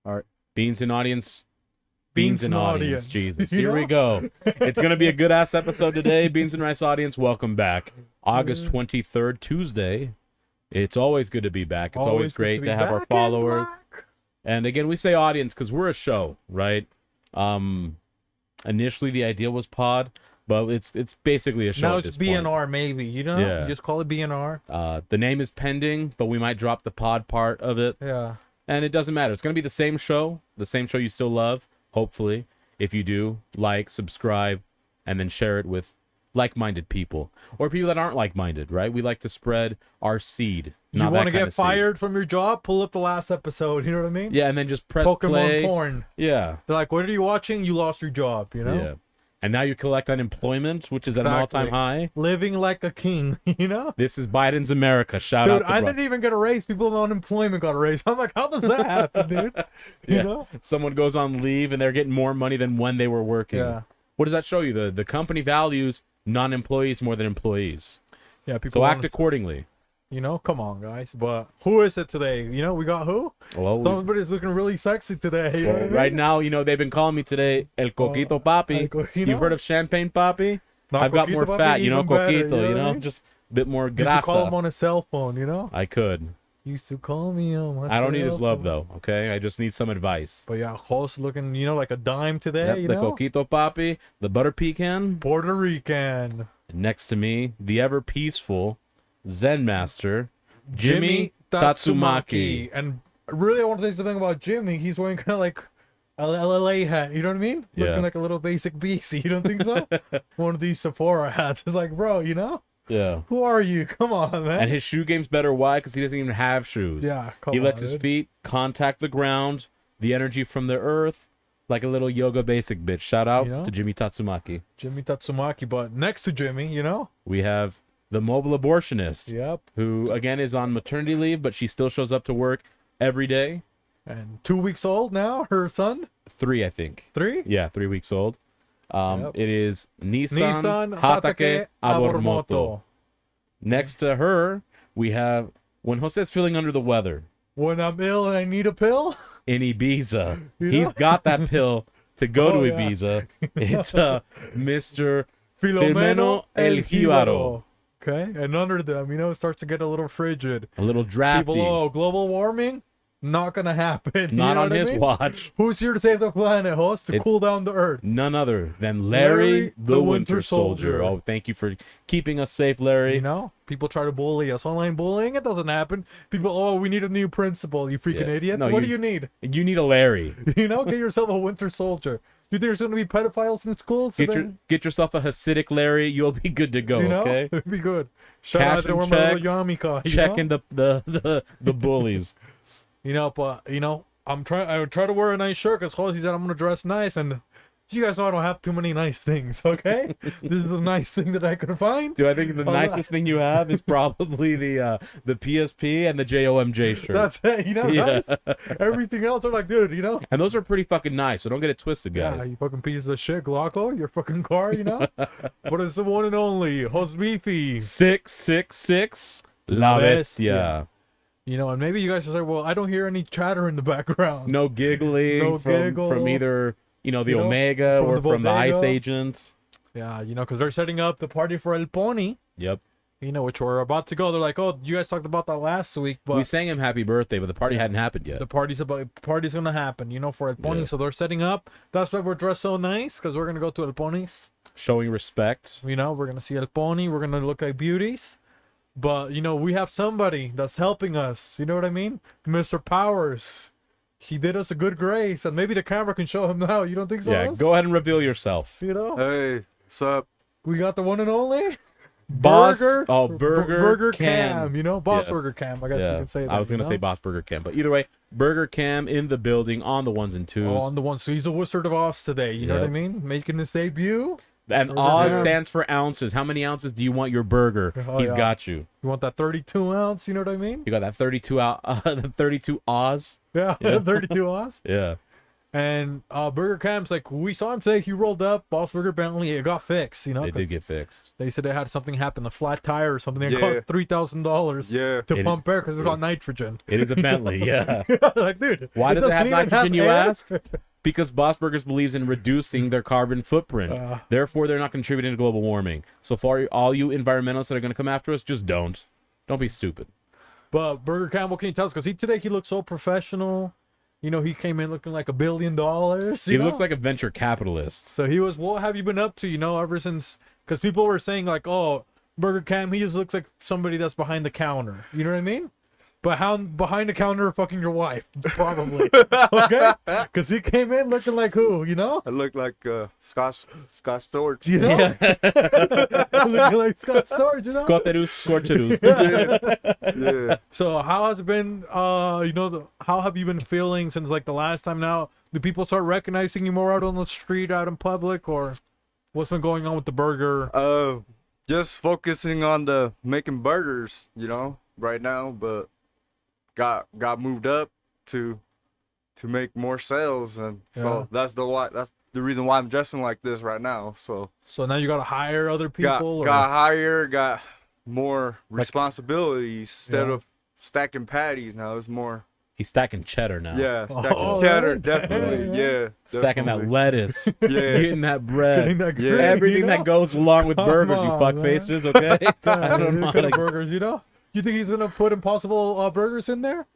All right. Beans in audience. Beans in audience. Jesus. You Here we know? go. It's going to be a good ass episode today. Beans and Rice audience, welcome back. August 23rd, Tuesday. It's always good to be back. It's always good great be to have our back in followers. black. And again, we say audience because we're a show, right? Initially, the idea was pod, but it's basically a show. Now at it's this point. BNR, maybe. You know? Yeah. You just call it BNR. The name is pending, but we might drop the pod part of it. Yeah. And it doesn't matter. It's going to be the same show you still love, hopefully. If you do, like, subscribe, and then share it with like-minded people. Or people that aren't like-minded, right? We like to spread our seed. You want to get fired from your job? Pull up the last episode. You know what I mean? Yeah, and then just press Pokemon play. porn. Yeah. They're like, what are you watching? You lost your job, you know? Yeah. And now you collect unemployment, which is at an Exactly. all-time high. Living like a king, you know? This is Biden's America. Shout Dude, out to I bro. didn't even get a raise. People in unemployment got a raise. I'm like, how does that happen, dude? Yeah. You know? Someone goes on leave and they're getting more money than when they were working. Yeah. What does that show you? The company values non-employees more than employees. Yeah, people So act wanna- accordingly. You know, come on, guys. But who is it today? You know, we got who? Well, Somebody's looking really sexy today. You know what I mean? right now, they've been calling me today El Coquito Papi. El Coquito? You've heard of Champagne Papi? Not I've got Coquito more Papi, fat, even better, Coquito, you know what I mean? just a bit more Used to call him grasa. on his cell phone, you know? I could. Used to call me on my I don't need his cell love, phone. though, okay? I just need some advice. But yeah, host looking, you know, like a dime today, Yep, you the know? Coquito Papi, the butter pecan. Puerto Rican. Next to me, the ever peaceful Zen master, Jimmy Tatsumaki. And really, I want to say something about Jimmy. He's wearing kind of like a LLA hat. You know what I mean? Yeah. Looking like a little basic BC. You don't think so? One of these Sephora hats. It's like, bro, you know? Yeah. Who are you? Come on, man. And his shoe game's better. Why? Because he doesn't even have shoes. Yeah, come He on, lets his dude. feet contact the ground, the energy from the earth, like a little yoga basic bitch. Shout out You know? to Jimmy Tatsumaki. Jimmy Tatsumaki, but next to Jimmy, you know? We have the mobile abortionist, Yep. who again is on maternity leave, but she still shows up to work every day. And 2 weeks old now, her son? 3, I think. 3? Yeah, 3 weeks old. Yep. It is Nissan Hatake Hatake Abormoto. Abormoto. Next to her, we have when Jose's feeling under the weather When I'm ill and I need a pill? in Ibiza. You He's know? got that pill to go Oh, to yeah. Ibiza. It's Mr. Filomeno El El Jíbaro. Jíbaro. Okay, and under them, you know, it starts to get a little frigid. A little drafty. People, oh, global warming? Not gonna happen. You Not know on what I his mean? watch. Who's here to save the planet, host? To It's- cool down the earth. None other than Larry the Winter Soldier. Oh, thank you for keeping us safe, Larry. You know, people try to bully us. Online bullying, it doesn't happen. People, oh, we need a new principal. You freaking Yeah. idiots. No, what you- do you need? You need a Larry. You know, get yourself a Winter Soldier. You think there's gonna be pedophiles in schools? Get yourself a Hasidic Larry. You'll be good to go. you know, Okay. it'd be good. Shout Cash out to and where my little checks, yarmulke. You know? Checking the bullies. You know, but you know, I would try to wear a nice shirt because Jose said I'm gonna dress nice, and you guys know I don't have too many nice things. Okay, this is the nice thing that I could find. Do I think the nicest thing you have is probably the PSP and the JOMJ shirt. That's it. You know, Yeah. nice. Everything else are like, dude, you know. And those are pretty fucking nice, so don't get it twisted, guys. Yeah, you fucking piece of shit, Glocko, your fucking car, you know. But it's the one and only Host Beefy. 666 La Bestia. You know, and maybe you guys are like, well, I don't hear any chatter in the background. No giggling No from, giggle. from either, the You know, Omega from or the from the Ice bodega. Agent. Yeah, you know, because they're setting up the party for El Pony. Yep. You know, which we're about to go. They're like, oh, you guys talked about that last week, but We sang him happy birthday, but the party hadn't happened yet. the party's gonna happen, you know, for El Pony. Yeah. So they're setting up. That's why we're dressed so nice, because we're gonna go to El Pony's. Showing respect. You know, we're gonna see El Pony. We're gonna look like beauties. But you know, we have somebody that's helping us. You know what I mean, Mr. Powers. He did us a good grace, and maybe the camera can show him now. You don't think so? Yeah, Oz? go ahead and reveal yourself. You know, Hey, what's up? we got the one and only Boss. Burger Burger Cam. You know, Boss Yeah. Burger Cam. I guess we Yeah, can say that. I was you gonna know? say Boss Burger Cam, but either way, Burger Cam in the building on the ones and twos. Oh, on the one. So he's a Wizard of Oz today. You know what I Yep. mean? Making his debut. And Burger Oz Cam. stands for ounces. How many ounces do you want your burger? Oh, He's yeah. got you. You want that 32 ounce? You know what I mean? You got that 32 out, the 32 Oz. Yeah, Yeah. 32 Oz. Yeah. And Burger Cam's like, we saw him today. He rolled up. Boss Burger Bentley. It got fixed. You know, It did get fixed. they said they had something happen, a flat tire or something. It Yeah. cost $3,000 Yeah. to It- pump air because it's got nitrogen. It is a Bentley, yeah. Like, dude, Why does it have doesn't even nitrogen, you air? ask? Because Boss Burgers believes in reducing their carbon footprint. Therefore, they're not contributing to global warming. So far, all you environmentalists that are going to come after us, just don't. Don't be stupid. But Burger Cam, what can you tell us? Because today he looked so professional. You know, he came in looking like $1 billion. He looks like a venture capitalist. So he was, what have you been up to, you know, ever since? Because people were saying, like, oh, Burger Cam, he just looks like somebody that's behind the counter. You know what I mean? But how behind the counter fucking your wife, probably. Okay? Because he came in looking like who, you know? I look like Scott Storch. You know? Looking like Scott Storch, you know? Scorcherus. Yeah. So how has it been, you know, how have you been feeling since, like, the last time now? Do people start recognizing you more out on the street, out in public, or what's been going on with the burger? Just focusing on the making burgers, you know, right now, but got moved up to make more sales, and so that's the reason why I'm dressing like this right now. So now you got to hire other people? got higher, got more responsibilities instead of stacking patties. Now it's more He's stacking cheddar now. stacking cheddar, really? definitely. Yeah, Stacking that definitely. lettuce. Yeah. Getting that bread. Getting that Yeah. gravy, Everything you know? that goes along with Come burgers, you on, fuck man. faces, okay? I don't These know how kind of to... burgers, you know? You think he's gonna put Impossible burgers in there?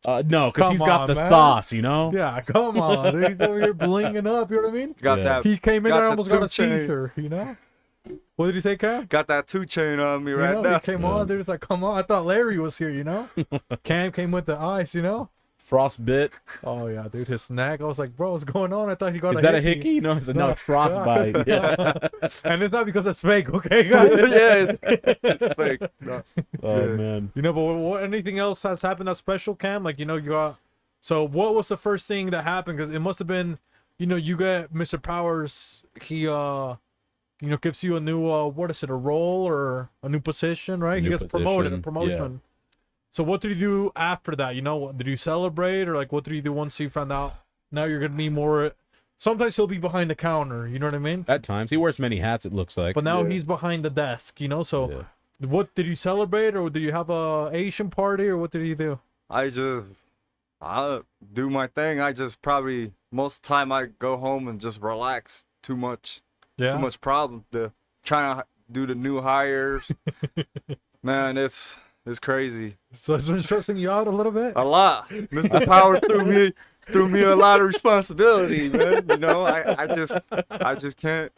No, because Come he's got on, the man. sauce, you know? Yeah, come on. Dude, he's over here blinging up, you know what I mean? Got Yeah. that. He came in got there the almost got a 2 chain. t-shirt, you know? What did he say, Cam? Got that 2 chain on me You right know, now. he came on, dude. It's like, come on. I thought Larry was here, you know? Cam came with the ice, you know? Frostbit. Oh, yeah, dude. His snack. I was like, bro, what's going on? I thought he got Is that a hickey? No, no, it's frostbite. Yeah. And it's not because it's fake, okay, guys? Yeah, it's fake. No. Oh, Yeah. man. You know, but anything else has happened that's special, Cam? Like, you know, you got... So what was the first thing that happened? Because it must have been, you know, you get Mr. Powers, he, you know, gives you a new, what is it, a role or a new position, right? He New gets promoted, a position, promotion. So what did you do after that? You know, did you celebrate, or like what did you do once you found out now you're going to be more... Sometimes he'll be behind the counter, you know what I mean? At times. He wears many hats, it looks like. But now Yeah. he's behind the desk, you know? So Yeah. what did you celebrate, or did you have a Asian party, or what did you do? I do my thing. I just probably most of the time I go home and just relax. Too much problem. Trying to do the new hires. Man, it's crazy. So it's been stressing you out a little bit? A lot. Mr. Power threw me a lot of responsibility, man. You know, I just can't.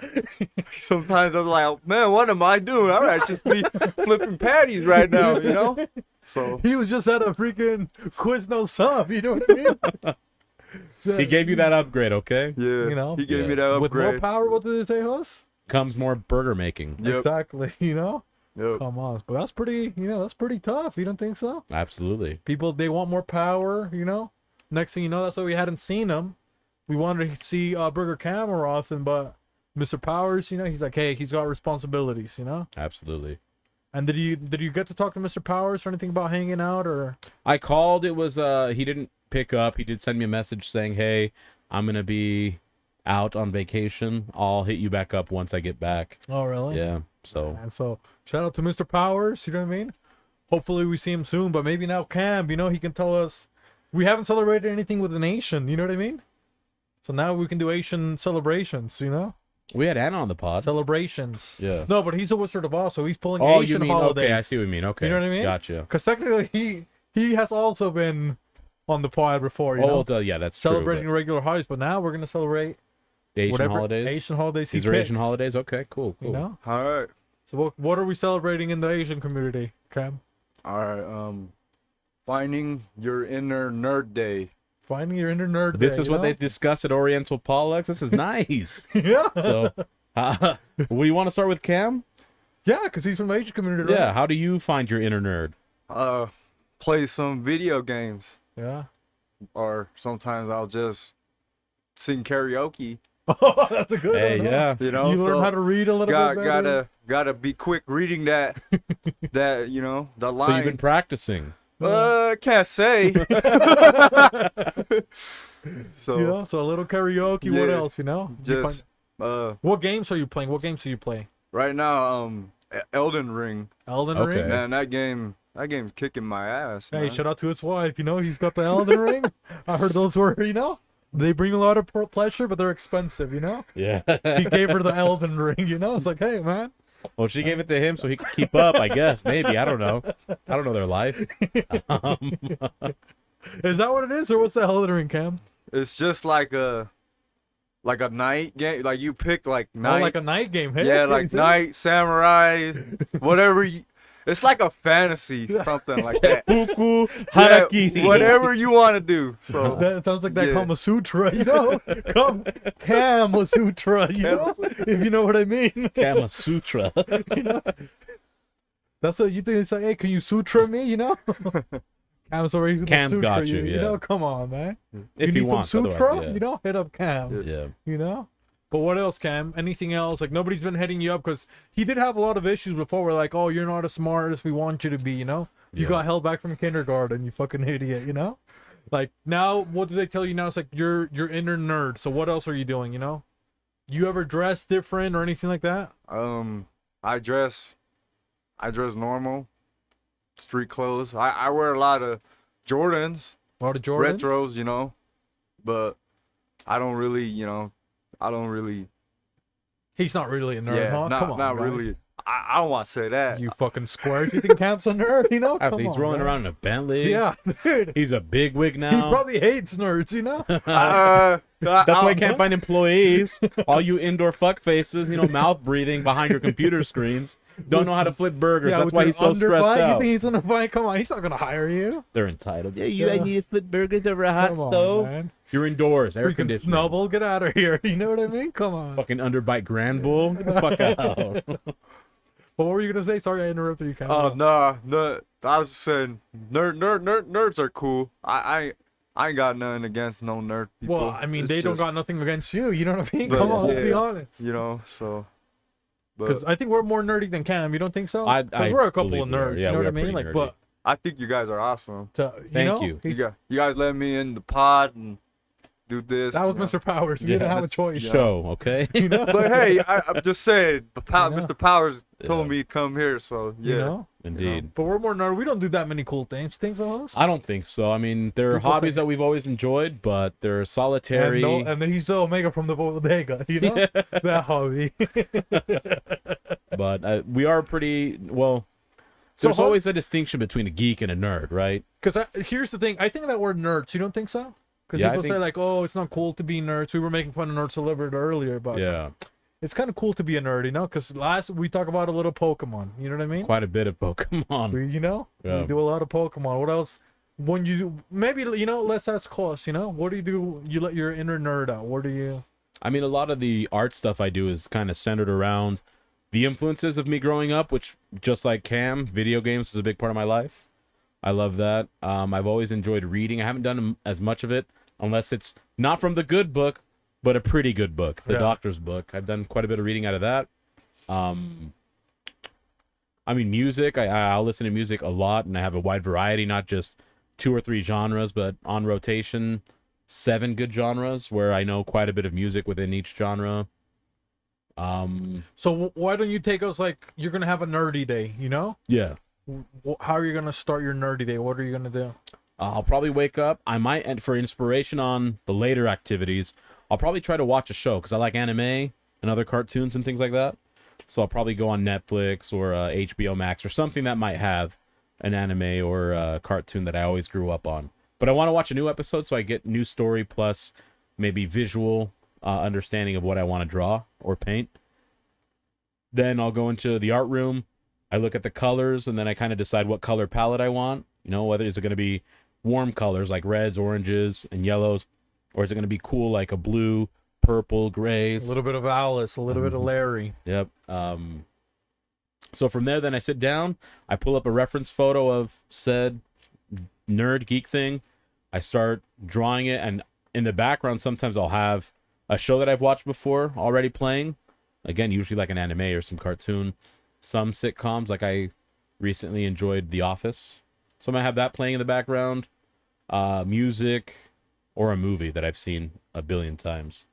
Sometimes I'm like, man, what am I doing? All right, just be flipping patties right now, you know. So He was just at a freaking Quizno sub, you know what I mean? He gave you that upgrade, okay? yeah, You know? he gave Yeah. me that With more upgrade. power, what did it say, Hoss? Comes more burger making. Yep. Exactly, you know? Yep. Come on. But that's pretty, you know, that's pretty tough. You don't think so? Absolutely. People, they want more power, you know? Next thing you know, that's why we hadn't seen him. We wanted to see Burger Cam more often, but Mr. Powers, you know, he's like, hey, he's got responsibilities, you know? Absolutely. And did you get to talk to Mr. Powers or anything about hanging out, or? I called. It was, he didn't pick up. He did send me a message saying, hey, I'm going to be out on vacation. I'll hit you back up once I get back. Oh, really? Yeah. So And so, shout out to Mr. Powers, you know what I mean? Hopefully we see him soon, but maybe now Cam, you know, he can tell us. We haven't celebrated anything with an Asian, you know what I mean? So now we can do Asian celebrations, you know? we had Anna on the pod. Celebrations. Yeah. No, but he's a Wizard of Oz, so he's pulling Oh, Asian you mean, holidays. okay, I see what you mean. Okay. You know what I mean? Gotcha. Because technically he has also been on the pod before, you know? Yeah, that's Celebrating true. regular holidays, but now we're going to celebrate The Asian whatever holidays. Asian holidays he These are picked, Asian holidays. Okay, cool. you know? All right. So what are we celebrating in the Asian community, Cam? All right. Finding your inner nerd day. Finding your inner nerd This day, is you what know? they discuss at Oriental Pollux. This is nice. Yeah. So, we want to start with Cam? Yeah, because he's from the Asian community, right? Yeah. How do you find your inner nerd? Play some video games, Yeah. or sometimes I'll just sing karaoke. Oh, that's a good Hey, one. huh? yeah. You know, You learn so how to read a little bit better. gotta be quick reading that you know, the line. So you've been practicing. Can't say. So You know, so a little karaoke. What Yeah, else? You know? Did you just what games are you playing? What games do you play? right now, Elden Ring. Elden Okay. Ring. Man, that game's kicking my ass. Hey, man. shout out to his wife. You know, he's got the Elden Ring. I heard those were, you know, they bring a lot of pleasure, but they're expensive. You know, Yeah. he gave her the Elden Ring. You know, it's like, hey, man. Well, she gave it to him so he could keep up, I guess. Maybe. I don't know. I don't know their life. Is that what it is, or what's the Elden Ring, Kham? It's just like a night game. Like you pick like Oh, night. like a night game. Hey, Yeah, like is it? night samurai, whatever. It's like a fantasy, something like that. Puku Yeah, Harakiri. whatever you want to do. So That sounds like that Yeah. Kama Sutra, you know? Kama Sutra, you know? If you know what I mean. Kama Sutra. That's what you think. It's like, hey, can you sutra me, you know? Kham's already gonna Kham's sutra got you, you yeah. know? Come on, man. If you he need wants, some sutra, otherwise, yeah. you know? Hit up Kham, Yeah. you know? But what else, Kham? Anything else? Like, nobody's been hitting you up because he did have a lot of issues before. We're like, oh, you're not as smart as we want you to be, you know? You Yeah. got held back from kindergarten, you fucking idiot, you know? Like, now, what do they tell you now? It's like, you're inner nerd. So what else are you doing, you know? You ever dress different or anything like that? I dress normal, street clothes. I wear a lot of Jordans, A lot of Jordans? retros, you know, but I don't really, He's not really a nerd, yeah, huh? not, Come on, not guys. really. I don't want to say that. You fucking square. Do you think Kham's a nerd? You know? After Come he's on, rolling man. around in a Bentley. Yeah, dude. He's a big wig He now. probably hates nerds, you know? That's why I can't find employees. All you indoor fuck faces, you know, mouth breathing behind your computer screens, don't know how to flip burgers. Yeah, That's with why your he's so stressed underbite, You out. think he's gonna buy? Come on, he's not gonna hire you. They're entitled. Yeah, Yeah. I need to flip burgers over a hot Come on, stove. man. You're indoors, air Freaking conditioning. snubble, get out of here. You know what I mean? Come on. Fucking underbite Grand Bull. Get the fuck out. But what were you gonna say? Sorry, I interrupted you. Kham. Oh no! I was just saying, nerds are cool. I ain't got nothing against no nerd people. Well, I mean, It's they don't just, got nothing against you. You know what I mean? But, Come on, let's be yeah. honest. you know. So, Because but I think we're more nerdy than Kham. You don't think so? I Because we're a couple believe of we are. nerds. Yeah, you know we what I are mean? pretty Like, nerdy. but I think you guys are awesome. you Thank know, you. he's- You guys let me in the pod and do this. that was you know. Mr. Powers. We Yeah, didn't have a Mr. choice. Show, okay? You know? But hey, I'm just saying, know? Mr. Powers told Yeah. me to come here, so yeah. You know? Indeed. But we're more nerd. We don't do that many cool things. Things of us. I don't think so. I mean, there are People hobbies say- that we've always enjoyed, but they're solitary. And he's the Omega from the bodega. You know? That hobby. But we are pretty well. So There's always a distinction between a geek and a nerd, right? Because here's the thing. I think that we're nerds. You don't think so? Because Yeah, I people say think- like, "Oh, it's not cool to be nerds." We were making fun of nerds a little bit earlier, but Yeah, it's kind of cool to be a nerd, you know? Because last we talk about a little Pokemon. You know what I mean? quite a bit of Pokemon. We, you know, Yeah. we do a lot of Pokemon. What else? When you do, maybe you know, let's ask Klaus. You know, what do you do? You let your inner nerd out. What do you? I mean, a lot of the art stuff I do is kind of centered around the influences of me growing up, which, just like Kham, video games was a big part of my life. I love that. I've always enjoyed reading. I haven't done as much of it unless it's not from the good book, but a pretty good book, the Yeah. doctor's book. I've done quite a bit of reading out of that. I mean, music. I'll listen to music a lot, and I have a wide variety, not just 2 or 3 genres, but on rotation, 7 good genres where I know quite a bit of music within each genre. So why don't you take us like you're gonna have a nerdy day? You know, Yeah. how are you gonna start your nerdy day? What are you gonna do? I'll probably wake up. I might, and for inspiration on the later activities, I'll probably try to watch a show because I like anime and other cartoons and things like that. So I'll probably go on Netflix or HBO Max or something that might have an anime or a cartoon that I always grew up on. But I want to watch a new episode so I get new story plus maybe visual understanding of what I want to draw or paint. Then I'll go into the art room. I look at the colors and then I kind of decide what color palette I want. You know, whether is it going to be warm colors like reds, oranges, and yellows, or is it going to be cool like a blue, purple, grays? A little bit of Alice, a little bit of Larry. Yep. So from there, then I sit down. I pull up a reference photo of said nerd geek thing. I start drawing it, and in the background, sometimes I'll have a show that I've watched before already playing. Again, usually like an anime or some cartoon. Some sitcoms, like I recently enjoyed The Office. So I'm gonna have that playing in the background, music, or a movie that I've seen a billion times.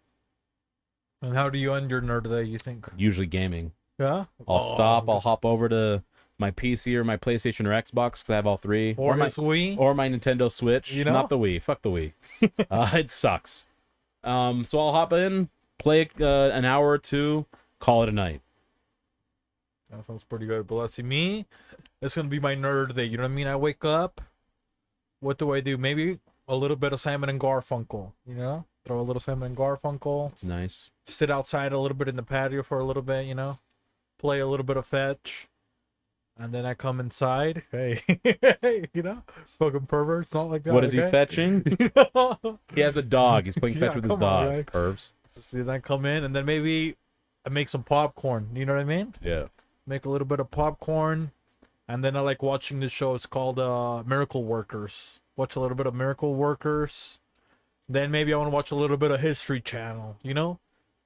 And how do you end your nerd day, you think? Usually gaming. Yeah? I'll stop. I'll this- hop over to my PC or my PlayStation or Xbox because I have all three. Or my his Wii. or my Nintendo Switch. You know? Not the Wii. Fuck the Wii. It sucks. So I'll hop in, play an hour or two, call it a night. That sounds pretty good. But let's see, me, it's going to be my nerd day. You know what I mean? I wake up. What do I do? Maybe a little bit of Simon and Garfunkel, you know? Throw a little Simon and Garfunkel. It's nice. Sit outside a little bit in the patio for a little bit, you know? Play a little bit of fetch. And then I come inside. Hey, you know? Fucking perverts, not like that. What is he okay? fetching? He has a dog. He's playing fetch Yeah, with his come on, dog. right? Pervs. So then I come in, and then maybe I make some popcorn. You know what I mean? Yeah. Make a little bit of popcorn. And then I like watching this show. It's called Miracle Workers. Watch a little bit of Miracle Workers. Then maybe I want to watch a little bit of History Channel, you know?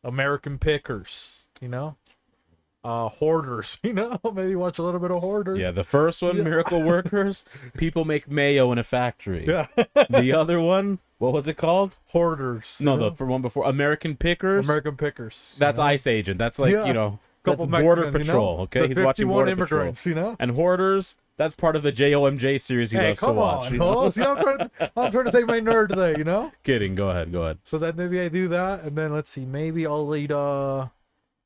American Pickers, you know? Hoarders, you know? Maybe watch a little bit of Hoarders. Yeah, the first one, Yeah. Miracle Workers, people make mayo in a factory. Yeah. The other one, what was it called? Hoarders. No, you know? the one before, American Pickers. American Pickers. That's you know? ICE agent. That's like, Yeah. you know, Couple that's Border Mexicans, Patrol, you know? okay? The He's watching 51 Border immigrants, Patrol. you know? And Hoarders, that's part of the JOMJ series he Hey, loves to come watch. on, you know? Holes. You know, I'm trying to take my nerd today, you know? Kidding. Go ahead. So then maybe I do that, and then let's see, maybe I'll eat a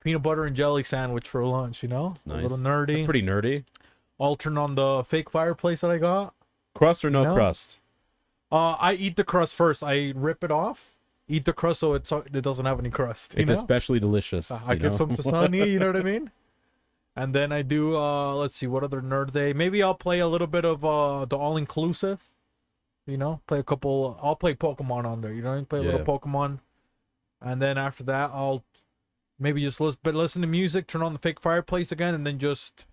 peanut butter and jelly sandwich for lunch, you know? Nice. A little nerdy. That's pretty nerdy. I'll turn on the fake fireplace that I got. Crust or no know? crust? I eat the crust first. I rip it off, eat the crust so it doesn't have any crust. You It's know? especially delicious. I you give know? some to Sonny, you know what I mean? And then I do, let's see, what other nerd day? Maybe I'll play a little bit of the all-inclusive, you know? I'll play Pokemon on there, you know? Play a little Yeah. Pokemon. And then after that, I'll maybe just listen to music, turn on the fake fireplace again, and then just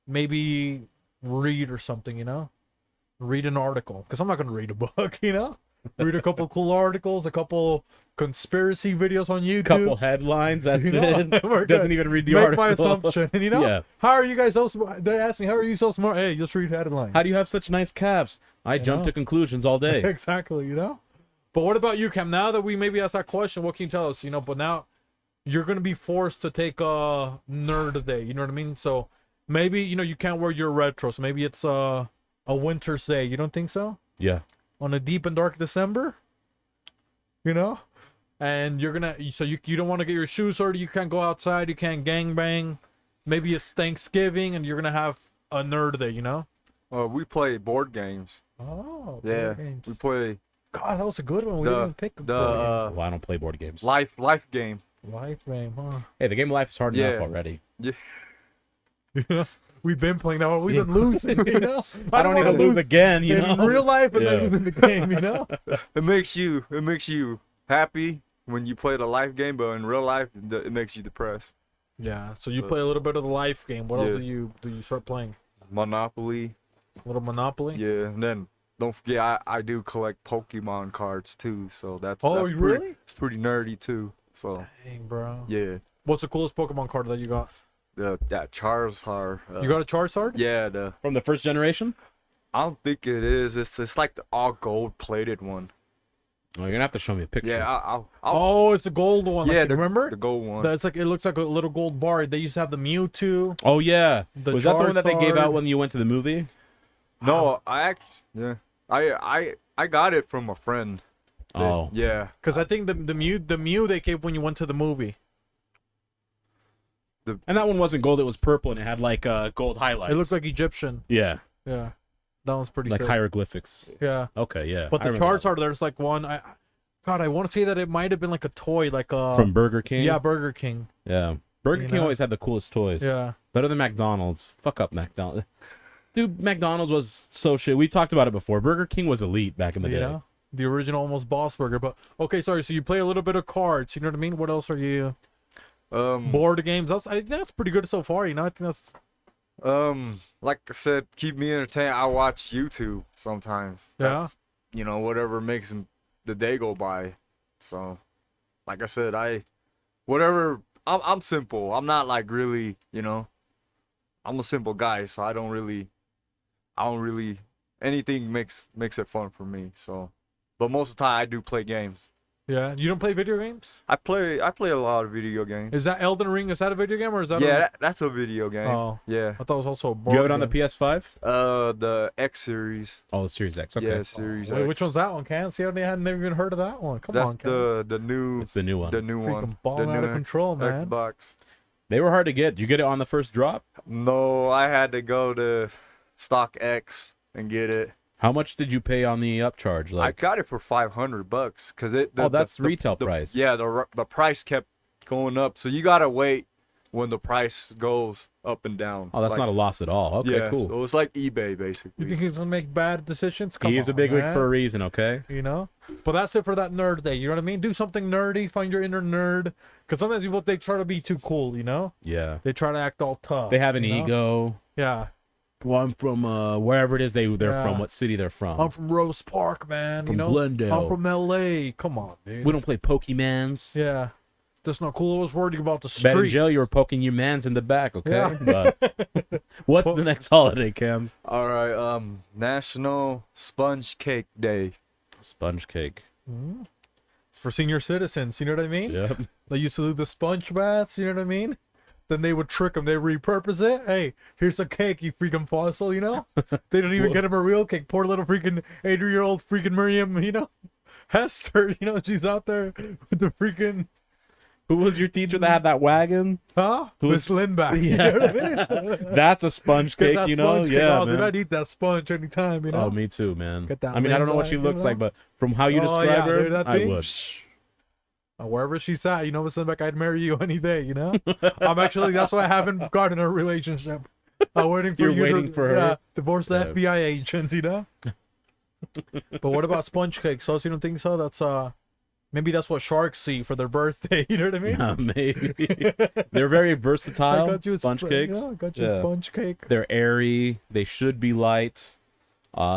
maybe read or something, you know? Read an article. Because I'm not going to read a book, you know? Read a couple cool articles, a couple conspiracy videos on YouTube. Couple headlines, that's You know, it. we're Doesn't good. even read the Make article. my assumption. And you know, Yeah. how are you guys so smart? They asked me, how are you so smart? Hey, just read headlines. How do you have such nice calves? I jump know. to conclusions all day. Exactly, you know? But what about you, Kham? Now that we maybe asked that question, what can you tell us? You know, but now you're going to be forced to take a nerd day. You know what I mean? So maybe, you know, you can't wear your retro. So maybe it's a winter's day. You don't think so? Yeah. On a deep and dark December? You know? And you're going to, so you don't want to get your shoes dirty. You can't go outside. You can't gangbang. Maybe it's Thanksgiving and you're going to have a nerd day, you know? We play board games. Oh, Yeah, board games. we play God, that was a good one. We the- didn't pick a the, board Well, I don't play board games. life game. game. Life game, huh? Hey, the game of life is hard Yeah. enough already. Yeah, You know, we've been playing that one. We've been losing, you know? I don't need to wanna lose again, you in know? real life and Yeah. then losing the game, you know? it makes you happy when you play the life game, but in real life, it makes you depressed. Yeah, so you play a little bit of the life game. What else Yeah. do you start playing? Monopoly. A little Monopoly? Yeah, and then don't forget I do collect Pokemon cards too, so that's Oh, that's you pretty, really? It's pretty nerdy too. So Dang, bro. yeah, What's the coolest Pokemon card that you got? that Charizard. You got a Charizard? Yeah, the From the first generation? I don't think it is. It's like the all gold plated one. Oh, you're gonna have to show me a picture. Yeah, I'll Oh, it's the gold one. yeah, Like, remember? the gold one. That's like, it looks like a little gold bar. They used to have the Mewtwo. Oh yeah. The Was that the one that they gave Charizard. out when you went to the movie? No, I actually yeah. I got it from a friend. Oh. Yeah. Because I think the Mew they gave when you went to the movie. And that one wasn't gold, it was purple and it had like gold highlights. It looked like Egyptian. Yeah. Yeah. That one's pretty Like sick. hieroglyphics. Yeah. Okay, yeah. But I the remember that Charizard, there's like one. I want to say that it might have been like a toy, like one. From Burger King? yeah, Burger King. Yeah. Burger You King know? always had the coolest toys. Yeah. Better than McDonald's. Fuck up McDonald's. Dude, McDonald's was so shit. We talked about it before. Burger King was elite back in the You day. know, the original almost Boss Burger. But okay, sorry. So you play a little bit of cards. You know what I mean? What else are you? Board games. That's pretty good so far. You know, I think that's. Like I said, keep me entertained. I watch YouTube sometimes. Yeah. That's, you know, whatever makes the day go by. So, like I said, I'm simple. I'm not like really, you know, I'm a simple guy, so I don't really anything makes it fun for me. So, but most of the time I do play games. Yeah, you don't play video games? I play a lot of video games. Is that Elden Ring? Is that a video game or is that? That's a video game. Oh, yeah. I thought it was also a board Do you have it on game. the PS5? The X series. Oh, the Series X. Okay. Yeah, Series X. Wait, which one's that one, Cam? See, I hadn't never even heard of that one. Come on, That's Cam. the new. It's the new one. The new Freaking one. balling the out new of control, man. Xbox. They were hard to get. You get it on the first drop? No, I had to go to StockX and get it. How much did you pay on the upcharge? I got it for $500 because it. That's retail price. Yeah, the price kept going up, so you gotta wait when the price goes up and down. Oh, that's not a loss at all. Okay, yeah, cool. so it's like eBay basically. You think he's gonna make bad decisions? Come He's on, a big wig man. for a reason, okay? You know, but that's it for that nerd day. You know what I mean? Do something nerdy. Find your inner nerd. Because sometimes people they try to be too cool. You know? Yeah. They try to act all tough. They have an you know? ego. Yeah. Well, I'm from wherever it is they're Yeah. from, what city they're from. I'm from Rose Park, man. From you know? Glendale. I'm from LA. Come on, dude. We don't play Pokemans. Yeah. That's not cool. I was worried about the Bet in streets. jail you were poking your mans in the back, okay? Yeah. But what's the next holiday, Khams? All right, National Sponge Cake Day. Sponge cake. It's for senior citizens. You know what I mean? Yep. They used to do the sponge baths. You know what I mean? Then they would trick them. They repurpose it. Hey, here's a cake, you freaking fossil. You know? They don't even get him a real cake. Poor little freaking 80-year-old freaking Miriam. You know? Hester. You know she's out there with the freaking. Who was your teacher that had that wagon? Huh? Who Miss Lindbak. Yeah. You know what I mean? That's a sponge Get cake, that you know? sponge cake. Yeah, Oh, dude, man. I'd eat that sponge anytime, you know? Oh, me too, man. Get that I mean, I don't know what Lindbak, she you looks know? like, but from how you Oh, describe yeah, her, dude, that I thing? would. Wherever she's at, you know, Miss Lindbak, I'd marry you any day, you know? I'm actually, that's why I haven't gotten a relationship. I'm waiting for You're you waiting to, for her? yeah, divorce the Yeah. FBI agent, you know? But what about sponge cake? So you don't think so? That's, maybe that's what sharks see for their birthday, you know what I mean? Maybe. They're very I versatile, got you a sponge sp- cakes. Yeah, I got you a sponge cake. They're airy. They should be light.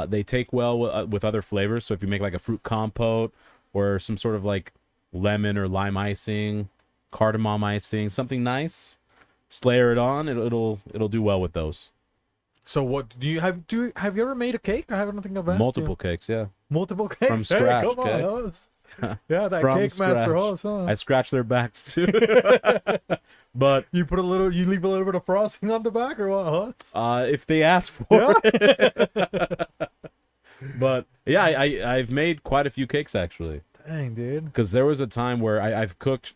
They take well with other flavors. So if you make like a fruit compote or some sort of like lemon or lime icing, cardamom icing, something nice, just layer it on. It'll do well with those. So what do you have you ever made a cake? I don't think I've asked Multiple you. cakes, yeah. Multiple cakes? From Hey, scratch, come on, okay? Hoss. Yeah, that From cake scratch. master Hoss, huh? I scratch their backs too. But You leave a little bit of frosting on the back or what, Hoss? if they ask for it. But yeah, I've made quite a few cakes actually. Dang, dude. Because there was a time where I've cooked,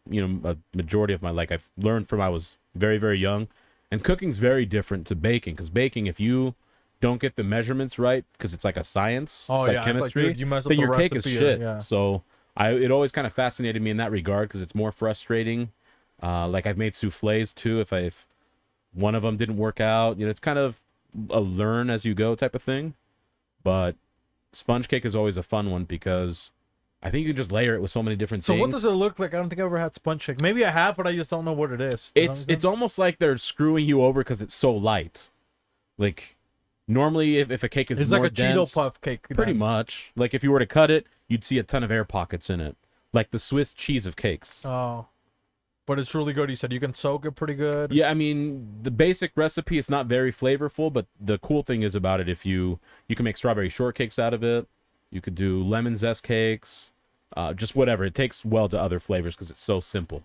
you know, a majority of my life. I've learned from I was very, very young. And cooking's very different to baking. Because baking, if you don't get the measurements right, because it's like a science, Oh, it's like yeah, it's like, chemistry, dude, you mess up then the your cake is recipe, shit. yeah. So it always kind of fascinated me in that regard because it's more frustrating. Like I've made souffles too. If one of them didn't work out, you know, it's kind of a learn as you go type of thing. But sponge cake is always a fun one because I think you can just layer it with so many different So things. what does it look like? I don't think I ever had sponge cake. Maybe I have, but I just don't know what it is. Does that make It's sense? almost like they're screwing you over because it's so light. Like normally, if a cake is It's more like a dense, Cheeto puff cake. pretty then. much. Like if you were to cut it, you'd see a ton of air pockets in it, like the Swiss cheese of cakes. Oh. But it's really good. You said you can soak it pretty good. Yeah, I mean the basic recipe is not very flavorful, but the cool thing is about it, if you can make strawberry shortcakes out of it, you could do lemon zest cakes, just whatever. It takes well to other flavors because it's so simple.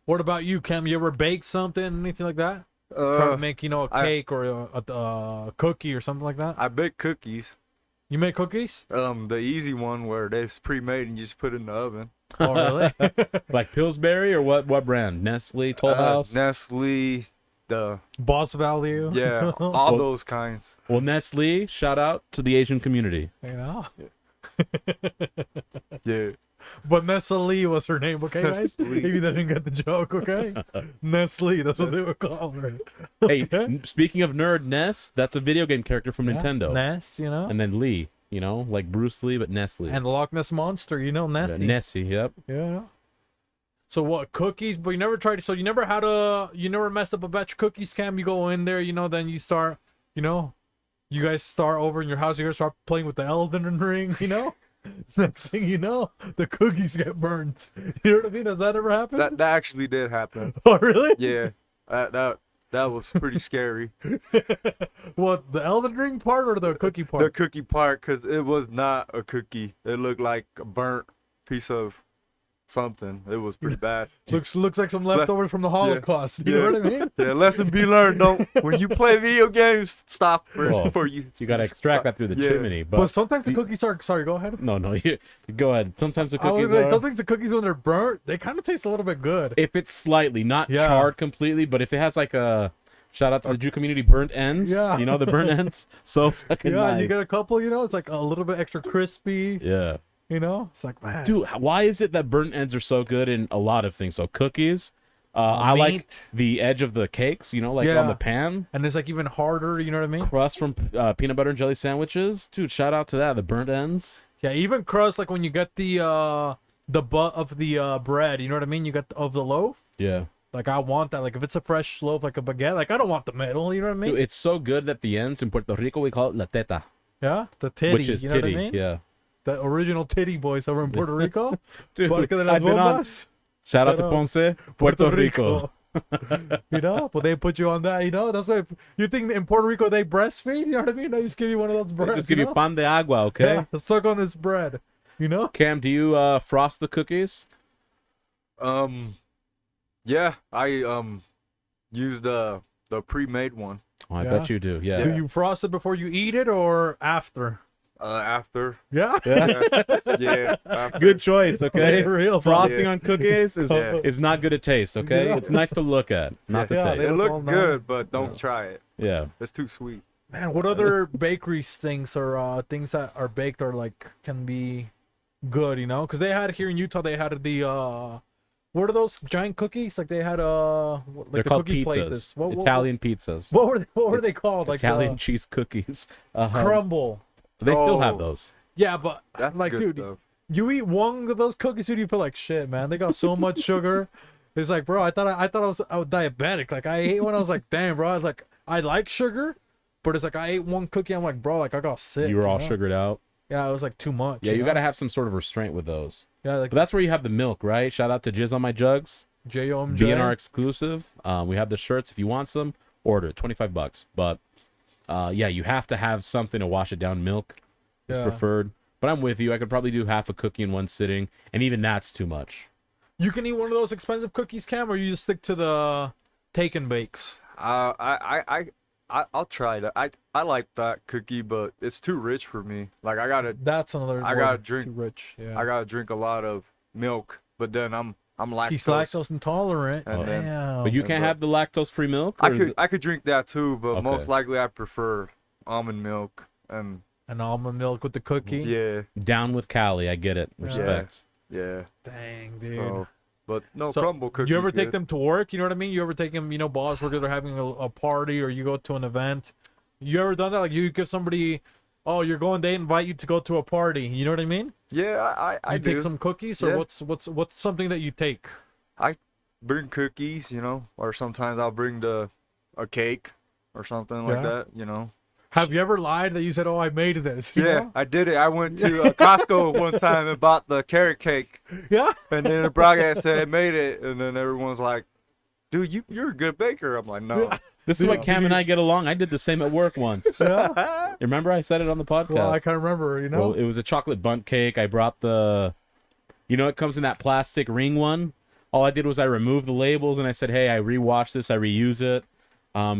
What about you, Cam? You ever bake something, anything like that? Try to make, you know, a cake or a cookie or something like that? I bake cookies. You make cookies? The easy one where they're pre-made and you just put it in the oven. Oh, really? Like Pillsbury or what brand? Nestle, Toll House? Nestle, the Boss value? yeah, all those kinds. Well, Nestle, shout out to the Asian community. You know? Yeah. But Nestle was her name, okay, guys? Nestle. If you didn't get the joke, okay? Nestle, that's what they would call her. Hey, speaking of nerd, Ness, that's a video game character from Nintendo. Ness, you know? And then Lee, you know, like Bruce Lee, but Nestle. And the Loch Ness Monster, you know, Nestle. Nessie, yep. Yeah. So what, cookies? But you never tried, so you never messed up a batch of cookies, Cam? You go in there, you know, then you start, you know, you guys start over in your house, you guys start playing with the Elden Ring, you know? Next thing you know, the cookies get burnt. You know what I mean? Does that ever happen? That actually did happen. Oh, really? Yeah. That That was pretty scary. What, the Elden Ring part or the cookie part? The cookie part, because it was not a cookie. It looked like a burnt piece of something. It was pretty bad. Looks like some leftovers from the Holocaust. You know what I mean? Yeah, lesson be learned. Don't when you play video games, stop before you. You got to extract that through the chimney. But sometimes the cookies are. Sorry, go ahead. No, you go ahead. Sometimes the cookies sometimes the cookies when they're burnt, they kind of taste a little bit good. if it's slightly, not charred completely, but if it has like a shout out to the Jew community, burnt ends. Yeah. You know the burnt ends. So fucking nice. You get a couple. You know, it's like a little bit extra crispy. Yeah. You know, it's like, man, Dude, why is it that burnt ends are so good in a lot of things? So cookies. I meat. like the edge of the cakes. You know, like on the pan. And it's like even harder. You know what I mean? Crust from peanut butter and jelly sandwiches. Dude, shout out to that. The burnt ends. Yeah, even crust, like when you get the butt of the bread, you know what I mean? You got of the loaf. Yeah. Like I want that. Like if it's a fresh loaf, like a baguette, like I don't want the middle. You know what I mean? Dude, it's so good that the ends in Puerto Rico we call it la teta, Yeah, the titty. which is you know titty. what I mean? Yeah. The original titty boys over in Puerto Rico. Dude, Porque de las I've been on. bombas, Shout out to out. Ponce, Puerto Rico. You know, but they put you on that. You know, that's why you think in Puerto Rico they breastfeed. You know what I mean? They just give you one of those They breads. just give you pan de agua, okay? Yeah, suck on this bread. You know? Cam, do you frost the cookies? Yeah, I used the pre-made one. Oh, I Yeah. bet you do. Yeah. Do you frost it before you eat it or after? After. Yeah. Yeah. After. Good choice, okay? Real Frosting Yeah. on cookies is not good to taste, okay? Yeah. It's nice to look at, not to Yeah, taste. they It look all looks nice. good, but don't try it. Yeah. It's too sweet. Man, what other bakery things or things that are baked or like can be good? You know, because they had here in Utah, they had the what are those giant cookies? Like they had like They're the called cookie pizzas. places. Italian pizzas. What were they called? Like Italian cheese cookies. crumble. They still have Oh. those. Yeah, but That's like, good dude, stuff. you eat one of those cookies, dude, you feel like shit, man. They got so much sugar. It's like, bro, I thought I was diabetic. Like I ate one, I was like, damn, bro. I was like, I like sugar, but it's like I ate one cookie, I'm like, bro, like I got sick. You were all know? sugared out. Yeah, it was like too much. Yeah, you know? got to have some sort of restraint with those. Yeah, like But that's where you have the milk, right? Shout out to Jizz on My Jugs. JOMJ. BNR exclusive. We have the shirts. If you want some, order it. $25. But yeah, you have to have something to wash it down. Milk is Yeah. preferred. But I'm with you. I could probably do half a cookie in one sitting, and even that's too much. You can eat one of those expensive cookies, Cam, or you just stick to the take and bakes. I'll try that. I like that cookie, but it's too rich for me. Like I gotta I gotta drink- too rich. Yeah. I gotta drink a lot of milk, but then I'm lactose. He's lactose intolerant. And then- Damn. But you can't have the lactose-free milk? I or is could it- I could drink that too, but Okay. most likely I prefer almond milk and an almond milk with the cookie. yeah, Down with Cali. I get it. Respect. yeah. Dang, dude. So, but no So, crumble cookies. you ever take good. them to work? You know what I mean? You ever take them, boss work, they're having a party or you go to an event. You ever done that? Like you give somebody, oh, you're going, they invite you to go to a party. You know what I mean? Yeah, I You do. take some cookies or Yeah. what's something that you take? Bring cookies, or sometimes I'll bring a cake or something like Yeah. that. Have you ever lied that you said, oh, I made this? you Yeah, know? I did it. I went to Costco one time and bought the carrot cake, Yeah? and then the broadcast said I made it, and then everyone's like, "Dude, you're a good baker." I'm like, "No." This is why Cam and I get along. I did the same at work once. Yeah. Remember I said it on the podcast? Well, I can't remember, Well, it was a chocolate bundt cake. I brought it comes in that plastic ring one. All I did was I removed the labels and I said, hey, I rewash this, I reuse it.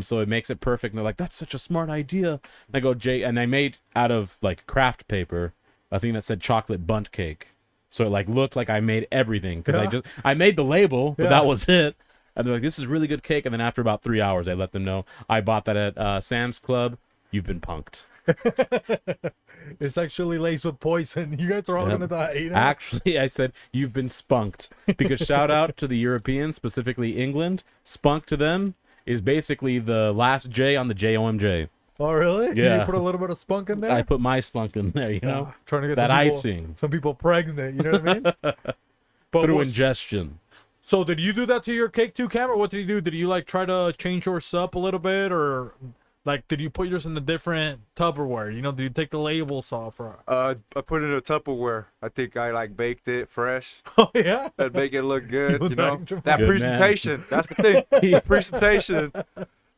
So it makes it perfect. And they're like, that's such a smart idea. And I go, Jay, and I made out of like craft paper a thing that said chocolate bundt cake. So it like looked like I made everything because I made the label, but that was it. And they're like, this is really good cake. And then after about 3 hours, I let them know I bought that at Sam's Club. You've been punked. It's actually laced with poison. You guys are all Yep. gonna die. Actually, I said you've been spunked because shout out to the Europeans, specifically England. Spunk to them is basically the last J on the JOMJ. Oh, really? Yeah. You put a little bit of spunk in there? I put my spunk in there, you know, Trying to get that some people, icing some people pregnant. You know what I mean? But through what's- ingestion. So did you do that to your cake too, Cam? Or what did you do? Did you like try to change yours up a little bit, or like did you put yours in a different Tupperware? Did you take the labels off? Or... I put it in a Tupperware. I think I baked it fresh Oh yeah. and make it look good. You That Good man. presentation. That's the thing. The presentation.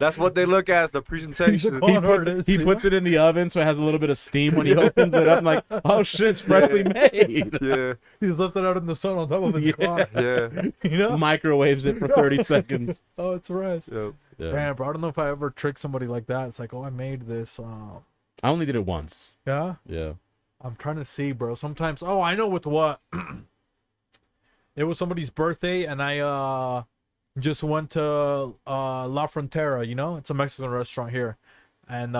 That's what they look at as the presentation. con artist. He puts it in the oven so it has a little bit of steam when he opens it up. I'm like, oh shit, it's freshly made. Yeah, He just left it out in the sun on top of his Yeah. car. yeah. You know? Microwaves it for 30 seconds. Oh, it's fresh. Yep. Yeah. Damn, bro, I don't know if I ever tricked somebody like that. It's like, oh, I made this. I only did it once. Yeah. Yeah. I'm trying to see, bro. Sometimes, oh, I know with what. It was somebody's birthday, and I just went to La Frontera. You know, it's a Mexican restaurant here, and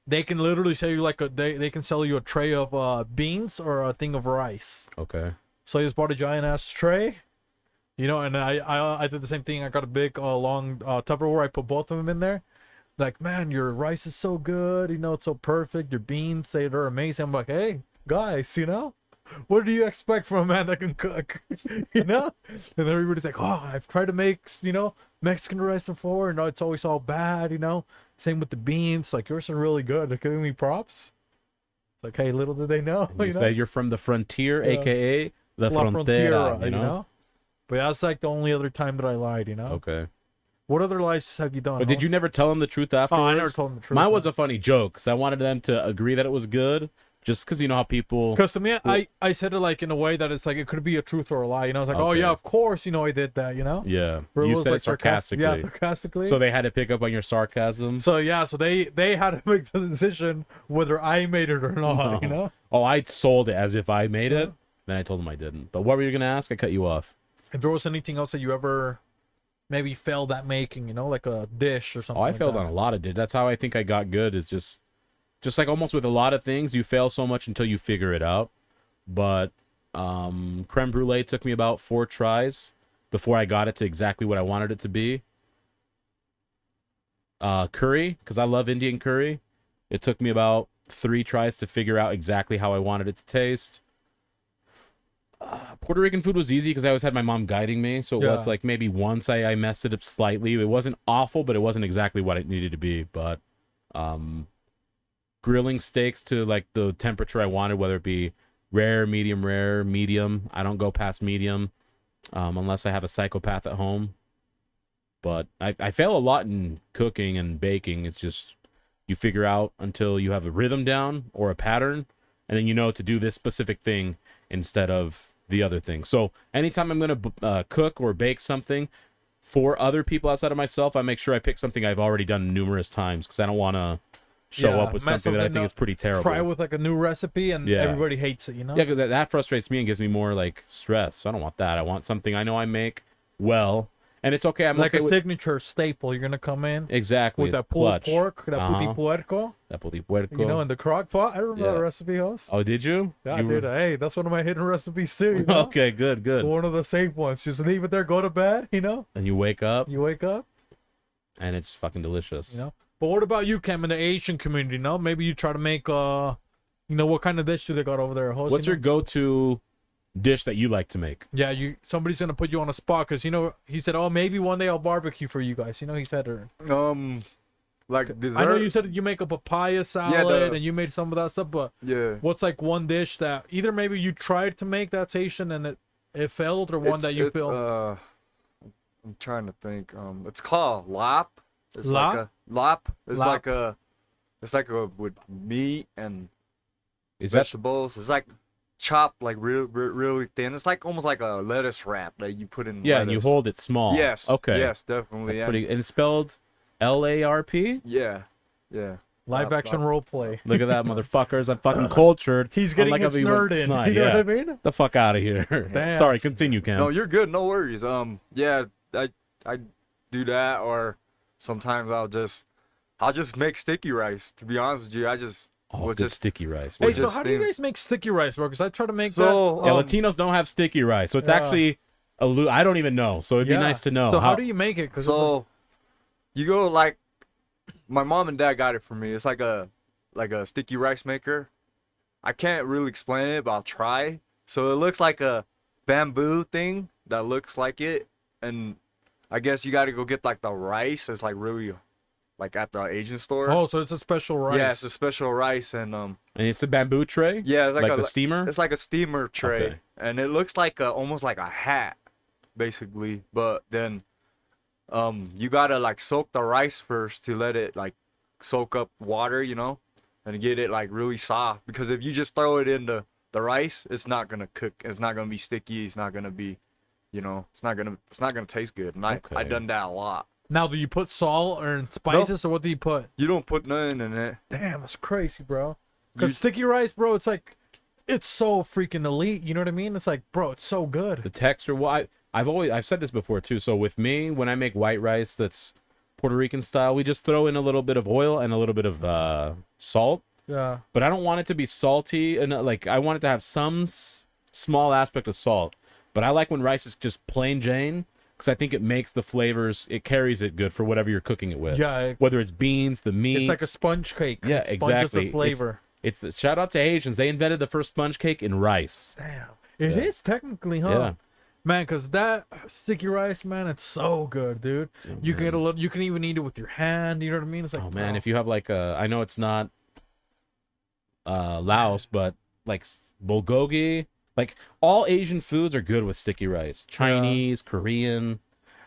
they can literally sell you like they can sell you a tray of beans or a thing of rice. Okay. So I just bought a giant ass tray, you know, and I did the same thing. I got a big long Tupperware. I put both of them in there. Like, man, your rice is so good. You know, it's so perfect. Your beans, they're amazing. I'm like, hey, guys, you know, what do you expect from a man that can cook? You know? And everybody's like, oh, I've tried to make, you know, Mexican rice before. No, it's always all bad, you know? Same with the beans. Like, yours are really good. They're giving me props. It's like, hey, little did they know. You know? say you're from the frontier, Yeah. aka the La frontera, you know? But that's like the only other time that I lied, you know? Okay. What other lies have you done? But did you never tell them the truth afterwards? Oh, I never told them the truth. Mine was a funny joke, because I wanted them to agree that it was good, just because you know how people... Because to me, I said it like in a way that it's like it could be a truth or a lie. You know, it's like, oh Okay. yeah, of course, you know, I did that. You know. Yeah. Where You was, said like, it sarcastically. Yeah, sarcastically. So they had to pick up on your sarcasm? So yeah, so they had to make the decision whether I made it or not. You know. Oh, I sold it as if I made it. Then I told them I didn't. But what were you going to ask? I cut you off. If there was anything else that you ever maybe failed at making, you know, like a dish or something. Oh, I like failed that. on a lot of it. That's how I think I got good, is just like almost with a lot of things, you fail so much until you figure it out. But creme brulee took me about 4 tries before I got it to exactly what I wanted it to be. Curry, because I love Indian curry. It took me about 3 tries to figure out exactly how I wanted it to taste. Puerto Rican food was easy because I always had my mom guiding me. So it was like maybe once I messed it up slightly. It wasn't awful, but it wasn't exactly what it needed to be. But grilling steaks to like the temperature I wanted, whether it be rare, medium. I don't go past medium unless I have a psychopath at home. But I fail a lot in cooking and baking. It's just you figure out until you have a rhythm down or a pattern, and then you know to do this specific thing instead of the other thing. So anytime I'm going to cook or bake something for other people outside of myself, I make sure I pick something I've already done numerous times, because I don't want to show up with something that I think is pretty terrible. Try with like a new recipe and everybody hates it, you know? Yeah, 'cause that frustrates me and gives me more like stress. So I don't want that. I want something I know I make well. And it's okay. I'm like okay a signature staple. You're gonna come in exactly with that pulled pork, that puti puerco. That puti puerco. You know, in the crock pot. I remember that recipe, host. Oh, did you? Yeah, dude. Hey, that's one of my hidden recipes too. You know? Okay, good. One of the safe ones. Just leave it there, go to bed. You know. And you wake up. And it's fucking delicious. You know. But what about you, Kham, in the Asian community? You know, maybe you try to make you know, what kind of dish do they got over there, host? What's your go-to dish that you like to make? Yeah, somebody's gonna put you on a spot, because you know he said, oh, maybe one day I'll barbecue for you guys. You know, he said, like dessert. I know you said you make a papaya salad and you made some of that stuff, but what's like one dish that either maybe you tried to make that's Asian and it failed, or one that you feel? I'm trying to think. It's called lap. It's lap? like a lap. It's Lap. like a with meat and Is vegetables. It's like chopped like really thin. It's like almost like a lettuce wrap that you put in. Yeah, and you hold it small. Yes. Okay. Yes, definitely. That's pretty, and it's spelled LARP. Yeah. Live action role play. Look at that, motherfuckers! I'm fucking cultured. He's getting his nerd in. You know what I mean? The fuck out of here. Damn. Sorry, continue, Kham. No, you're good. No worries. Yeah, I do that, or sometimes I'll just make sticky rice. To be honest with you, I just good sticky rice. Hey, so how do you guys make sticky rice, bro? Because I try to make that. Yeah, Latinos don't have sticky rice, so it's actually I don't even know. So it'd be nice to know. So how do you make it? So you go like my mom and dad got it for me. It's like a sticky rice maker. I can't really explain it, but I'll try. So it looks like a bamboo thing that looks like it, and I guess you got to go get like the rice. It's like really like at the Asian store. Oh, so it's a special rice. Yeah, it's a special rice, and it's a bamboo tray. Yeah, it's like the steamer. It's like a steamer tray, Okay. and it looks like almost like a hat, basically. But then you gotta like soak the rice first to let it like soak up water, you know, and get it like really soft. Because if you just throw it in the rice, it's not gonna cook. It's not gonna be sticky. It's not gonna be, you know, it's not gonna taste good. And I done that a lot. Now, do you put salt or spices, or what do you put? You don't put nothing in it. Damn, that's crazy, bro. Because sticky rice, bro, it's like, it's so freaking elite. You know what I mean? It's like, bro, it's so good. The texture. Well, I've said this before too. So with me, when I make white rice that's Puerto Rican style, we just throw in a little bit of oil and a little bit of salt. Yeah. But I don't want it to be salty, and like I want it to have some small aspect of salt. But I like when rice is just plain Jane, because I think it makes the flavors, it carries it good for whatever you're cooking it with. Yeah. Whether it's beans, the meat. It's like a sponge cake. Yeah, it exactly. Sponges the flavor. It's the shout out to Haitians. They invented the first sponge cake in rice. Damn. It is technically, huh? Yeah. Man, because that sticky rice, man, it's so good, dude. You can get a little, you can even eat it with your hand. You know what I mean? It's like, oh man, if you have like I know it's not Laos, but like bulgogi, like all Asian foods are good with sticky rice. Chinese, Korean.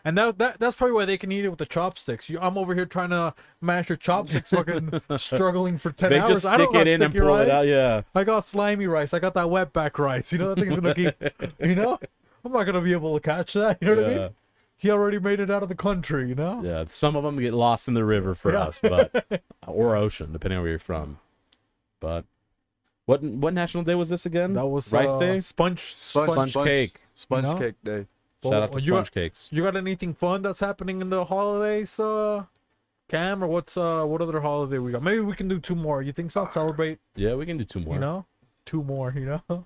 And that's probably why they can eat it with the chopsticks. I'm over here trying to mash your chopsticks, fucking struggling for 10 They hours. just stick it in and pull it out. Yeah. I got slimy rice. I got that wetback rice. You know, that thing's gonna keep. You know, I'm not gonna be able to catch that. You know what I mean? He already made it out of the country. You know. Yeah. Some of them get lost in the river for us, but or ocean, depending on where you're from. But what national day was this again? That was Rice Day. Sponge cake. Sponge You know? cake day. Shout out to sponge cakes. You got anything fun that's happening in the holidays, Kham, or what other holiday we got? Maybe we can do 2 more. You think so? Celebrate. Yeah, we can do 2 more. You know, 2 more. You know,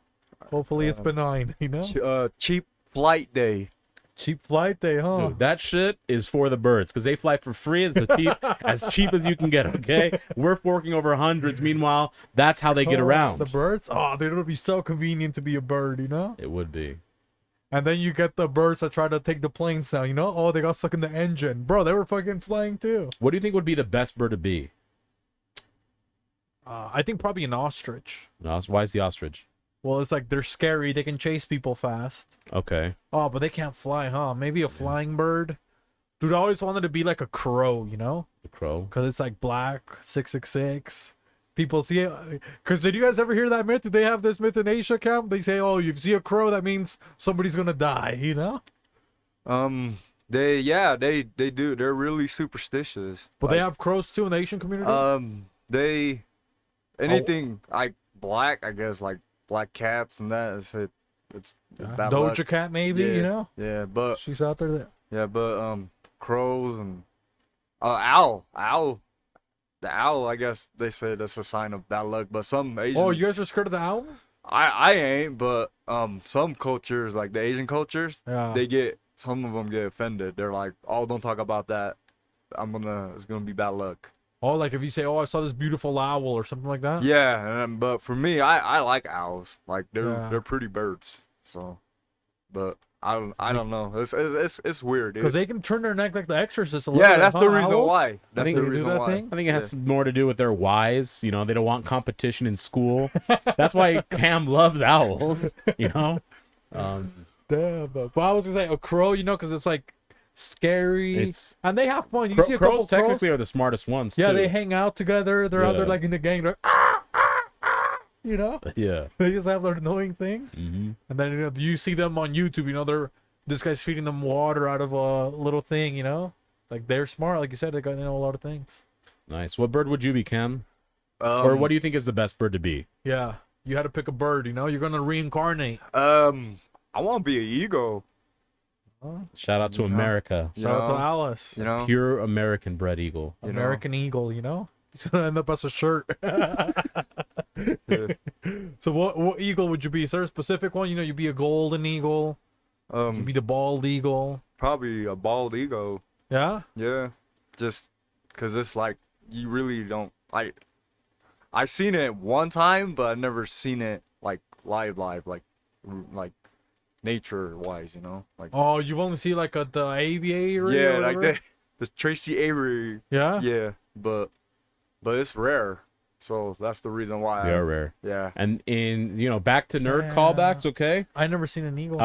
hopefully it's benign. You know, Cheap flight day. cheap flight day, huh? Dude, that shit is for the birds because they fly for free. It's as cheap as you can get. Okay, we're forking over hundreds. Meanwhile, that's how they get around. The birds. Oh, dude, it'll be so convenient to be a bird. You know. It would be. And then you get the birds that try to take the planes down, you know? Oh, they got stuck in the engine. Bro, they were fucking flying too. What do you think would be the best bird to be? I think probably an ostrich. No, why is the ostrich? Well, it's like they're scary. They can chase people fast. Okay. Oh, but they can't fly, huh? Maybe a flying bird. Dude, I always wanted to be like a crow, you know? The crow. Because it's like black, 666. People see it. Because did you guys ever hear that myth? Did they have this myth in Asia, Kham? They say, oh, if you see a crow, that means somebody's going to die, you know? They do. They're really superstitious. But they have crows too in the Asian community? Anything like black, I guess, like black cats and that is it. It's bad luck. Doja Cat, maybe, Yeah, you know? Yeah, but She's out there. crows and owl. The owl, I guess they say that's a sign of bad luck. But some Asians. Oh, you guys are scared of the owl? I ain't, but some cultures, like the Asian cultures, Yeah. some of them get offended. They're like, oh, don't talk about that. It's gonna be bad luck. Oh, like if you say, oh, I saw this beautiful owl or something like that? Yeah, but for me, I like owls. Like Yeah. they're pretty birds. So, but I don't know. It's weird, dude. Because they can turn their neck like the Exorcist a little Yeah, bit, that's the huh, reason owls? why. That's think the they do reason that why. thing? I think it has more to do with their whys. You know, they don't want competition in school. That's why Kham loves owls. You know. Damn, but I was gonna say a crow, you know, because it's like scary, and they have fun. You see a couple crows technically are the smartest ones. Yeah, too. they hang out together. They're out there Yeah. like in the gang. They're you know, Yeah. they just have their annoying thing. Mm-hmm. And then you see them on YouTube. You know, this guy's feeding them water out of a little thing. You know, like they're smart. Like you said, they know a lot of things. Nice. What bird would you be, Kham? Or what do you think is the best bird to be? Yeah, you had to pick a bird. You know, you're gonna reincarnate. I want to be an eagle. Shout out to America. Shout out to Alice. You know, Pure American bred eagle. American Eagle, you know? He's gonna end up as a shirt. So what eagle would you be? Is there a specific one? You know, you'd be a golden eagle. You'd be the bald eagle. probably a bald eagle. Yeah? Yeah, just because it's like you really don't like. I've seen it one time, but I've never seen it like live, like nature wise, you know, like. Oh, you've only seen like the aviary? Yeah, or like whatever? the Tracy Avery. Yeah? Yeah, but it's rare, so that's the reason why. They are rare. Yeah. And back to nerd Yeah. callbacks, okay? I never seen an eagle.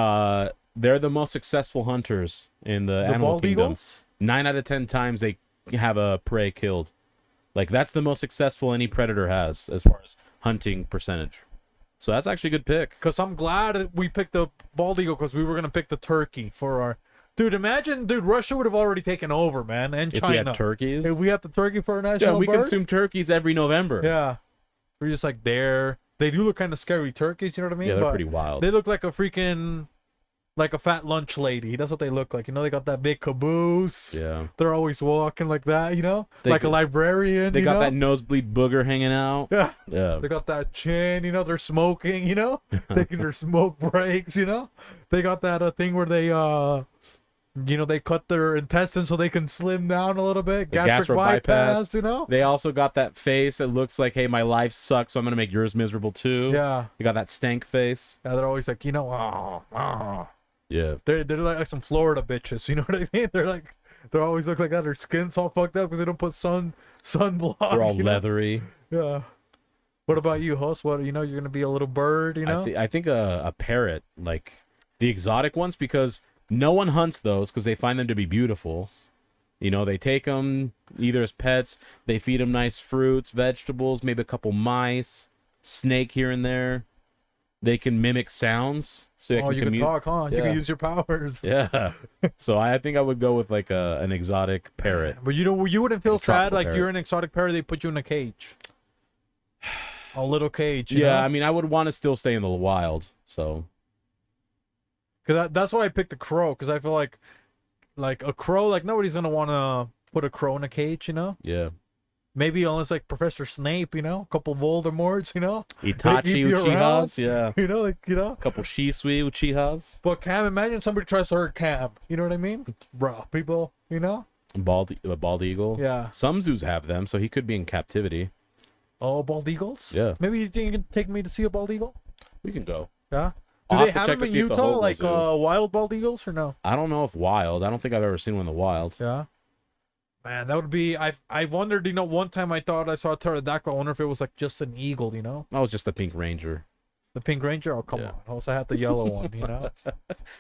They're the most successful hunters in the animal bald kingdom. eagles? 9 out of 10 times they have a prey killed. Like, that's the most successful any predator has as far as hunting percentage. So that's actually a good pick. Because I'm glad that we picked the bald eagle because we were going to pick the turkey for our... Dude, imagine, Russia would have already taken over, man, and China. If we had turkeys? If we had the turkey for our national we bird? consume turkeys every November. Yeah. We're just like there. They do look kind of scary, turkeys, you know what I mean? Yeah, they're pretty wild. They look like a freaking... like a fat lunch lady. That's what they look like. You know, they got that big caboose. Yeah. They're always walking like that, you know? Like a librarian, They got that nosebleed booger hanging out. Yeah. Yeah. They got that chin, you know, they're smoking, you know? Taking their smoke breaks, you know? They got that thing where they, you know, they cut their intestines so they can slim down a little bit. Gastric bypass, you know? They also got that face that looks like, hey, my life sucks, so I'm going to make yours miserable too. Yeah. They got that stank face. Yeah, they're always like, you know, Yeah. They're like some Florida bitches, you know what I mean? They always look like that. Their skin's all fucked up because they don't put sunblock. They're all you know? leathery. Yeah. What about you, host? What, you know, you're gonna be a little bird, you know? I think a parrot, like the exotic ones, because no one hunts those because they find them to be beautiful. You know, they take them either as pets, they feed them nice fruits, vegetables, maybe a couple mice, snake here and there. They can mimic sounds. So you can talk, huh? Yeah. You can use your powers. Yeah. So I think I would go with like an exotic parrot. But you know, you wouldn't feel Like a sad tropical like parrot. you're an exotic parrot, they put you in a cage. A little cage, you Yeah, know? I mean, I would want to still stay in the wild. So Cause that's why I picked a crow, because I feel like a crow, like nobody's gonna want to put a crow in a cage, you know? yeah. Maybe unless like Professor Snape, you know, a couple Voldemorts, you know, Itachi keep you Uchihas, yeah. you know, like you know. A couple Shisui Uchihas. But Kham, imagine somebody tries to hurt Kham. You know what I mean, bro? People, you know. A bald eagle. Yeah. Some zoos have them, so he could be in captivity. Oh, bald eagles. Yeah. Maybe you think you can take me to see a bald eagle? We can go. Yeah. Do I'll they have to have check them to in see if the Utah, Hogle like Zoo- wild bald eagles, or no? I don't know if wild. I don't think I've ever seen one in the wild. Yeah. Man, that would be. I wondered. You know, one time I thought I saw a pterodactyl. I wonder if it was like just an eagle. You know, That was just the pink ranger. the pink ranger. Oh, come Yeah. on. Also, I had the yellow one. You know,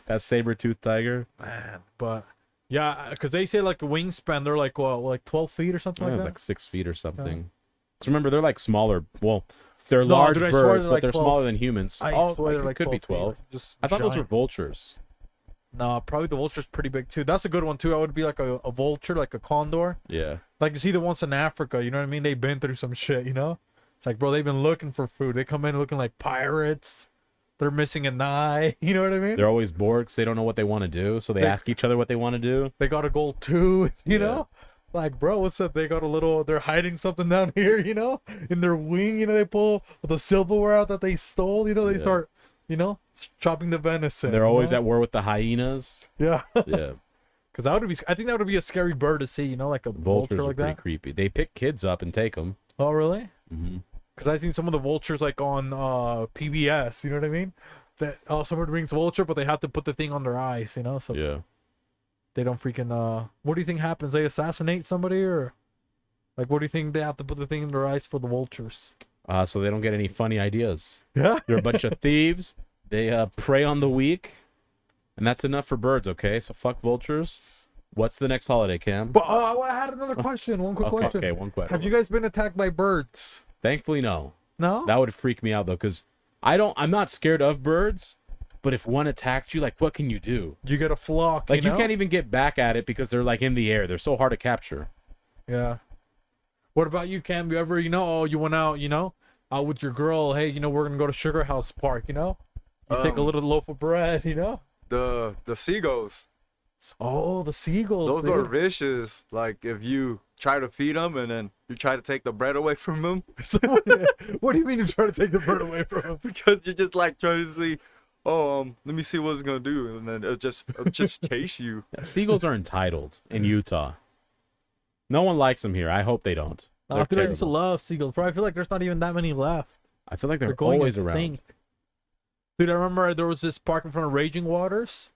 That saber-toothed tiger. man. But yeah, because they say like the wingspan, they're like what, like 12 feet or something I think like it was that. like 6 feet or something. So remember, they're like smaller. Well, they're No, large dude, I swear birds, they're but like they're 12. smaller than humans. I Oh, swear like, they're it like could be 12 feet, 12. Just I thought those were giant. vultures. No, probably the vulture's pretty big too. That's a good one too. I would be like a vulture, like a condor. Yeah. Like you see the ones in Africa, you know what I mean? They've been through some shit, you know? It's like, bro, they've been looking for food. They come in looking like pirates. They're missing an eye. You know what I mean? They're always bored because they don't know what they want to do, so they ask each other what they want to do. They got a gold tooth, you know? Like, bro, what's up? They got a little, they're hiding something down here, you know? In their wing, you know, they pull the silverware out that they stole, you know? They Yeah. start, you know, chopping the venison. They're you always know? at war with the hyenas. Yeah. Yeah. Because that would be, I think that would be a scary bird to see, you know, like a Vultures vulture are like pretty that. creepy. They pick kids up and take them. Oh, really? Mm-hmm. Because I've seen some of the vultures like on PBS, you know what I mean? That somebody brings vulture, but they have to put the thing on their eyes, you know? So Yeah. they don't freaking, what do you think happens? They assassinate somebody, or like, what do you think they have to put the thing in their eyes for the vultures? So they don't get any funny ideas. Yeah. They're a bunch of thieves. They prey on the weak. And that's enough for birds, okay? So fuck vultures. What's the next holiday, Cam? But I had another question. One quick question. Okay, one question. Have you guys been attacked by birds? Thankfully, no. No? That would freak me out, though, because I'm not scared of birds, but if one attacked you, like, what can you do? You get a flock, Like, you you know? can't even get back at it because they're, like, in the air. They're so hard to capture. Yeah. What about you, Cam? You ever, you know, you went out, you know, out with your girl. Hey, you know, we're going to go to Sugar House Park, you know? You take a little loaf of bread, you know? The seagulls. Oh, the seagulls. Those are vicious. Like if you try to feed them and then you try to take the bread away from them, What do you mean you're trying to take the bird away from him? because you're just like trying to see, let me see what it's gonna do, and then it'll just chase you. Seagulls are entitled in Utah. No one likes them here. I hope they don't. I They're feel like I used to terrible. love seagulls, but I feel like there's not even that many left. I feel like they're going always around. extinct. Dude, I remember there was this park in front of Raging Waters.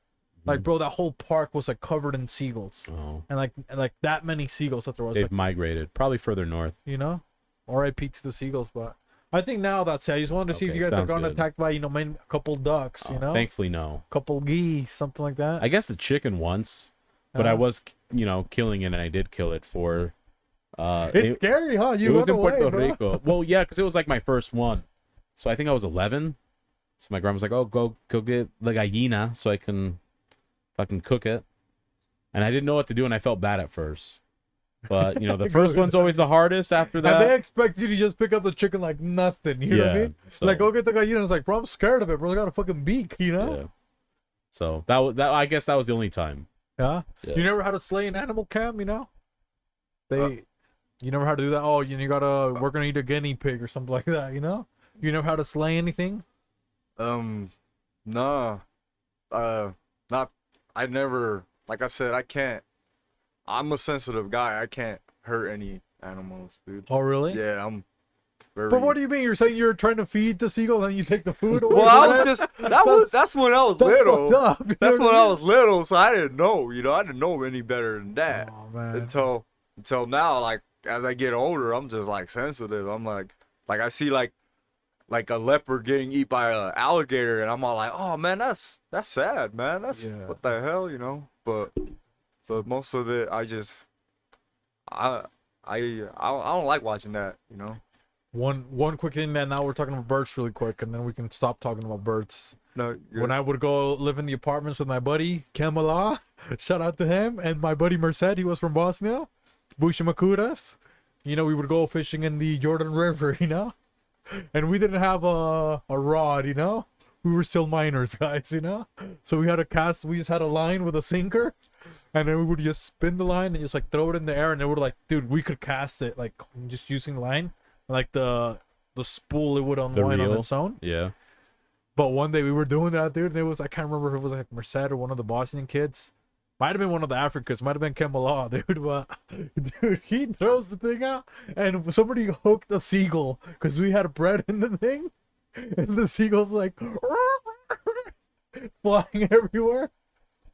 Like, bro, that whole park was like covered in seagulls, Oh, and like that many seagulls that there was. they've Like, migrated. Probably further north. you know, R.I.P. to the seagulls. But I think now that's it. I just wanted to see if Okay, you guys have sounds gotten good. attacked by, you know, a couple ducks, you Oh, know, Thankfully, no. couple geese, something like that. I guess the chicken once. But I was, killing it, and I did kill it for. It's scary, huh? You it was run in away, Puerto bro. Rico. Well, yeah, because it was like my first one. So I think I was 11. So my grandma was like, "Oh, go get the gallina so I can fucking cook it." And I didn't know what to do, and I felt bad at first. But the first one's always the hardest. After that, And they expect you to just pick up the chicken like nothing. You know what I mean? so- Like, go get the gallina. It's like, bro, I'm scared of it, bro. It got a fucking beak, Yeah. So that I guess that was the only time. Yeah. Yeah. You never had to slay an animal, Kham, You never had to do that? Oh, you gotta, we're gonna eat a guinea pig or something like that, You never had to slay anything? Nah. Not, I never, like I said, I can't, I'm a sensitive guy. I can't hurt any animals, dude. Oh, really? Yeah, I'm very. But what do you mean? You're saying you're trying to feed the seagull and you take the food away? Well, I from was it? just, that's when I was That's little. fucked up, you know That's what when I I mean? was little, so I didn't know, I didn't know any better than that. Oh, man. Until now, like, as I get older, I'm just, like, sensitive. I'm like I see, like a leopard getting eaten by an alligator, and I'm all like, oh, man, that's sad, man. That's, what the hell, But most of it, I don't like watching that, One quick thing, man. Now we're talking about birds really quick, and then we can stop talking about birds. No, When I would go live in the apartments with my buddy Kamala, shout out to him, and my buddy Merced, he was from Bosnia, Bushamakuras. We would go fishing in the Jordan River, and we didn't have a rod, we were still minors, guys, so we had a cast. We just had a line with a sinker, and then we would just spin the line and just like throw it in the air, and they were like, dude, we could cast it like just using line, like the spool, it would unwind on its own. Yeah. But one day we were doing that, dude, and it was, I can't remember if it was like Merced or one of the Bosnian kids. Might have been one of the Africans, might have been Kamala, dude, but dude, he throws the thing out, and somebody hooked a seagull, because we had bread in the thing, and the seagull's like, flying everywhere.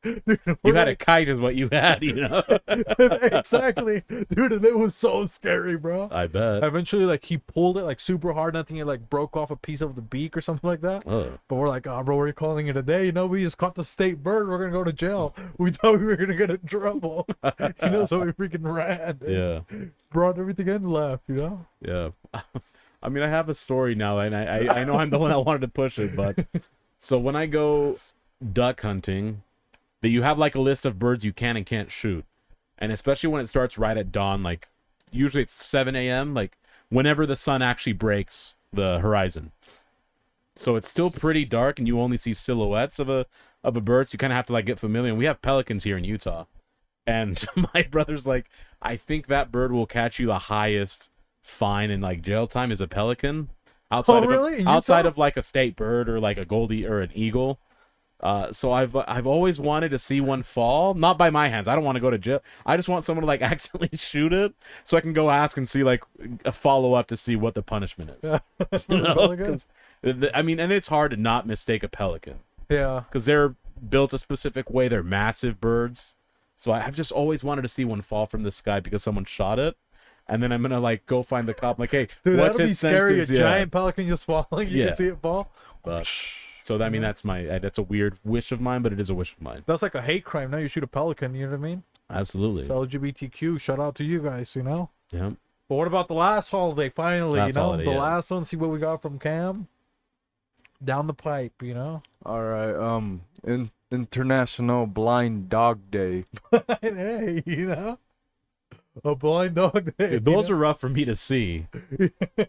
Dude, You had a kite is what you had, Exactly. Dude, and it was so scary, bro. I bet. Eventually, like, he pulled it, like, super hard, and I think it, like, broke off a piece of the beak or something like that. Oh. But we're like, oh, bro, we're calling it a day. We just caught the state bird. We're going to go to jail. We thought we were going to get in trouble. So we freaking ran. Yeah. Brought everything in and left, Yeah. I mean, I have a story now, and I know I'm the one that wanted to push it, but so when I go duck hunting, that you have like a list of birds you can and can't shoot. And especially when it starts right at dawn, like usually it's 7 a.m., like whenever the sun actually breaks the horizon. So it's still pretty dark and you only see silhouettes of a bird. So you kind of have to like get familiar. And we have pelicans here in Utah. And my brother's like, I think that bird will catch you the highest fine and like jail time is a pelican. Outside Utah? of like a state bird or like a goldie or an eagle. So I've always wanted to see one fall, not by my hands. I don't want to go to jail. I just want someone to like accidentally shoot it, so I can go ask and see like a follow up to see what the punishment is. I mean, and it's hard to not mistake a pelican. Yeah, because they're built a specific way. They're massive birds, so I've just always wanted to see one fall from the sky because someone shot it. And then I'm gonna like go find the cop. I'm like, hey, dude, what's that'd be his scary. sentence? A giant pelican just falling. You can see it fall. But, so I mean, that's a weird wish of mine, but it is a wish of mine. That's like a hate crime. Now you shoot a pelican. You know what I mean? Absolutely. So LGBTQ. Shout out to you guys. Yeah. But what about the last holiday? Finally, Holiday, the last one. See what we got from Kham. Down the pipe, All right. International Blind Dog Day. Hey, a blind dog day. Dude, those are rough for me to see.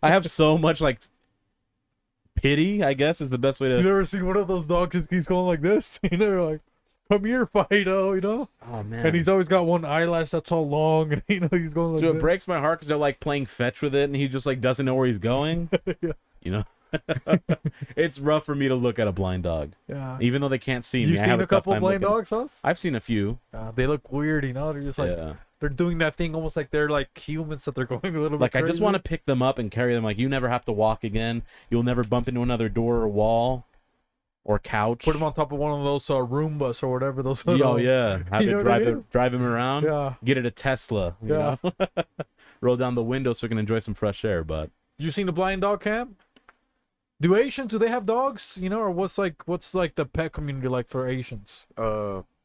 I have so much like pity, I guess is the best way to. You never seen one of those dogs just keeps going like this? Like, come here, Fido, Oh man. And he's always got one eyelash that's all long, and he's going like Dude, it this. breaks my heart because they're like playing fetch with it, and he just like doesn't know where he's going. Yeah. It's rough for me to look at a blind dog. Yeah. Even though they can't see me. You've I seen have a tough couple time blind looking. dogs, huh? I've seen a few. They look weird, They're just like they're doing that thing almost like they're like humans, that they're going a little like bit crazy. I just want to pick them up and carry them. Like, you never have to walk again. You'll never bump into another door or wall or couch. Put them on top of one of those Roombas or whatever those. Oh yeah, have You know it drive him around. Yeah. Get it a Tesla. You know? Roll down the window so we can enjoy some fresh air. But You seen the blind dog camp? Do they have dogs? Or what's like the pet community like for Asians?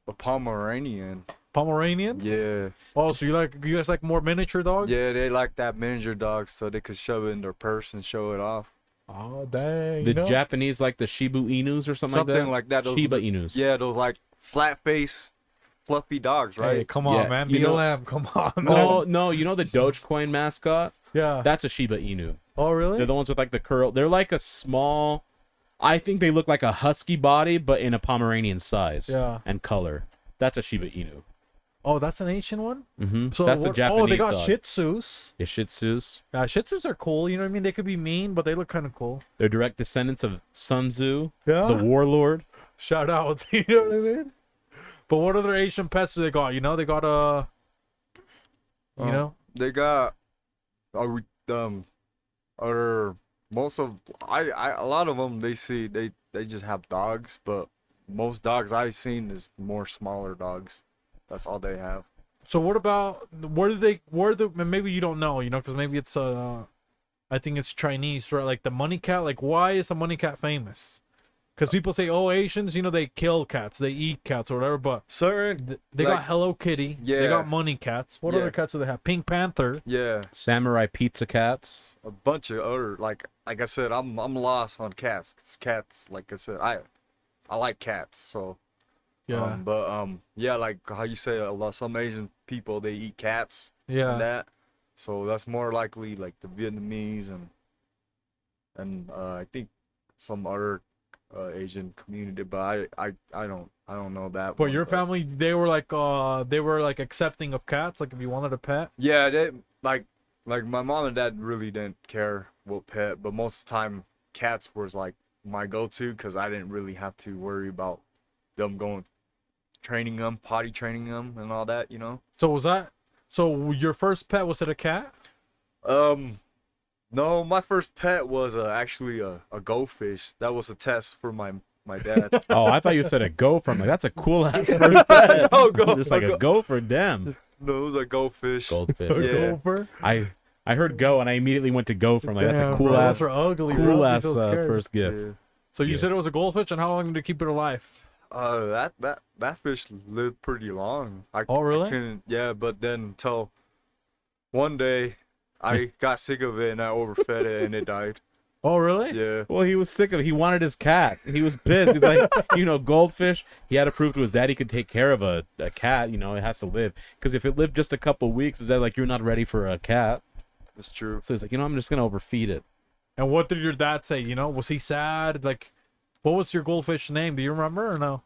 a Pomeranian. Pomeranians? Yeah. Oh, so you guys like more miniature dogs? Yeah, they like that miniature dog so they could shove it in their purse and show it off. Oh, dang. The Japanese like the Shiba Inus or something like that. Those Shiba Inus. Yeah, those like flat face, fluffy dogs, right? Hey, come on, Yeah, man. you know- BLM, come on. No, no, you know the Dogecoin mascot? Yeah. That's a Shiba Inu. Oh, really? They're the ones with like the curl. They're like a small. I think they look like a husky body, but in a Pomeranian size. Yeah. And color. That's a Shiba Inu. Oh, that's an Asian one? Mm-hmm. So That's the Japanese. Oh, they got dog. Shih Tzus. Yeah, Shih Tzus. Yeah, Shih Tzus are cool. You know what I mean? They could be mean, but they look kind of cool. They're direct descendants of Sun Tzu, Yeah. the warlord. Shout out. You know what I mean? But what other Asian pets do they got? You know, they got you know? They got other most of a lot of them they just have dogs, but most dogs I've seen is more smaller dogs. That's all they have. So what about maybe you don't know, you know, because maybe it's I think it's Chinese, right? Like the money cat. Like, why is the money cat famous? Because people say, oh, Asians, you know, they kill cats, they eat cats or whatever, but they got Hello Kitty, they Yeah. got money cats. What Yeah. other cats do they have? Pink Panther. Yeah, Samurai pizza cats. a bunch of other like I said, I'm lost on cats. 'Cause cats, like I said, I like cats, so Yeah, yeah, like how you say some Asian people they eat cats yeah. and that, so that's more likely like the Vietnamese and I think some other Asian community, but I don't know that. But one, your family, they were like accepting of cats. Like if you wanted a pet. Yeah, they like my mom and dad really didn't care what pet, but most of the time cats was like my go-to because I didn't really have to worry about them potty training them and all that, you know. So your first pet, was it a cat? No, my first pet was actually a goldfish. That was a test for my dad. Oh, I thought you said a gopher. I'm like, that's a cool ass first pet. No, Just like a gopher, damn. No, it was a goldfish. Goldfish. A Yeah. gopher? I heard go and I immediately went to gopher. I'm like, that's Damn, a cool bro, ass, those are ugly, bro. cool I'd be ass so scared. first gift. Yeah. So you Yeah. said it was a goldfish, and how long did you keep it alive? That fish lived pretty long. Oh, really? I couldn't, yeah, but then until one day I got sick of it and I overfed it and it died. Oh, really? Yeah. Well, he was sick of it. He wanted his cat. He was pissed. He's like, goldfish. He had to prove to his dad he could take care of a cat. You know, it has to live. Because if it lived just a couple weeks, his dad like, you're not ready for a cat. That's true. So he's like, I'm just gonna overfeed it. And what did your dad say? You know, was he sad? Like, what was your goldfish name? Do you remember or no?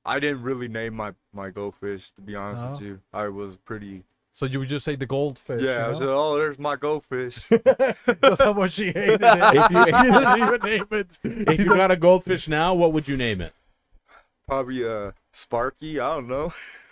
I didn't really name my goldfish, to be honest No? with you. I was pretty. So you would just say the goldfish. Yeah, I you said, know? oh, there's my goldfish. That's how much he hated it. If you- He didn't even name it. If you got a goldfish now, what would you name it? Probably Sparky. I don't know.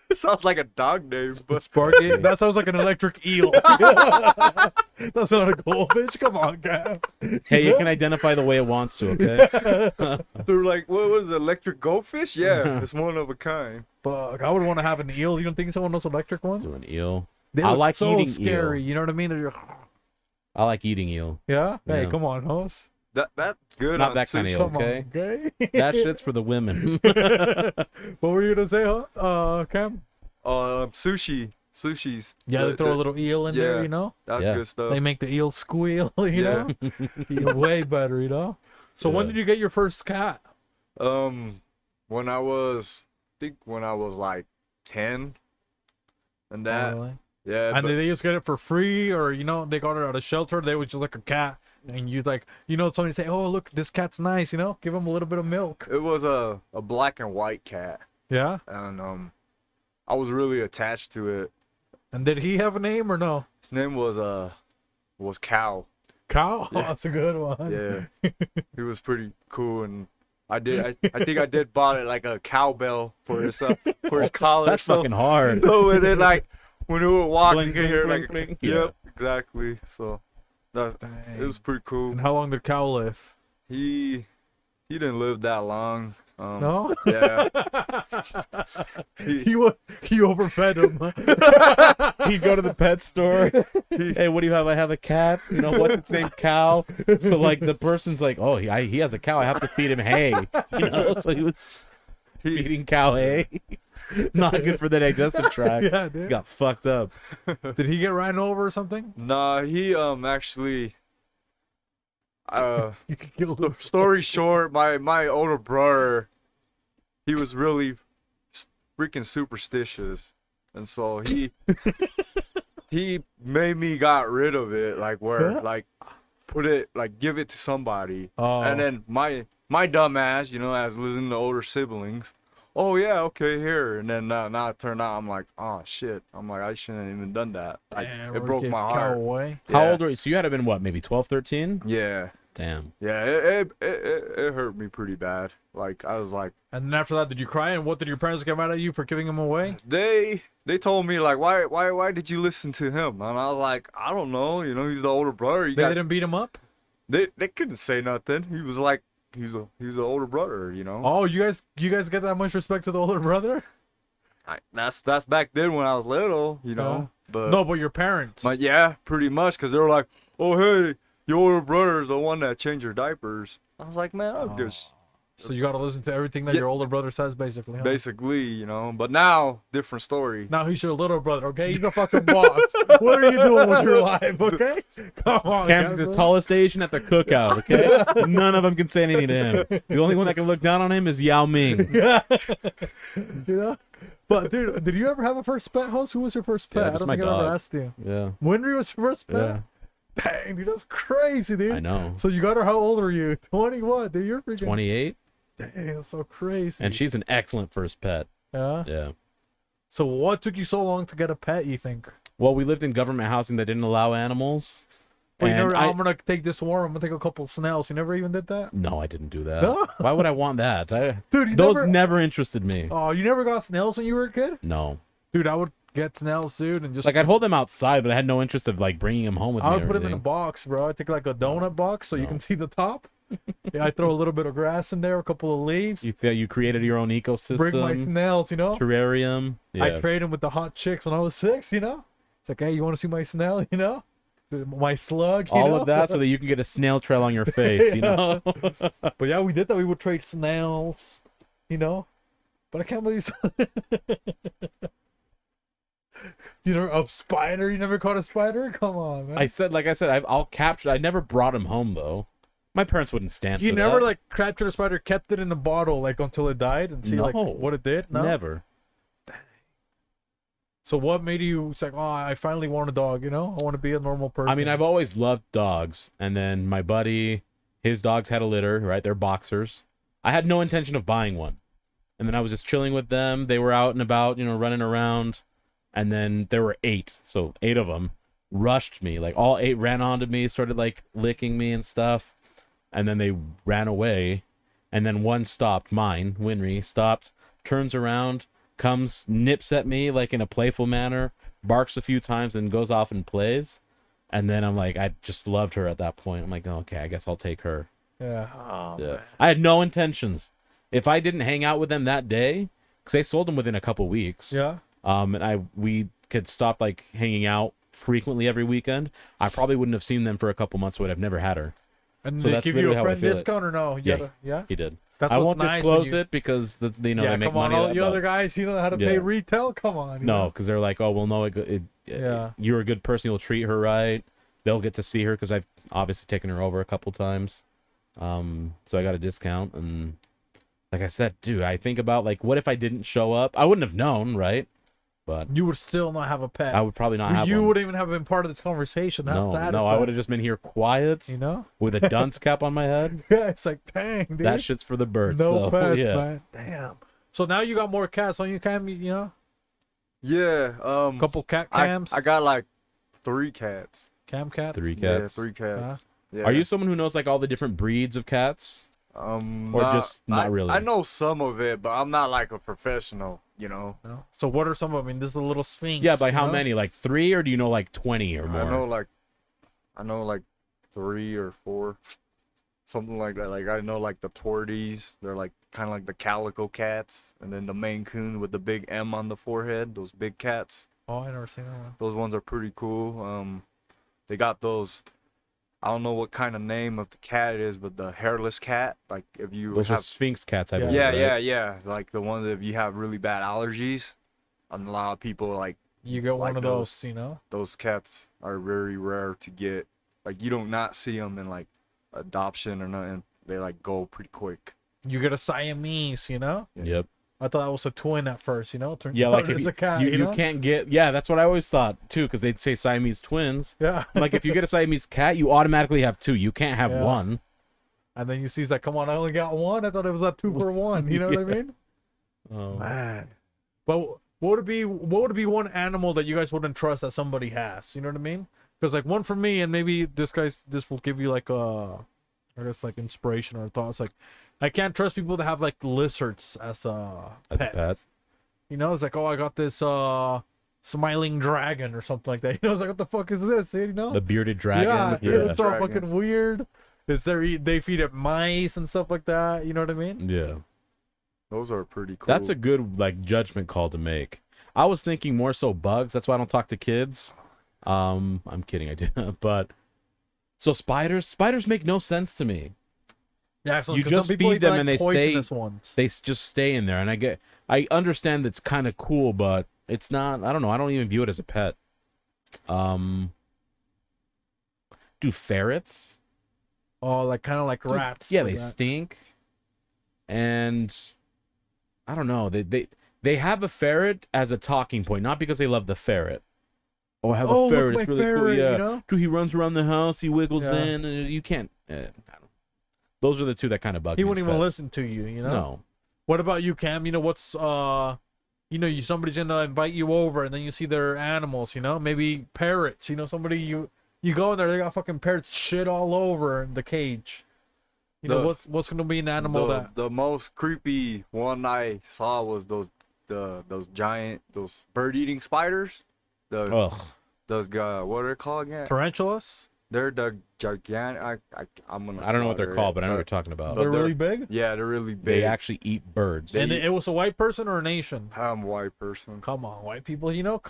It sounds like a dog name, but Sparky? That sounds like an electric eel. That's not a goldfish. Come on, Kham. Hey, it can identify the way it wants to, okay? they're like, what was it, electric goldfish? Yeah, it's one of a kind. Fuck, I would want to have an eel. You don't think someone knows electric ones? Do an eel. They I look like so eating scary. eel. You know what I mean? They're- I like eating eel. Yeah? Hey, Yeah. come on, host. That's good. Not on that kind of sushi. eel, Come okay? on, okay? That shit's for the women. What were you gonna say, Kham? Sushis. Yeah, they throw a little eel in there, yeah. you know? That's Yeah. good stuff. They make the eel squeal, you know? Way better, you know? So when Yeah. did you get your first cat? When I was like 10, and that, Oh, really? yeah. And but did they just get it for free, or you know, they got it at a shelter? They was just like a cat, and you like, you know, somebody say, "Oh, look, this cat's nice," you know, give him a little bit of milk. it was a black and white cat, Yeah. and I was really attached to it. And did he have a name or no? His name was Cow. Cow. Yeah. Oh, that's a good one. Yeah, he was pretty cool, and I think I did bought it like a cowbell for his collar. That's fucking hard. So and then like when we were walking, Bling, you hear bling, like bling, bling. yep, exactly. So that Dang. it was pretty cool. And how long did Cow live? He didn't live that long. No. Yeah. He overfed him. He'd go to the pet store. Hey, what do you have? I have a cat. You know, what's its name? Cow. So like the person's like, oh, he has a cow. I have to feed him hay. You know, so Feeding cow hay. Not good for the digestive tract. Yeah, dude. Got fucked up. Did he get ran over or something? Nah, he actually. He killed him. Story short, my older brother, he was really freaking superstitious, and so he made me got rid of it, like where like put it like give it to somebody, and then my dumb ass, you know, as listening to older siblings, oh yeah, okay, here, and then now it turned out I'm like, oh shit, I'm like I shouldn't have even done that. Like, Damn, it broke my heart. Away. How Yeah. old were you? So you had to have been what, maybe 12, 13? Yeah. Damn. Yeah, it hurt me pretty bad. Like I was like, And then after that, did you cry? And what did your parents get mad at you for giving him away? they told me like, why did you listen to him? And I was like, I don't know, you know, he's the older brother. You They guys, didn't beat him up? they couldn't say nothing. He was like, he's an older brother, you know. Oh, you guys get that much respect to the older brother? That's back then when I was little, you know. But No, but your parents. but yeah, pretty much, because they were like, oh hey, your older brother's the one that changed your diapers. I was like, man, I'm just So you got to listen to everything that Yeah. your older brother says, basically. Huh? basically, you know. But now, different story. Now he's your little brother, okay? He's the fucking boss. What are you doing with your life, okay? Come on, Cam's his guys. tallest Asian at the cookout, okay? None of them can say anything to him. The only one that can look down on him is Yao Ming. Yeah. You know? But, dude, did you ever have a first pet, host? Who was your first pet? Yeah, I just don't my think I ever dog. asked you. Yeah. Winry was your first pet? Yeah. Dang, dude, that's crazy, dude. I know. So you got her, how old were you? 20 what? Dude, you're freaking... 28? Dang, that's so crazy. And she's an excellent first pet. Yeah? Yeah. So what took you so long to get a pet, you think? Well, we lived in government housing that didn't allow animals. Well, you And never, I- I'm gonna take this worm. I'm gonna take a couple snails. You never even did that, No, I didn't do that. No? Why would I want that? dude. You Those never. never interested me. Oh, you never got snails when you were a kid, No. dude. I would get snails, dude, and just Like, I'd hold them outside, but I had no interest of, like, bringing them home with me. I would or put them in a anything. box, bro. I'd take like a donut box so you No. can see the top. Yeah, I throw a little bit of grass in there, a couple of leaves. You feel you created your own ecosystem. Bring my snails, you know. terrarium. Yeah. I trade them with the hot chicks when I was 6, you know. It's like, hey, you want to see my snail, you know? My slug, you all know? of that so that you can get a snail trail on your face, you know? But yeah, we did that. We would trade snails, you know. But I can't believe. You know, a spider. You never caught a spider? Come on, man. like I said, I'll capture. I never brought him home though. My parents wouldn't stand You for never that. like captured a spider, kept it in the bottle like until it died, and see like No. what it did. No, Never. So what made you? It's like, oh, I finally want a dog. You know, I want to be a normal person. I mean, I've always loved dogs, and then my buddy, his dogs had a litter. Right, they're boxers. I had no intention of buying one, and then I was just chilling with them. They were out and about, you know, running around, and then there were 8, so 8 of them rushed me. Like all 8 ran onto me, started like licking me and stuff, and then they ran away, and then one stopped. Mine, Winry, stopped, turns around, comes, nips at me like in a playful manner, barks a few times, and goes off and plays. And then I'm like, I just loved her at that point. I'm like, oh, okay, I guess I'll take her. Yeah. Oh, Yeah. man. I had no intentions. If I didn't hang out with them that day, because they sold them within a couple weeks. Yeah. And we could stop like hanging out frequently every weekend. I probably wouldn't have seen them for a couple months. Would have never had her. And So they that's give you literally a how I friend feel it. discount or no? You Yeah. gotta- yeah. He did. That's I what's won't nice when disclose you- it because that's, you know, Yeah, they make come on, money. all off you that. other guys, you know how to pay Yeah. retail. Come on. you No, know? because they're like, oh, well, no, Yeah. you're a good person. You'll treat her right. They'll get to see her because I've obviously taken her over a couple times. So I got a discount. And like I said, dude, I think about like, what if I didn't show up? I wouldn't have known, right? But You would still not have a pet. I would probably not have You one. wouldn't even have been part of this conversation. That's No, that. no, I would have just been here quiet You know? with a dunce cap on my head. Yeah, it's like, dang, dude. That shit's for the birds. No though. pets, Yeah. man. Damn. So now you got more cats on you, Cam. You know, Yeah. couple cat I cams. got like 3 cats. cam cats. 3 Yeah, cats. 3 cats. Yeah. Are you someone who knows like all the different breeds of cats? Or just not really? I know some of it, but I'm not like a professional, you know. No? So what are some of them? I mean, this is a little sphinx. Yeah, but you how know? many? Like 3, or do you know like 20 or more? I know like 3 or 4. Something like that. Like I know like the torties, they're like kind of like the calico cats, and then the Maine Coon with the big M on the forehead, those big cats. Oh, I never seen that one. Those ones are pretty cool. They got those I don't know what kind of name of the cat it is, but the hairless cat. Like if you Those are have, Sphinx cats, I believe. yeah, right? yeah. Like the ones that if you have really bad allergies, and a lot of people like You get one like of those, you know. those cats are very rare to get. Like you don't not see them in like adoption or nothing. They like go pretty quick. You get a Siamese, you know. Yeah. Yep. I thought that was a twin at first, you know. Turns Yeah, out like if it's you, a cat. you, You you know? can't get. Yeah, that's what I always thought too, because they'd say Siamese twins. Yeah. Like if you get a Siamese cat, you automatically have two. You can't have Yeah. one. And then you see, he's like, "Come on, I only got one. I thought it was a 2-for-1." You know what I mean? Oh. Man. But what would it be one animal that you guys wouldn't trust that somebody has? You know what I mean? Because like one for me, and maybe this will give you like I guess like inspiration or thoughts. Like I can't trust people that have like lizards as As a pets. pet. You know, it's like, oh, I got this smiling dragon or something like that. You know, it's like, what the fuck is this? You know? The bearded dragon. Yeah, Yeah. it's all Dragon. fucking weird. They feed it mice and stuff like that. You know what I mean? Yeah. Those are pretty cool. That's a good like judgment call to make. I was thinking more so bugs. That's why I don't talk to kids. I'm kidding, I do. But so spiders make no sense to me. Yeah, so You 'cause some just people feed eat, them like, and they stay- poisonous ones. They just stay in there, and I understand it's kind of cool, but it's not. I don't know. I don't even view it as a pet. Do ferrets? Oh, like kind of like rats. Yeah, like they that. stink, and I don't know. They have a ferret as a talking point, not because they love the ferret. Oh, I have Oh, a look, ferret. my It's really cool. ferret, Yeah, you know? dude, he runs around the house. He wiggles Yeah. in. And you can't. I don't. Those are the two that kind of bug He me. wouldn't as even pets. listen to you. You know. No. What about you, Cam? You know what's somebody's gonna invite you over, and then you see their animals. You know, maybe parrots. You know, somebody you go in there, they got fucking parrots shit all over the cage. You know what's gonna be an animal that the most creepy one I saw was those giant bird eating spiders. Ugh. Those what are they called again? tarantulas? They're the gigantic. I'm gonna. I don't know what they're slaughter called, it, but I know what you're talking about. They're they're- really big. Yeah, they're really big. They actually eat birds. And it was a white person or a nation? I'm a white person. Come on, white people. You know,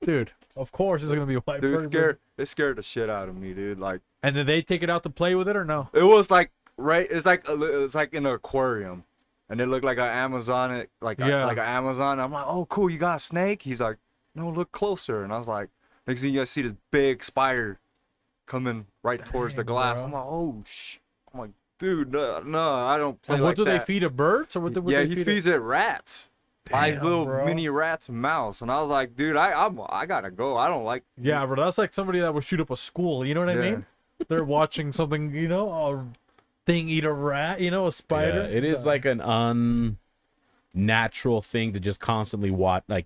dude. Of course, it's gonna be a white Dude, person. it scared the shit out of me, dude. Like And did they take it out to play with it or no? it was like it's like in an aquarium, and it looked like an Amazon, like an Amazon. I'm like, oh cool, you got a snake? He's like, no, look closer. And I was like, next thing you guys see this big spider coming right towards the Dang, glass. bro. I'm like, oh I'm like, dude, no, I don't play And what like do they that. feed it? Birds or what? Would Yeah, they he feed feeds it rats. Like Damn, little bro. mini rats and mouse. And I was like, dude, I gotta go. I don't like. Yeah, bro, that's like somebody that would shoot up a school. You know what I Yeah. mean? They're watching something, you know, a thing eat a rat, you know, a spider. Yeah, it is like an unnatural thing to just constantly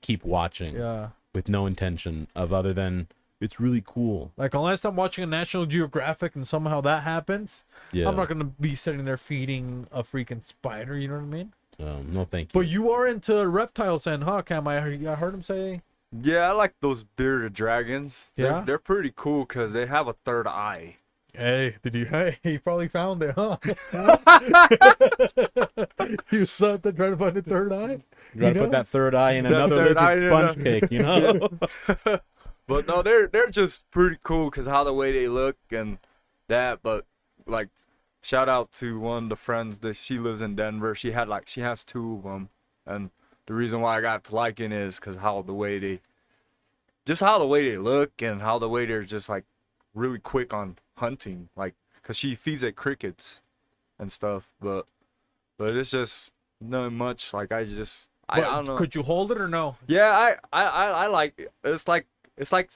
keep watching Yeah. with no intention of other than it's really cool. Like, unless I'm watching a National Geographic and somehow that happens, Yeah. I'm not going to be sitting there feeding a freaking spider, you know what I mean? No, thank you. But you are into reptiles then, huh, Cam? I heard him say. Yeah, I like those bearded dragons. Yeah? They're pretty cool because they have a third eye. Hey, hey, he probably found it, huh? You saw that trying to find the third eye? You gotta put that third eye in another third eye lizard in sponge a- cake, you know? But no, they're just pretty cool because how the way they look and that. But like, shout out to one of the friends that she lives in Denver. She has two of them, and the reason why I got to liking it is because how the way they look and how the way they're just like really quick on hunting, like because she feeds it crickets and stuff. But it's just nothing much. Like I don't know. Could you hold it or no? Yeah, I like it. It's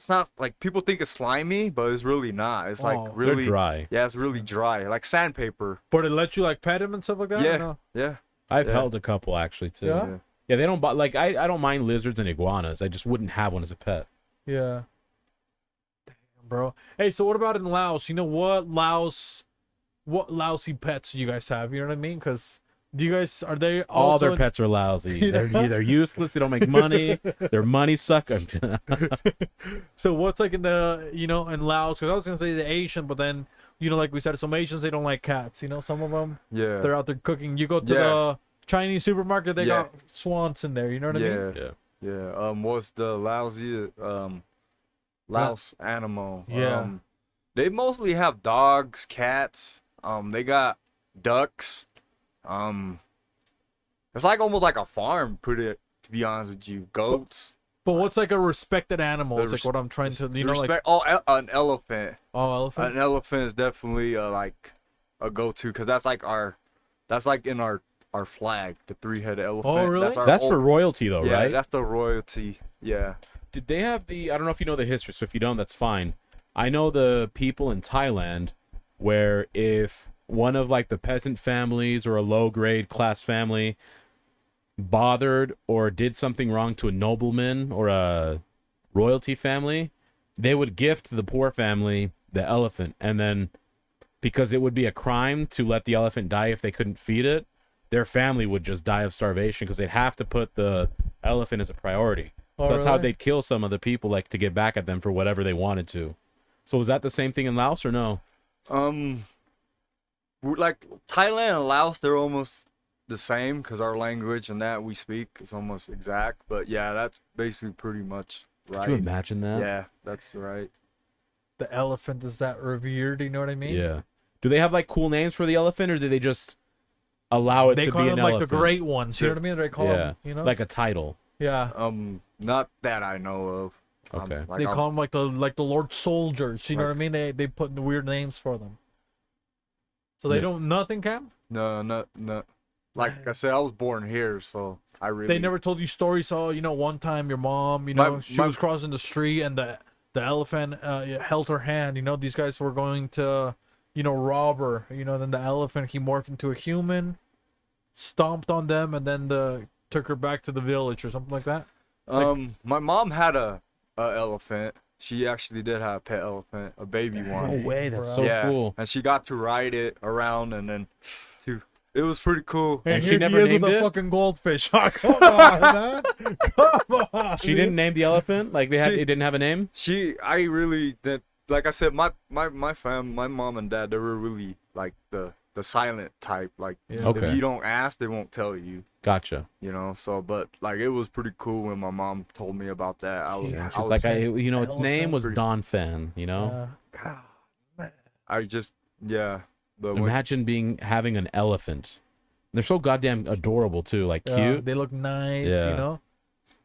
not like people think it's slimy, but it's really not. It's like Oh. really They're dry. Yeah, it's really dry, like sandpaper. But it lets you like pet him and stuff like that? Yeah. Or no? Yeah. I've Yeah. held a couple actually too. Yeah? Yeah, they don't like I don't mind lizards and iguanas. I just wouldn't have one as a pet. Yeah. Damn, bro. Hey, so what about in Laos? You know what lousy pets you guys have? You know what I mean? Because are they All also their pets are lousy. You They're know? either useless, they don't make money, they're money suckers. So what's like in the in Laos? Because I was gonna say the Asian, but then like we said, some Asians they don't like cats. You know, some of them Yeah. they're out there cooking. You go to Yeah. the Chinese supermarket, they Yeah. got swans in there. You know what I mean? Yeah. Yeah. What's the lousy Laos animal? Yeah. They mostly have dogs, cats. They got ducks. It's like almost like a farm, to be honest with you. Goats. But what's like a respected animal? It's like what I'm trying to, like. An elephant. Oh, elephant. An elephant is definitely like a go-to because that's like in our flag, the 3-headed elephant. Oh, really? That's for royalty though, yeah, right? that's the royalty. Yeah. Did they have I don't know if you know the history, so if you don't, that's fine. I know the people in Thailand where if one of like the peasant families or a low grade class family bothered or did something wrong to a nobleman or a royalty family, they would gift the poor family the elephant, and then because it would be a crime to let the elephant die if they couldn't feed it, their family would just die of starvation because they'd have to put the elephant as a priority. So that's how they'd kill some of the people, like to get back at them for whatever they wanted to. So was that the same thing in Laos or no? Like Thailand and Laos, they're almost the same because our language and that we speak is almost exact. But yeah, that's basically pretty much right. Could you imagine that? Yeah, that's right. The elephant is that revered, you know what I mean? Yeah. Do they have like cool names for the elephant, or do they just allow it They to call be them an like elephant? the great ones, you know what I mean? They call them, you know? Like a title. Yeah. Not that I know of. Okay. They call them like the Lord Soldiers, you know what I mean? They put the weird names for them. So they don't nothing, Kham? No. Like I said, I was born here, so I really. They never told you stories. So one time your mom, she was crossing the street and the elephant held her hand. These guys were going to, rob her. Then the elephant he morphed into a human, stomped on them, and then took her back to the village or something like that. My mom had a elephant. She actually did have a pet elephant, a baby one. No way, that's so cool. And she got to ride it around, and then it was pretty cool. And she here never he is named with it? a fucking goldfish. Oh, come on, man. Come on. She didn't name the elephant? Like it didn't have a name? I really did. Like I said, my mom and dad, they were really like the silent type. Like Okay. if you don't ask, they won't tell you. Gotcha. So but like it was pretty cool when my mom told me about that. She's like, its name was Don Fan, God, man. I just but Imagine having an elephant. They're so goddamn adorable too, like cute. They look nice,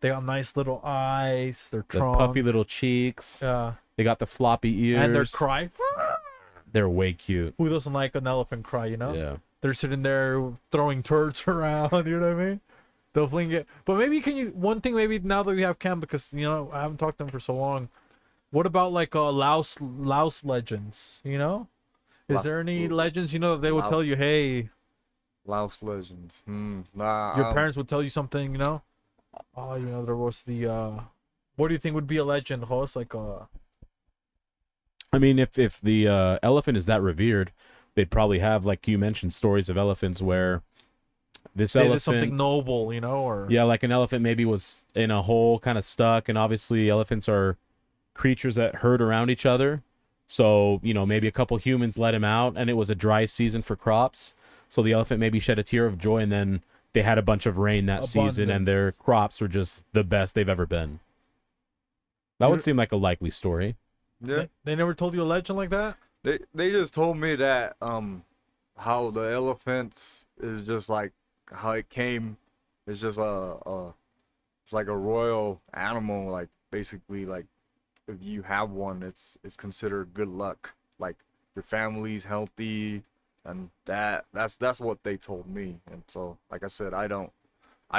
They got nice little eyes. They're The trunk. puffy little cheeks. Yeah. They got the floppy ears. And they're crying. They're way cute. Who doesn't like an elephant cry, Yeah. They're sitting there throwing turds around, you know what I mean? They'll fling it. But maybe one thing maybe now that we have Kham, because, I haven't talked to them for so long. What about like Laos legends, Is there any legends, that they would tell you, hey. Laos legends. Your parents would tell you something, Oh, there was the, what do you think would be a legend, host? Like, I mean, if the elephant is that revered, they'd probably have, like you mentioned, stories of elephants where this they elephant did something noble, or yeah, like an elephant maybe was in a hole, kind of stuck, and obviously elephants are creatures that herd around each other. So maybe a couple humans let him out, and it was a dry season for crops. So the elephant maybe shed a tear of joy, and then they had a bunch of rain that season, and their crops were just the best they've ever been. That would seem like a likely story. Yeah. They never told you a legend like that? They just told me that how the elephants is just like how it came. It's just it's like a royal animal. Like basically, like if you have one, it's considered good luck. Like your family's healthy, and that's what they told me. And so, like I said, I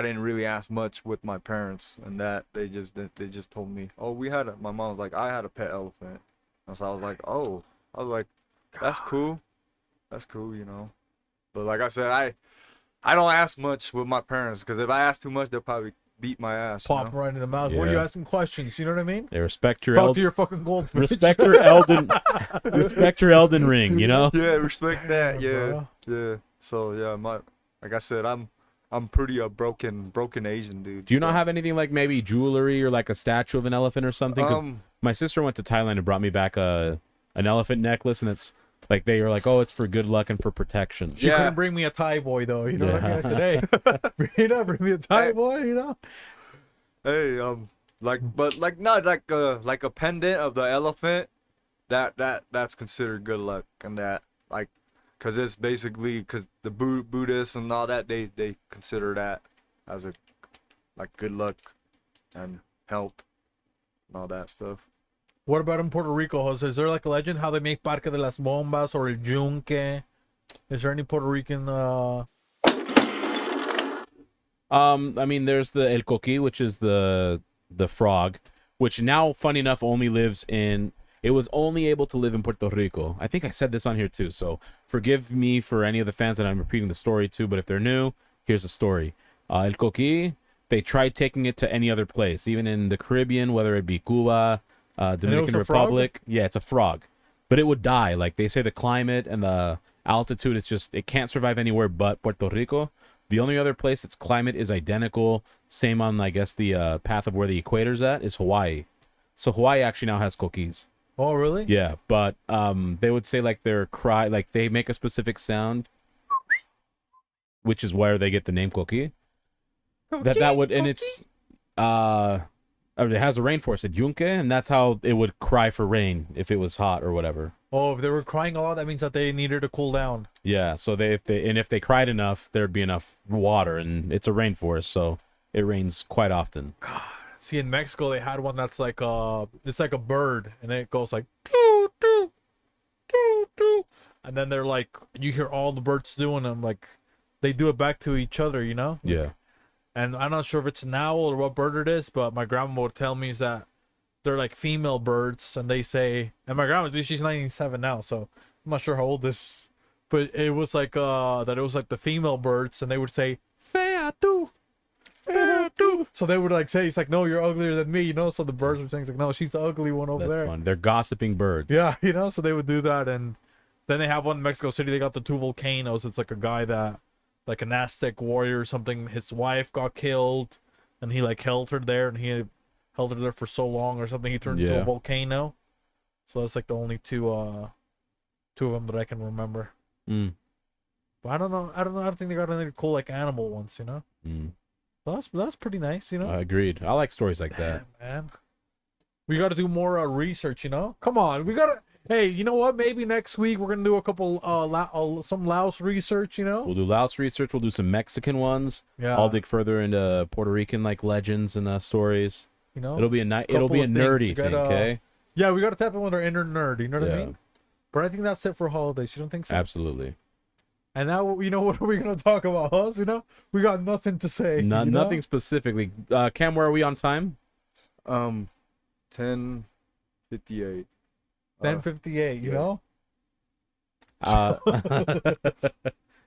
didn't really ask much with my parents, and that they just told me, oh, my mom was like, I had a pet elephant, and so I was like, oh. I was like, that's cool. That's cool, But like I said, I don't ask much with my parents because if I ask too much, they'll probably beat my ass. Pop right in the mouth. What are you asking questions? You know what I mean? They respect your Talk to your fucking goldfish. respect your Elden Ring, Yeah, respect that. Yeah, Yeah. So like I said, I'm pretty a broken Asian dude. Do you not have anything like maybe jewelry or like a statue of an elephant or something? 'Cause my sister went to Thailand and brought me back an elephant necklace, and it's like they were like, oh, it's for good luck and for protection. She couldn't bring me a Thai boy though. You know what I mean? I said, hey, bring me a Thai boy. Hey, not like a pendant of the elephant. that's considered good luck, and that like, cause it's basically cause the Buddhists and all that they consider that as a like good luck and health and all that stuff. What about in Puerto Rico, Jose? Is there like a legend how they make Parque de las Bombas or el Yunque? Is there any Puerto Rican? I mean, there's the El Coqui, which is the frog, which now, funny enough, only lives in. It was only able to live in Puerto Rico. I think I said this on here too, so forgive me for any of the fans that I'm repeating the story to. But if they're new, here's the story. El Coqui, they tried taking it to any other place, even in the Caribbean, whether it be Cuba, Dominican Republic. Yeah, it's a frog, but it would die. Like they say, the climate and the altitude is just it can't survive anywhere but Puerto Rico. The only other place its climate is identical, same on I guess the path of where the equator's at, is Hawaii. So Hawaii actually now has coquis. Oh really? Yeah, but they would say like their cry, like they make a specific sound, which is where they get the name coqui. That would, and it's it has a rainforest at Yunque, and that's how it would cry for rain if it was hot or whatever. Oh, if they were crying a lot, that means that they needed to cool down. Yeah, so if they cried enough, there'd be enough water, and it's a rainforest, so it rains quite often. God, see, in Mexico they had one that's like it's like a bird, and it goes like doo, doo, doo, doo. And then they're like, you hear all the birds doing them, like they do it back to each other, you know? Yeah. And I'm not sure if it's an owl or what bird it is, but my grandma would tell me is that they're like female birds, and they say, and my grandma, she's 97 now, so I'm not sure how old this, but it was like that it was like the female birds, and they would say fea tu, fea tu. So they would like say, it's like, no, you're uglier than me, you know. So the birds were saying, it's like, no, she's the ugly one over That's there. fun. They're gossiping birds. Yeah, you know. So they would do that, and then they have one in Mexico City. They got the two volcanoes. It's like a guy that, like an Aztec warrior or something. His wife got killed, and he like held her there, and he held her there for so long or something. He turned into a volcano. So that's like the only two of them that I can remember. Mm. But I don't know. I don't think they got any cool like animal ones, you know. Mm. So that's pretty nice, you know. Agreed. I like stories like that. Man. We got to do more research, you know. Come on, we gotta. Hey, you know what? Maybe next week we're gonna do a couple some Laos research, you know. We'll do Laos research. We'll do some Mexican ones. Yeah. I'll dig further into Puerto Rican like legends and stories. You know, it'll be a nerdy thing, okay? Yeah, we got to tap in with our inner nerd. You know what I mean? But I think that's it for holidays. You don't think so? Absolutely. And now, you know, what are we gonna talk about, Us? You know, we got nothing to say. Nothing specifically. Kham, where are we on time? 10:58. 10:58. You know.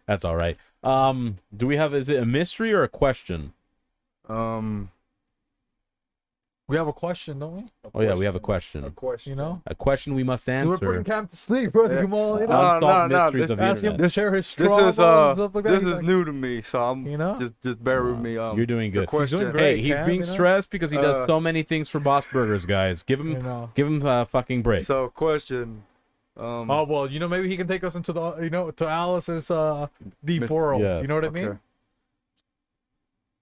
That's all right. Do we have? Is it a mystery or a question? We have a question, don't we? Oh yeah, we have a question. A question. You know, a question we must answer. We're putting Kham to sleep, bro. Yeah. Jamal, you know? Unsolved mysteries of the Ask him internet. to share his This straw is balls and stuff like that. this He's is like, new to me, so I'm you know, just bear with me. You're doing the good. question. He's doing great. Hey, he's Kham, being you know? stressed because he does so many things for Boss Burgers, guys. Give him, you know. give him a fucking break. So question. Oh well, you know, maybe he can take us into the, you know, to Alice's deep world. Yes. You know what I mean? Okay.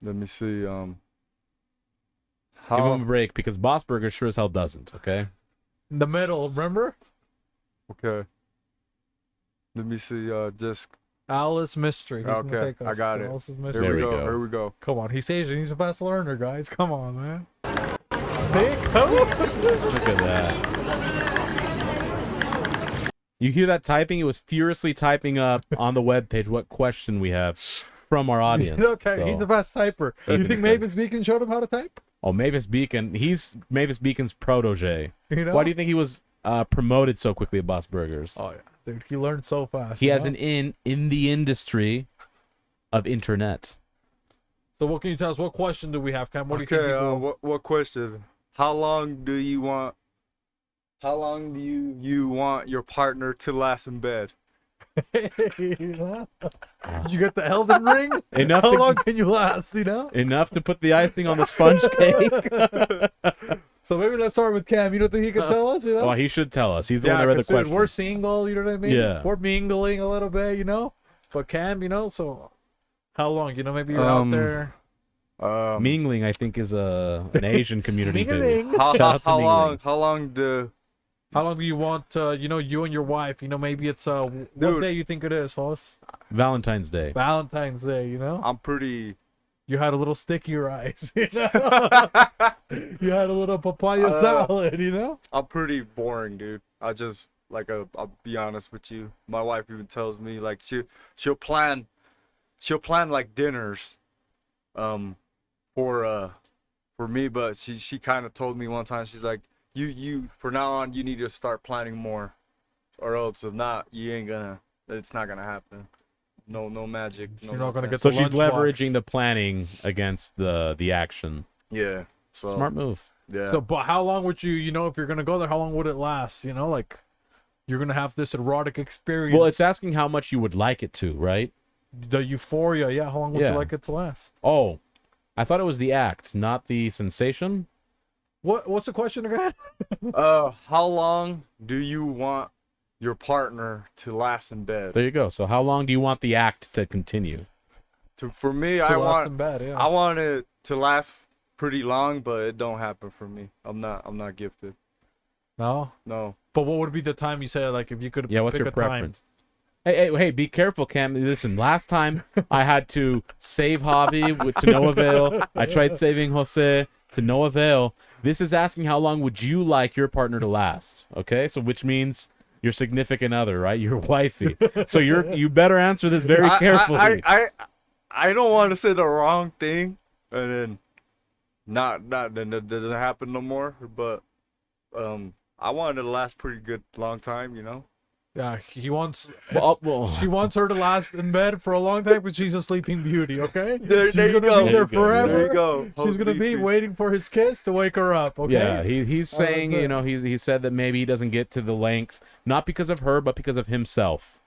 Let me see. Give him a break because Boss Burger sure as hell doesn't. Okay. In the middle, remember? Okay. Let me see. Just Alice Mystery. He's gonna okay. take us I got to it. Alice's Here Mystery. There we we go. go. Here we go. Come on, he's Asian. He's a fast learner, guys. Come on, man. See? Come on. Look at that. You hear that typing? It was furiously typing up on the webpage what question we have from our audience. Okay, So- he's the best typer. You think Mavis Beacon showed him how to type? Oh, Mavis Beacon. He's Mavis Beacon's protege. You know? Why do you think he was promoted so quickly at Boss Burgers? Oh yeah, dude, he learned so fast. He you has know? an in the industry of internet. So what can you tell us? What question do we have, Kham? What do you think? Okay. People... What question? How long do you want your partner to last in bed? Did you get the Elden Ring? Enough How to- long can you last? You know. Enough to put the icing on the sponge cake. So maybe let's start with Kham. You don't think he can tell us? You know? Well, he should tell us. He's the Yeah, one that read the 'cause, dude, question. we're single. You know what I mean? Yeah. We're mingling a little bit. You know. But Kham, you know, so how long? You know, maybe you're out there. Mingling, I think, is an Asian community thing. Mingling. Shout out to How mingling. long do How long do you want, you and your wife, maybe it's, what Dude. day you think it is, Hoss? Valentine's Day. Valentine's Day, I'm pretty. You had a little sticky rice. You had a little papaya salad, I'm pretty boring, dude. I'll be honest with you. My wife even tells me like she'll plan like dinners, for me, but she kind of told me one time, she's like, you from now on you need to start planning more, or else if not, it's not gonna happen. No magic. You're not gonna get So the she's lunchbox. leveraging the planning against the action. Yeah. So Smart move. Yeah. So, but how long would you, if you're gonna go there, how long would it last? Like, you're gonna have this erotic experience. Well, it's asking how much you would like it to, right? the euphoria. Yeah, how long would Yeah. you like it to last? Oh, I thought it was the act, not the sensation. What's the question again? How long do you want your partner to last in bed? There you go. So how long do you want the act to continue? For me, To I last want in bed, yeah. I want it to last pretty long, but it don't happen for me. I'm not gifted. No, No. but what would be the time you say? Like, if you could Yeah, what's pick your a time? preference? Hey, be careful, Kham. Listen, last time I had to save Javi to no avail. I tried saving Jose to no avail. This is asking how long would you like your partner to last? Okay, so which means your significant other, right? Your wifey. So you better answer this very carefully. I don't want to say the wrong thing and then then it doesn't happen no more. But I want it to last pretty good long time, you know. Yeah, he wants. Well, She wants her to last in bed for a long time, but she's a sleeping beauty. Okay, There she's you gonna go. be There there you go. forever. There you go. She's gonna be waiting for his kiss to wake her up. Okay. yeah, he's saying, good. he said that maybe he doesn't get to the length, not because of her, but because of himself.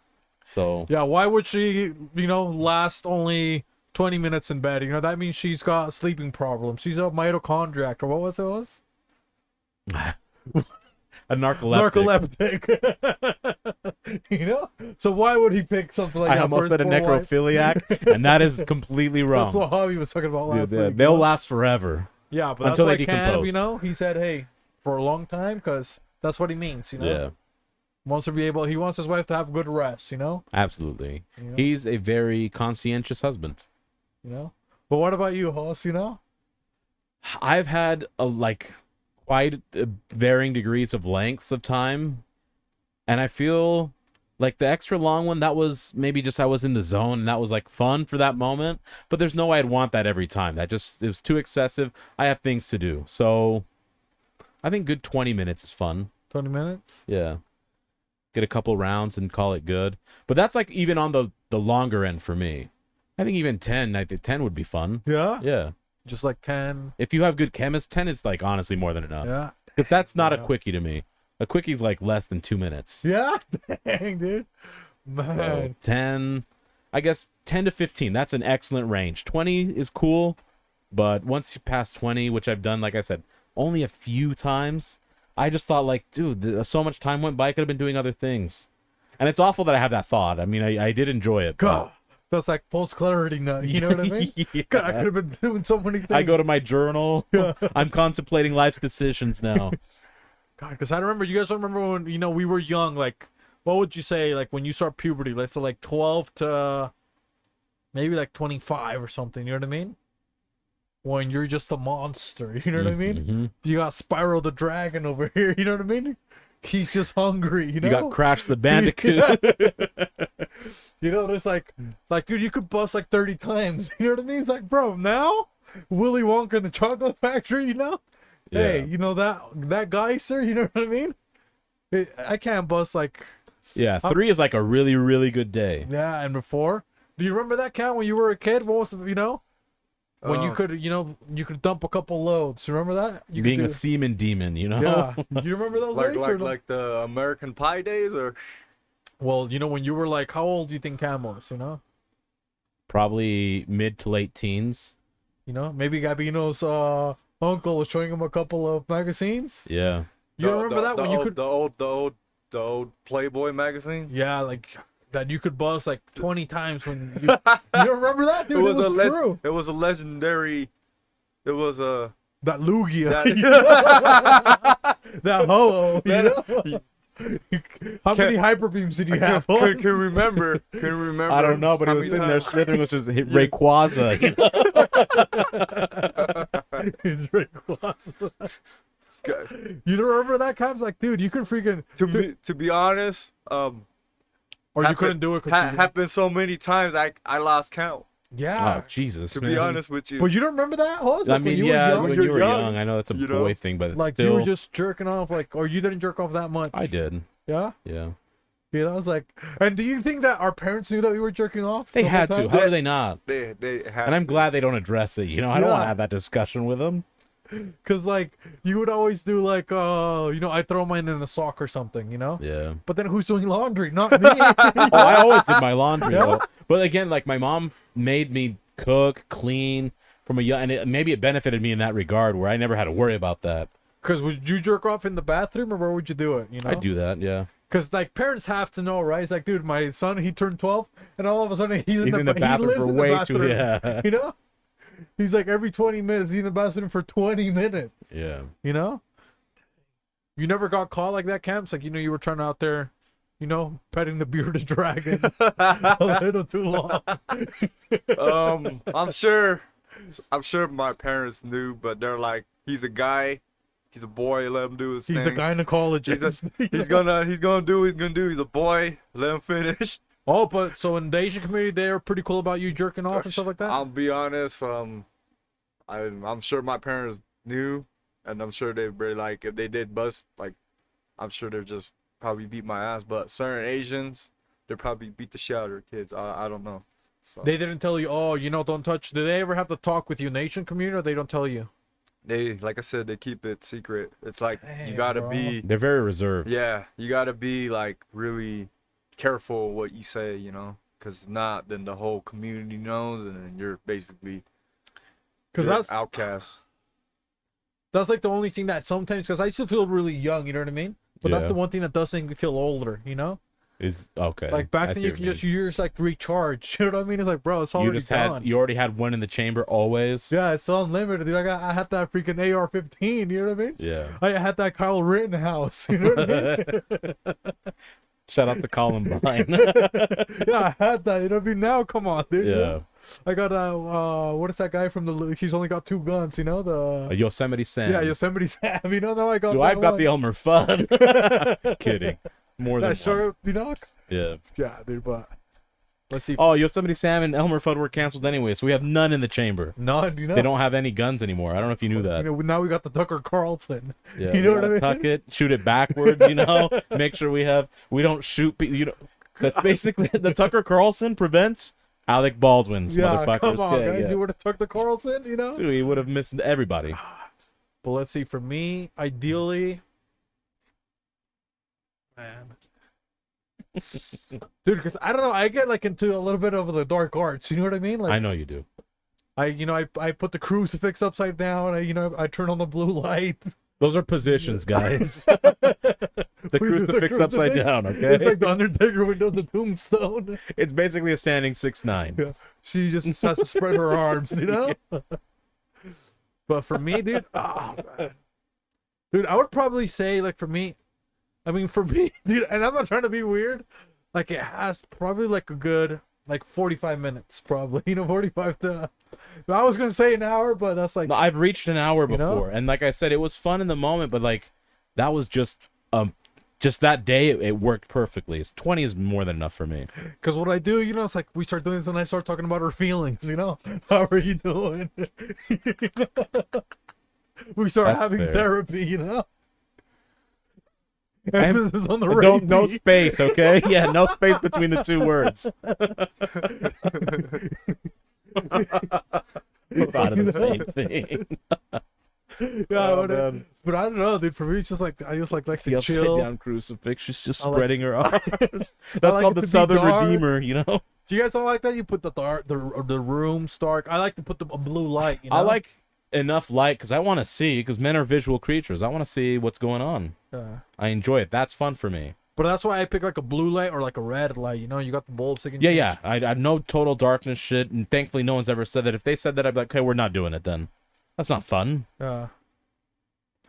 So Yeah, why would she, last only 20 minutes in bed? That means she's got sleeping problems. She's a mitochondriac, or what was it? a narcoleptic. Narcoleptic. So why would he pick something like I that? almost for said a his poor wife? necrophiliac, and that is completely That's wrong. what Javi was talking about last Dude, week. they'll last forever. Yeah, but until that's they why Kham, decompose. he said, hey, for a long time, because that's what he means, Yeah, He wants his wife to have good rest, absolutely. You know? He's a very conscientious husband. But what about you, Hoss, I've had quite varying degrees of lengths of time, and I feel like the extra long one, that was maybe just I was in the zone and that was like fun for that moment, but there's no way I'd want that every time. It was too excessive. I have things to do, so I think good 20 minutes is fun. 20 minutes? Yeah, get a couple rounds and call it good. But that's like even on the longer end for me. I think even 10, I think 10 would be fun. Yeah? Yeah, Just like 10. if you have good chemists, 10 is like honestly more than enough. Yeah. Because that's not a Yeah. quickie to me. A quicky's like less than 2 minutes. Yeah? Dang, dude. Man. So 10, I guess 10 to 15. That's an excellent range. 20 is cool, but once you pass 20, which I've done, like I said, only a few times, I just thought like, dude, so much time went by. I could have been doing other things. And it's awful that I have that thought. I mean, I did enjoy it. God. That's like post-clarity nut. You know what I mean? Yeah. God, I could have been doing so many things. I go to my journal. I'm contemplating life's decisions now. God, because I remember, you guys remember when, we were young, like, what would you say, like, when you start puberty, let's say, like, 12 to maybe, like, 25 or something, you know what I mean? When you're just a monster, you know what I mean? Mhm. You got Spyro the Dragon over here, you know what I mean? He's just hungry, You got Crash the Bandicoot. There's like, dude, you could bust like 30 times, you know what I mean? It's like, bro, now? Willy Wonka and the Chocolate Factory, Hey, that Geyser, you know what I mean? I can't bust like... Yeah, 3 is like a really, really good day. Yeah, and before? Do you remember that count when you were a kid? What was, when you could, you could dump a couple loads. You remember that? You Being could a semen demon, Yeah. You remember those days? or no? like the American Pie days, or Well, when you were like, how old do you think Kham was, Probably mid to late teens. Maybe Gabino's uncle was showing him a couple of magazines. Yeah. You remember that when you could... the old Playboy magazines? Yeah, like that you could bust like 20 times when you... You don't remember that, dude? It was true. It was a legendary. It was a That Lugia. That, That ho. You know? How many hyper beams did you have? can remember. Can remember. I don't know, but he how was many sitting there times- slithering with his Rayquaza. You know? He's Rayquaza. You don't remember that? Khams like, dude, you can freaking To be honest, or you couldn't do it because happened so many times. I lost count. yeah. Oh, Jesus, To man. be honest with you. But you don't remember that? Jose? I When mean, you were yeah, young? when you're you were young, young, I know that's a you boy know? thing, but it's Like still... you were just jerking off, like, or you didn't jerk off that much. I did, Yeah. yeah. You know, I was like, and do you think that our parents knew that we were jerking off? They the whole had to. time? How do they not? They had And I'm to. glad they don't address it. You know, I don't want to Yeah. have that discussion with them. Cause like you would always do like, you know, I throw mine in a sock or something, you know. Yeah. But then who's doing laundry? Not me. Oh, I always did my laundry Yeah. though. But again, like my mom made me cook, clean from a young, and maybe it benefited me in that regard where I never had to worry about that. Cause would you jerk off in the bathroom or where would you do it? You know. I do that, yeah. Cause like parents have to know, right? It's like, dude, my son, he turned 12, and all of a sudden He's in the he bathroom lives for in the way bathroom, too, yeah. You know. He's like every 20 minutes, he's in the bathroom for 20 minutes. Yeah. You know. You never got caught like that, Camps? Like, you know, you were trying out there, you know, petting the bearded dragon a little too long. I'm sure my parents knew, but they're like, he's a guy, he's a boy, let him do his He's a thing. gynecologist. He's gonna do what he's gonna do. He's a boy, let him finish. Oh, but so in the Asian community, they're pretty cool about you jerking off and stuff like that? I'll be honest, I'm sure my parents knew, and I'm sure they were like, if they did bust, like, I'm sure they'd just probably beat my ass. But certain Asians, they probably beat the shit out of their kids. I don't know. So They didn't tell you, oh, you know, don't touch. Did they ever have to talk with you in the Asian community, or they don't tell you? they, like I said, they keep it secret. It's like you Damn, gotta bro. be, They're very reserved. yeah, you gotta be like really careful what you say, you know, because if not, then the whole community knows, and then you're basically Because you're that's outcast. that's like the only thing that sometimes, because I still feel really young, you know what I mean? But that's Yeah. the one thing that does make me feel older, you know? Is okay. Like back I then see you what can mean. just use like recharge. You know what I mean? It's like, bro, it's You already just done. you already had one in the chamber always. Yeah, it's so unlimited, dude. I had that freaking AR-15, you know what I mean? Yeah. I had that Kyle Rittenhouse, you know what I mean? Shout out to Columbine. Yeah, I had that, you know what I mean? Now, come on, dude. you Yeah. know? I got, what is that guy from he's only got 2 guns, you know? A The Yosemite Sam. Yeah, Yosemite Sam, you know? Now I got So that I've got one. the Elmer Fudd. Kidding. More than That one. sharp, you know? Yeah. Yeah, dude, but let's see. Oh, Yosemite Sam and Elmer Fudd were canceled anyway, so we have none in the chamber. None, you know? They don't have any guns anymore. I don't know if you knew that. You know, now we got the Tucker Carlson. Yeah, you know we what I gotta mean? Tuck it, shoot it backwards. You know, make sure we don't shoot people. You know, that's basically the Tucker Carlson prevents Alec Baldwin's Yeah, motherfuckers. come on, Yeah, guys. yeah. You would have took the Carlson, you know? Dude, he would have missed everybody. But let's see. For me, ideally, man, dude, because I don't know, I get like into a little bit of the dark arts. You know what I mean? Like I know you do. I put the crucifix upside down. I turn on the blue light. Those are positions, guys. The crucifix upside down. Okay, It's like the Undertaker when does the tombstone. it's basically a standing 6'9". Yeah. She just has to spread her arms, you know? But for me, dude, oh, man. Dude, I would probably say, like, for me, dude, and I'm not trying to be weird, like, it has probably, like, a good, like, 45 minutes, probably, you know, 45 to, I was going to say an hour, but that's, like, No, I've reached an hour You know? before, and like I said, it was fun in the moment, but like that was just that day it worked perfectly. 20 is more than enough for me. because what I do, you know, it's like, we start doing this, and I start talking about our feelings, you know? How are you doing? We start That's having fair. therapy, you know? And Emphasis on the No rapey. space, okay? Yeah, no space between the two words. I thought of the same thing. Yeah, Oh, but, man. but I don't know, dude. For me, it's just like I just like The to upside chill. down crucifix, she's just I like- spreading her arms. That's like called it the to be Southern dark. Redeemer, you know? Do you guys don't like that? You put the room dark. I like to put a blue light. You know? I like enough light because I want to see, because men are visual creatures. I want to see what's going on. I enjoy it. That's fun for me. But that's why I pick like a blue light or like a red light. You know, you got the bulbs. They can Yeah, change. yeah. I know total darkness shit, and thankfully no one's ever said that. If they said that, I'd be like, okay, we're not doing it then. That's not fun. Yeah.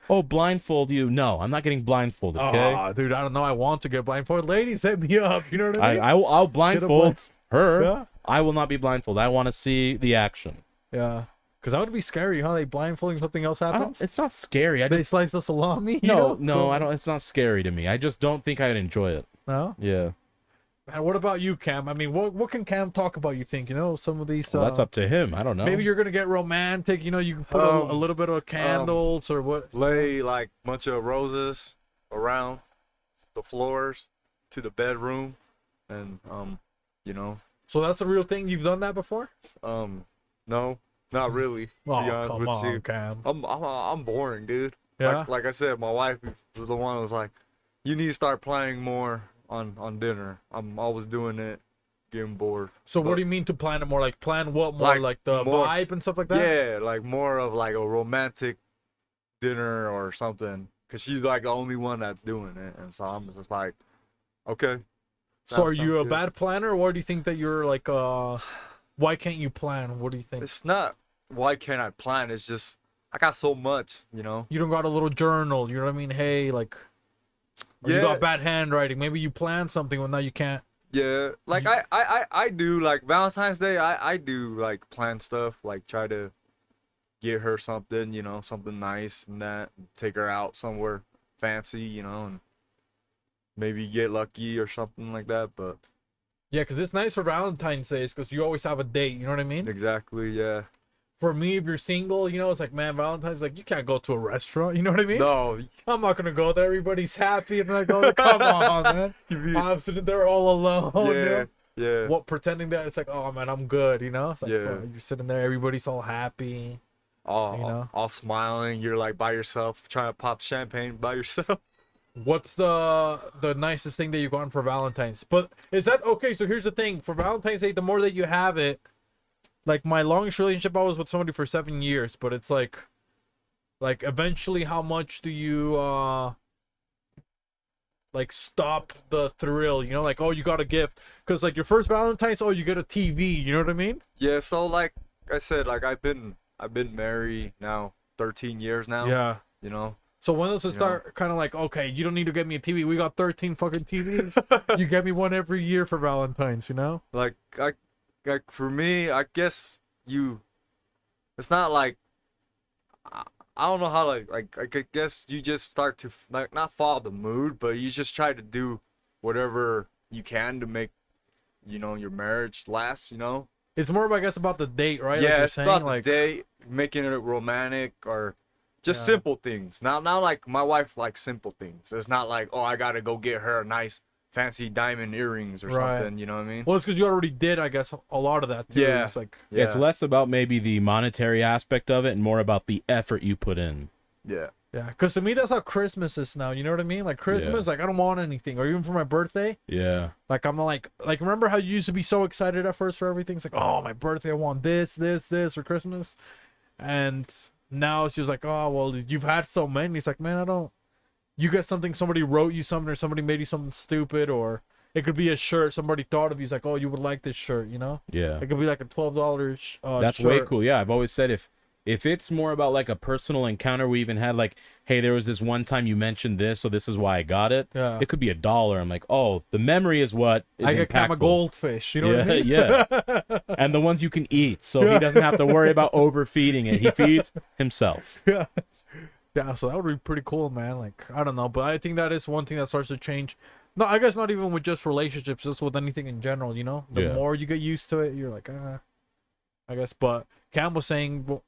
Oh, blindfold you. No, I'm not getting blindfolded, okay? Oh, dude, I don't know. I want to get blindfolded. Ladies, hit me up. You know what I mean? I'll blindfold her. Yeah. I will not be blindfolded. I want to see the action. Yeah. Because that would be scary, huh? Like blindfolding, something else happens. It's not scary. They slice the salami. No, I don't. It's not scary to me. I just don't think I'd enjoy it. No. Yeah. Man, what about you, Kham? I mean, what can Kham talk about? You think some of these? Well, that's up to him. I don't know. Maybe you're gonna get romantic. You can put a little bit of candles or what? Lay like bunch of roses around the floors to the bedroom, and So that's a real thing. You've done that before? No, not really. To be honest come with on, you. Kham. I'm boring, dude. Yeah. Like I said, my wife was the one who was like, you need to start planning more on dinner. I'm always doing it, getting bored. So what do you mean to plan it more? Like plan what more? Like the more, vibe and stuff like that? Yeah, like more of like a romantic dinner or something. Cause she's like the only one that's doing it, and so I'm just like, okay. So are you a good. bad planner, or do you think that you're like why can't you plan? What do you think? It's not why can't I plan. It's just I got so much, You don't got a little journal. You know what I mean? Hey, like. Or you got bad handwriting. Maybe you plan something, but now you can't. Yeah, like I do like Valentine's Day. I do like plan stuff, like try to get her something, something nice and that, take her out somewhere fancy, and maybe get lucky or something like that. But yeah, because it's nice for Valentine's Day because you always have a date. You know what I mean? exactly, yeah. For me, if you're single, it's like, man, Valentine's like you can't go to a restaurant. You know what I mean? No, I'm not gonna go there. Everybody's happy, and I'm like, oh, come on, man. I'm sitting there all alone. yeah, yeah. What pretending that it's like, oh man, I'm good. It's like, Yeah. bro, you're sitting there, everybody's all happy. All smiling. You're like by yourself, trying to pop champagne by yourself. What's the nicest thing that you've gotten for Valentine's? But is that okay? So here's the thing: for Valentine's Day, the more that you have it, like my longest relationship, I was with somebody for 7 years. But it's like eventually, how much do you like stop the thrill? Like, oh, you got a gift because like your first Valentine's, oh, you get a TV. You know what I mean? Yeah. So like I said, like I've been married now 13 years now. Yeah. So when does it start kind of like, okay, you don't need to get me a TV. We got 13 fucking TVs. You get me one every year for Valentine's, Like for me, I guess it's not like, I don't know how like I guess you just start to like not follow the mood, but you just try to do whatever you can to make, your marriage last, It's more, I guess, about the date, right? Yeah, like it's about the date, making it romantic or just simple things. Not like my wife likes simple things. It's not like, oh, I gotta go get her a nice fancy diamond earrings or something. You know what I mean? Well, it's because you already did, I guess, a lot of that too. Yeah. It's like It's less about maybe the monetary aspect of it and more about the effort you put in. Yeah. Yeah, because to me that's how Christmas is now. You know what I mean? Like Christmas, like I don't want anything, or even for my birthday. Yeah. Like I'm like remember how you used to be so excited at first for everything? It's like, oh, my birthday, I want this for Christmas, and now it's just like, oh well, you've had so many. It's like, man, you get something, somebody wrote you something, or somebody made you something stupid, or it could be a shirt somebody thought of you. It's like, oh, you would like this shirt, Yeah. It could be like a $12 That's shirt. way cool. Yeah, I've always said if it's more about like a personal encounter, we even had like, hey, there was this one time you mentioned this, so this is why I got it. Yeah. It could be $1. I'm like, oh, the memory is what is I get Kham a impactful. goldfish. You know what I mean? Yeah. And the ones you can eat, so he doesn't have to worry about overfeeding it. He feeds himself. Yeah. Yeah, so that would be pretty cool, man. Like, I don't know, but I think that is one thing that starts to change. No, I guess not even with just relationships, just with anything in general, The more you get used to it, you're like, I guess. But Kham was saying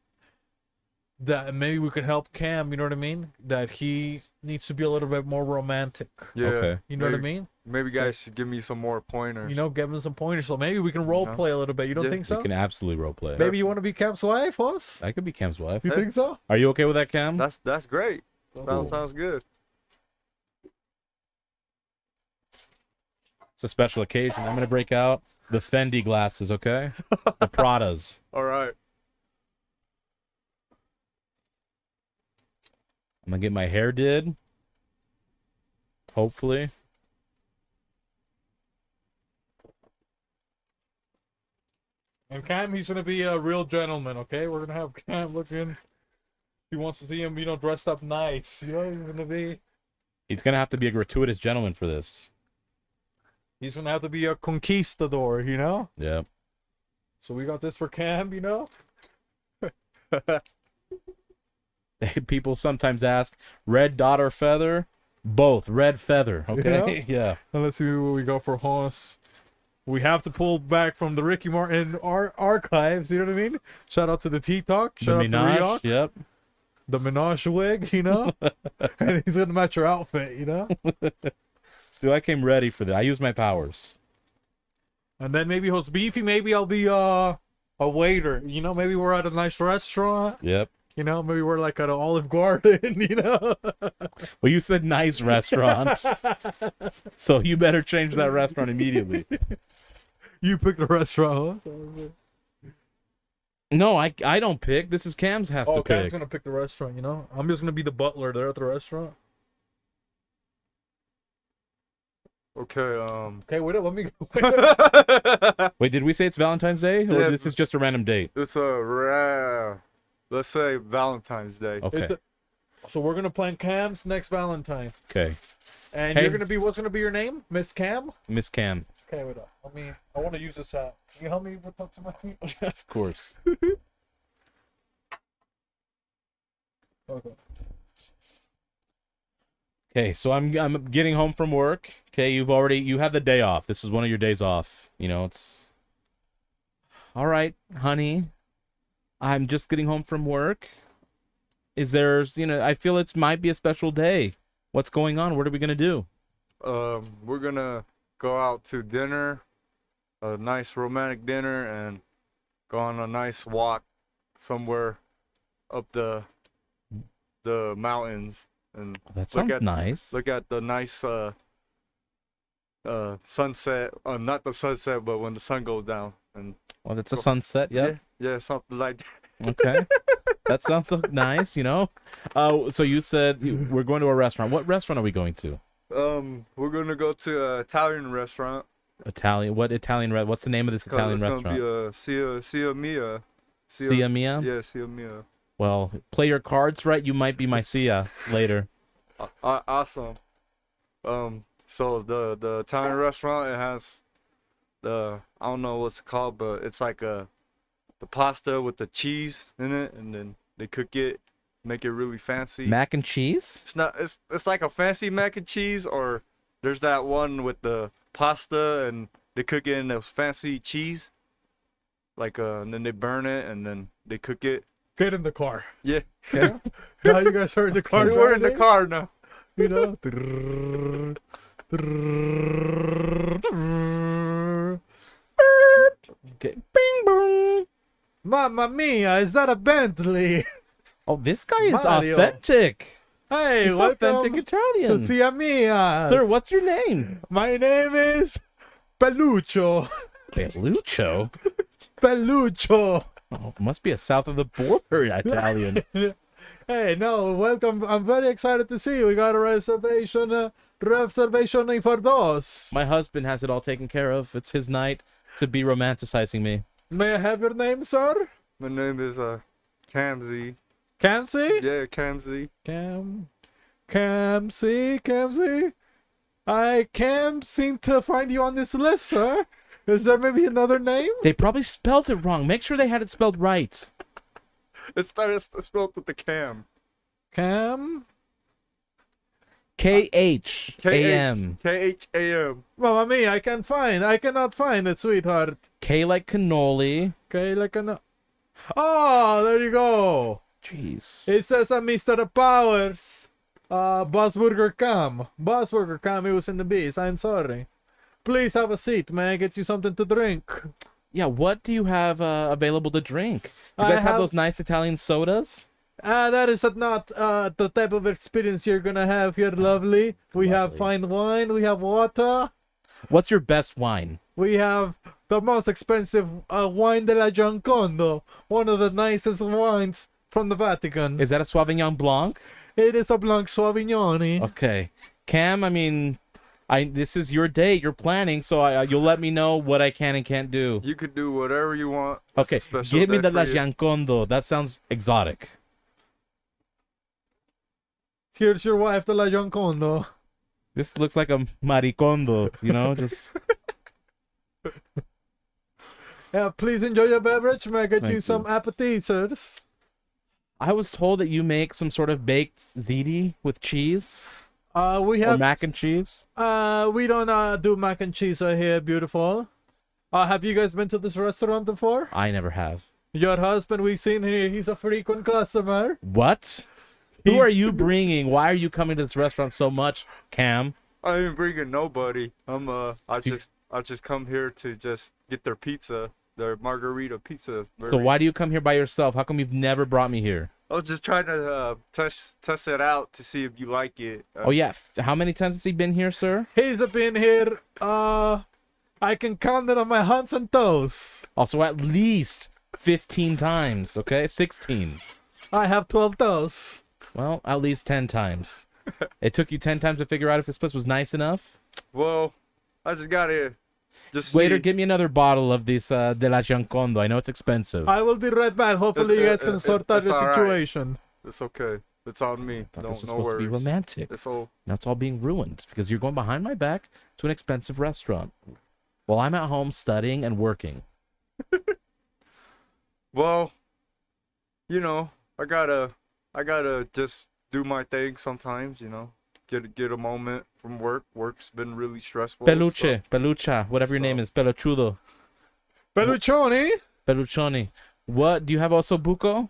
that maybe we could help Kham, you know what I mean? That he needs to be a little bit more romantic. Yeah. Okay. You know what I mean? Maybe guys should give me some more pointers. Give him some pointers. So maybe we can role play a little bit. You don't think so? You can absolutely role play. Maybe you want to be Kham's wife, Hoss? I could be Kham's wife. You think so? Are you okay with that, Kham? That's great. Cool. Sounds good. It's a special occasion. I'm gonna break out the Fendi glasses, okay? The Pradas. All right. I'm gonna get my hair did. Hopefully. And Kham, he's gonna be a real gentleman, okay? We're gonna have Kham looking He wants to see him, dressed up nice. He's gonna be. He's gonna have to be a gratuitous gentleman for this. He's gonna have to be a conquistador, Yep. So we got this for Kham, People sometimes ask, red dot or feather? Both. Red feather. Okay. Yeah. Now let's see what we got for Haas. We have to pull back from the Ricky Martin archives. You know what I mean? Shout out to the T-Talk. Shout out to Riok. Yep. The Minaj wig, and he's gonna match your outfit, Dude, I came ready for that. I use my powers. And then maybe host Beefy. Maybe I'll be a waiter. Maybe we're at a nice restaurant. Yep. Maybe we're like at an Olive Garden. Well, you said nice restaurant, so you better change that restaurant immediately. You picked the restaurant. Huh? No, I don't pick. This is Kham's has to pick. Kham's gonna pick the restaurant. I'm just gonna be the butler there at the restaurant. Okay. Okay, wait. Let me go. Wait, did we say it's Valentine's Day, or Yeah, this is just a random date? It's a rare. Let's say Valentine's Day. Okay. So we're gonna plan Kham's next Valentine. Okay. And Hey. you're gonna be. What's gonna be your name, Miss Kham? Miss Kham. Okay, wait. I want to use this app. Can you help me with what's my name? Of course. Okay. Okay, so I'm getting home from work. Okay, you have the day off. This is one of your days off. It's all right, honey. I'm just getting home from work. I feel it might be a special day. What's going on? What are we gonna do? We're gonna go out to dinner, a nice romantic dinner, and go on a nice walk somewhere up the mountains and That sounds nice. look at the nice sunset. Not the sunset, but when the sun goes down. And Well, it's a sunset. Yep. yeah, something like that. Okay. That sounds so nice. So you said we're going to a restaurant. What restaurant are we going to? We're gonna go to an Italian restaurant. Italian. What Italian? What's the name of this Italian restaurant? It's gonna be Sia Mia. Sia Mia. Yeah, Sia Mia. Well, play your cards right. You might be my Sia later. Awesome. So the Italian restaurant, it has I don't know what's it called, but it's like the pasta with the cheese in it, and then they cook it, make it really fancy. Mac and cheese. It's like a fancy mac and cheese, or there's that one with the pasta and they cook it in those fancy cheese, and then they burn it and then they cook it. Get in the car. Yeah. Yeah. Now you guys are in the car. We're in the car now. Okay. Bing boom. Mamma mia, is that a Bentley? Oh, this guy is Mario. authentic. Hey, He's welcome authentic to Italian. Sia Mia. Sir, what's your name? My name is Pelucho. Belluccio. Pelucho. Oh, must be a south of the border Italian. Hey, no, welcome. I'm very excited to see you. We got a reservation for dos. My husband has it all taken care of. It's his night to be romanticizing me. May I have your name, sir? My name is Khamzy. Kamsi? Yeah, Khamzy. Kamsi. I can't seem to find you on this list, sir. Is there maybe another name? They probably spelled it wrong. Make sure they had it spelled right. It's spelled with the Kham. Kham? K-H-A-M. Kham. Mamma mia, I cannot find it, sweetheart. K like cannoli. Okay, like an... Oh, there you go. Jeez. It says Mr. Powers. Bossburger Kham. Bossburger Kham, it was in the bees. I'm sorry. Please have a seat. May I get you something to drink? Yeah, what do you have available to drink? You guys have those nice Italian sodas? That is not the type of experience you're gonna have here, lovely. We have fine wine, we have water. What's your best wine? We have the most expensive wine della Giancondo, one of the nicest wines from the Vatican. Is that a Sauvignon Blanc? It is a Blanc Sauvignoni. Okay. Kham, I mean, this is your day. You're planning, so you'll let me know what I can and can't do. You could do whatever you want. It's Okay, a special give me day the for La you. Giancondo. That sounds exotic. Here's your wife, the La Yonkondo. This looks like a maricondo, you know, just Yeah, please enjoy your beverage. May I get Thank you some appetizers? I was told that you make some sort of baked ziti with cheese We or have mac and cheese. we don't do mac and cheese right here, beautiful. Have you guys been to this restaurant before? I never have. Your husband, we've seen here. He's a frequent customer. What? Who are you bringing? Why are you coming to this restaurant so much, Kham? I ain't bringing nobody. I just come here to just get their pizza, their margarita pizza. So why do you come here by yourself? How come you've never brought me here? I was just trying to test it out to see if you like it. Oh yeah, how many times has he been here, sir? He's been here. I can count it on my hands and toes. Also, at least 15 times. Okay, 16. I have 12 toes. Well, at least 10 times. It took you 10 times to figure out if this place was nice enough? Well, I just gotta just Waiter, see. give me another bottle of this De La Giancondo. I know it's expensive. I will be right back. Hopefully, you guys can sort out it's the all right. situation. It's okay. It's on me. I thought No, this was no supposed to be worries. romantic. It's all. Now it's all being ruined because you're going behind my back to an expensive restaurant while I'm at home studying and working. Well, you know, I gotta just do my thing sometimes. You know, get a moment from work. Work's been really stressful. Peluche, pelucha, whatever your name is, peluchudo, Peluchoni? peluchoni. What, do you have osso buco?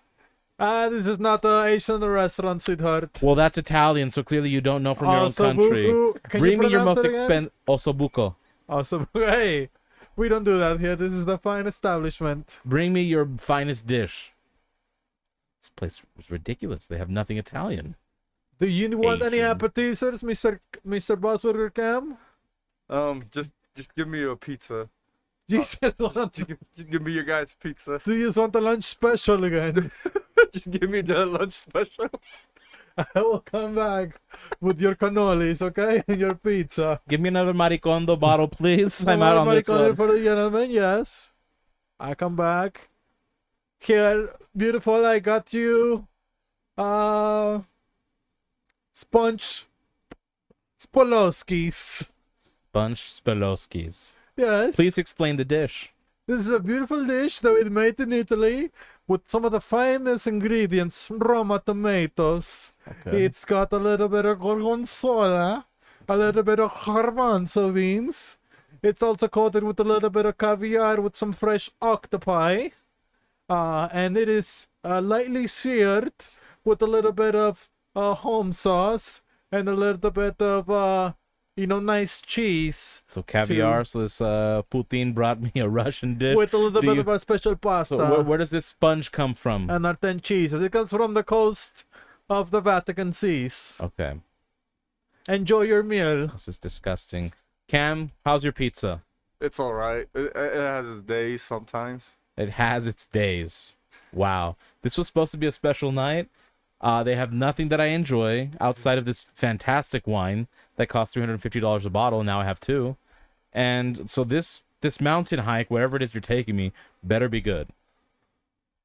This is not an Asian restaurant, sweetheart. Well, that's Italian, so clearly you don't know from your own country. Ossobuco. Can Bring you me your pronounce most it again? expensive osso buco. Ossobuco. Hey, we don't do that here. This is the fine establishment. Bring me your finest dish. This place is ridiculous. They have nothing Italian. Do you want any Asian. appetizers, Mr. Buzzburger Cam? Just give me a pizza. Jesus, Just give me your guys' pizza. do you want the lunch special again? Just give me the lunch special. I will come back with your cannolis, okay? And your pizza. Give me another maricondo bottle, please. I'm out on this one. For the gentleman, yes. I come back. Here, beautiful, I got you. Spolowskis. Bunch Spelowskis. Yes. Please explain the dish. This is a beautiful dish that we made in Italy with some of the finest ingredients. Roma tomatoes. Okay. It's got a little bit of gorgonzola, a little bit of garbanzo beans. It's also coated with a little bit of caviar with some fresh octopi. And it is lightly seared with a little bit of home sauce and a little bit of, nice cheese. So caviar. So this Putin brought me a Russian dish. With a little Do bit you- of a special pasta. So where does this sponge come from? And our 10 cheeses. It comes from the coast of the Vatican Seas. Okay, Enjoy your meal. this is disgusting. Kham, how's your pizza? It's all right. It has its days sometimes. It has its days. Wow. This was supposed to be a special night. They have nothing that I enjoy outside of this fantastic wine that costs $350 a bottle, and now I have two. And so this mountain hike, wherever it is you're taking me, better be good.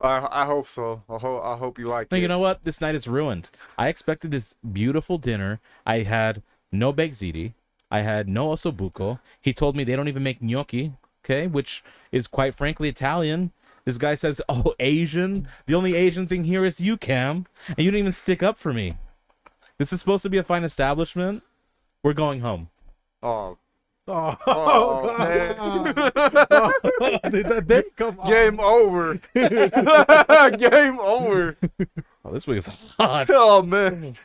I hope so. I hope you like No, it. you know what? This night is ruined. I expected this beautiful dinner. I had no baked ziti. I had no ossobuco. He told me they don't even make gnocchi, okay, which is quite frankly Italian. This guy says, "Oh, Asian? The only Asian thing here is you, Kham, and you didn't even stick up for me." This is supposed to be a fine establishment. We're going home. Oh, Oh, man. Did that day come on? Game over. Game over. Oh, this week is hot. Oh man.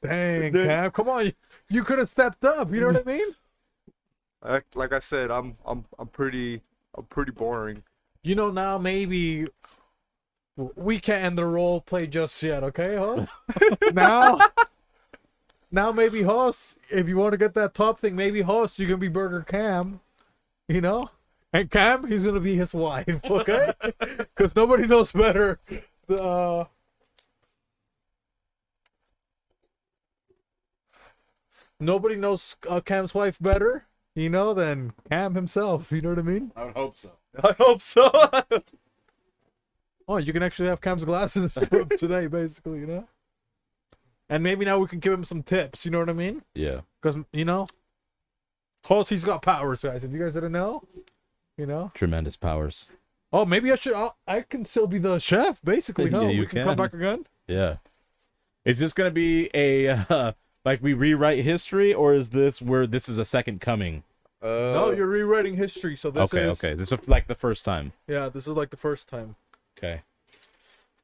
Dang, Cam. Come on. You could have stepped up. You know what I mean? Like I said, I'm pretty boring. You know, now maybe we can't end the role play just yet, okay, Hoss? Now maybe Hoss, if you want to get that top thing, maybe Hoss, you can be Burger Cam, you know? And Cam, he's going to be his wife, okay? Because nobody knows better. Nobody knows Cam's wife better, you know, than Cam himself. You know what I mean? I would hope so. I hope so. Oh, you can actually have Cam's glasses today, basically, you know? And maybe now we can give him some tips. You know what I mean? Yeah. Because, you know, Halsey's got powers, guys. If you guys didn't know, you know. Tremendous powers. Oh, maybe I can still be the chef, basically, huh? Yeah, you we can come can. back again? Yeah. Is this going to be a, like we rewrite history, or is this where this is a second coming? No, you're rewriting history, so this is... Okay. This is like the first time. Yeah, this is like the first time. Okay.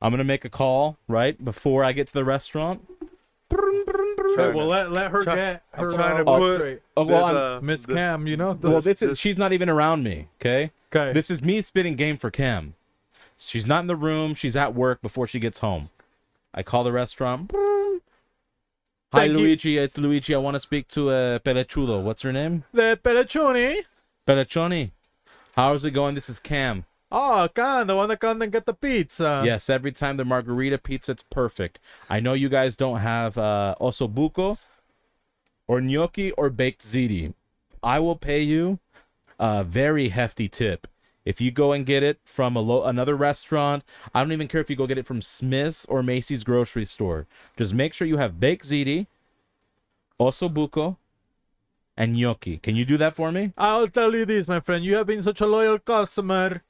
I'm going to make a call, right, before I get to the restaurant. Okay, well, let her get her trying to work put- straight. Oh, well, Miss Kham, you know? well, she's not even around me, okay? Okay. This is me spitting game for Kham. She's not in the room. She's at work before she gets home. I call the restaurant. Hi, Thank you. Luigi. It's Luigi. I want to speak to Pelechudo. What's her name? The Pelechoni. Pelechoni. How's it going? This is Kham. Oh, Khan, the one that come and get the pizza. Yes, every time the margarita pizza, it's perfect. I know you guys don't have ossobuco or gnocchi or baked ziti. I will pay you a very hefty tip. If you go and get it from another restaurant, I don't even care if you go get it from Smith's or Macy's grocery store. Just make sure you have baked ziti, ossobuco, and gnocchi. Can you do that for me? I'll tell you this, my friend. You have been such a loyal customer.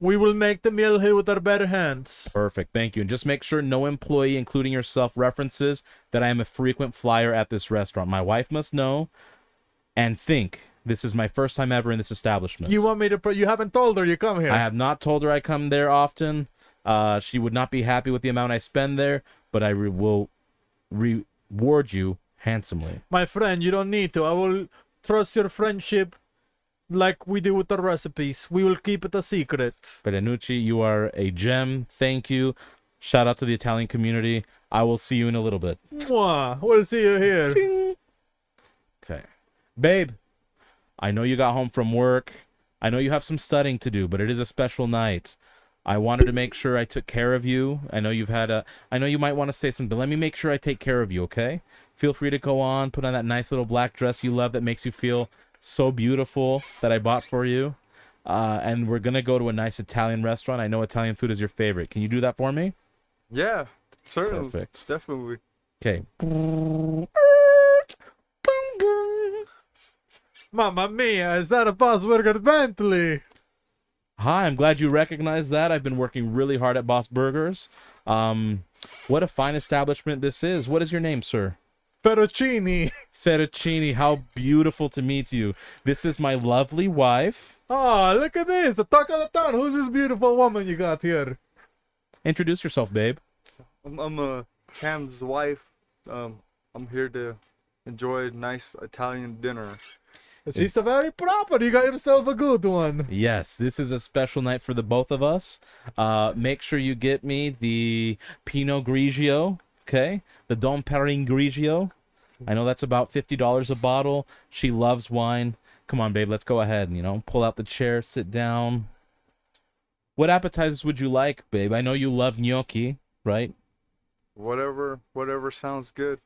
We will make the meal here with our bare hands. Perfect. Thank you. And just make sure no employee, including yourself, references that I am a frequent flyer at this restaurant. My wife must know and think this is my first time ever in this establishment. You want me to... You haven't told her you come here. I have not told her I come there often. She would not be happy with the amount I spend there, but I will reward you handsomely. My friend, you don't need to. I will trust your friendship like we do with the recipes. We will keep it a secret. Berenucci, you are a gem. Thank you. Shout out to the Italian community. I will see you in a little bit. Mwah. We'll see you here. Okay. Babe, I know you got home from work. I know you have some studying to do, but it is a special night. I wanted to make sure I took care of you. I know I know you might want to say something, but let me make sure I take care of you, okay? Feel free to go on, put on that nice little black dress you love that makes you feel so beautiful that I bought for you. And we're going to go to a nice Italian restaurant. I know Italian food is your favorite. Can you do that for me? Yeah, certainly. Perfect. Definitely. Okay. Mamma mia, is that a Boss Burger Bentley? Hi, I'm glad you recognize that. I've been working really hard at Boss Burgers. What a fine establishment this is. What is your name, sir? Fettuccine. Fettuccine, how beautiful to meet you. This is my lovely wife. Oh, look at this. The talk of the town. Who's this beautiful woman you got here? Introduce yourself, babe. I'm Kham's wife. I'm here to enjoy a nice Italian dinner. She's a very proper. You got yourself a good one. Yes, this is a special night for the both of us. Make sure you get me the Pinot Grigio, okay? The Dom Perignon Grigio. I know that's about $50 a bottle. She loves wine. Come on, babe, let's go ahead and, pull out the chair, sit down. What appetizers would you like, babe? I know you love gnocchi, right? Whatever sounds good.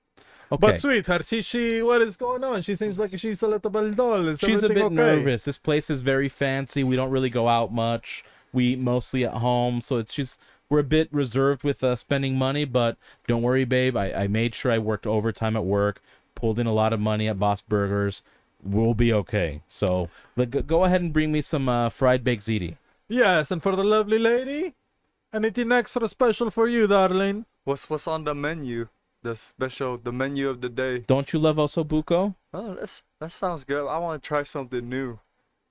Okay. But sweetheart, she what is going on? She seems like she's a little bit dull. Is She's a bit everything okay? nervous. This place is very fancy. We don't really go out much. We eat mostly at home, so we're a bit reserved with spending money, but don't worry, babe. I made sure I worked overtime at work, pulled in a lot of money at Boss Burgers. We'll be okay. So go ahead and bring me some fried baked ziti. Yes, and for the lovely lady, anything extra special for you, darling? What's on the menu? The menu of the day. Don't you love ossobuco? Oh, that sounds good. I want to try something new.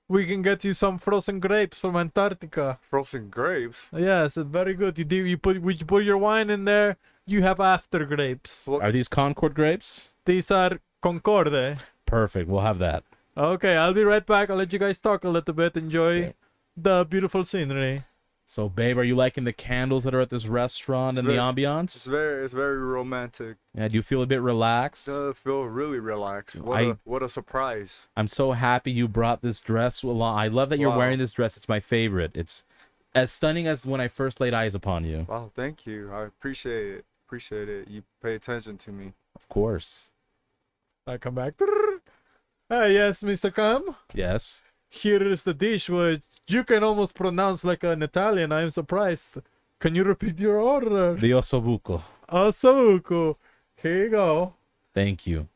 We can get you some frozen grapes from Antarctica. Frozen grapes. Yes, it's very good. You put your wine in there. You have after grapes. Are these Concord grapes? These are Concorde. Perfect. We'll have that. Okay, I'll be right back. I'll let you guys talk a little bit. Enjoy the beautiful scenery. So, babe, are you liking the candles that are at this restaurant and the ambiance? It's very romantic. Yeah, do you feel a bit relaxed? I feel really relaxed. What a surprise. I'm so happy you brought this dress along. I love that you're wearing this dress. It's my favorite. It's as stunning as when I first laid eyes upon you. Wow, thank you. I appreciate it. You pay attention to me. Of course. I come back. Yes, Mr. Kham. Yes. Here is the dish which you can almost pronounce like an Italian. I am surprised. Can you repeat your order? The ossobuco. Ossobuco. Here you go. Thank you.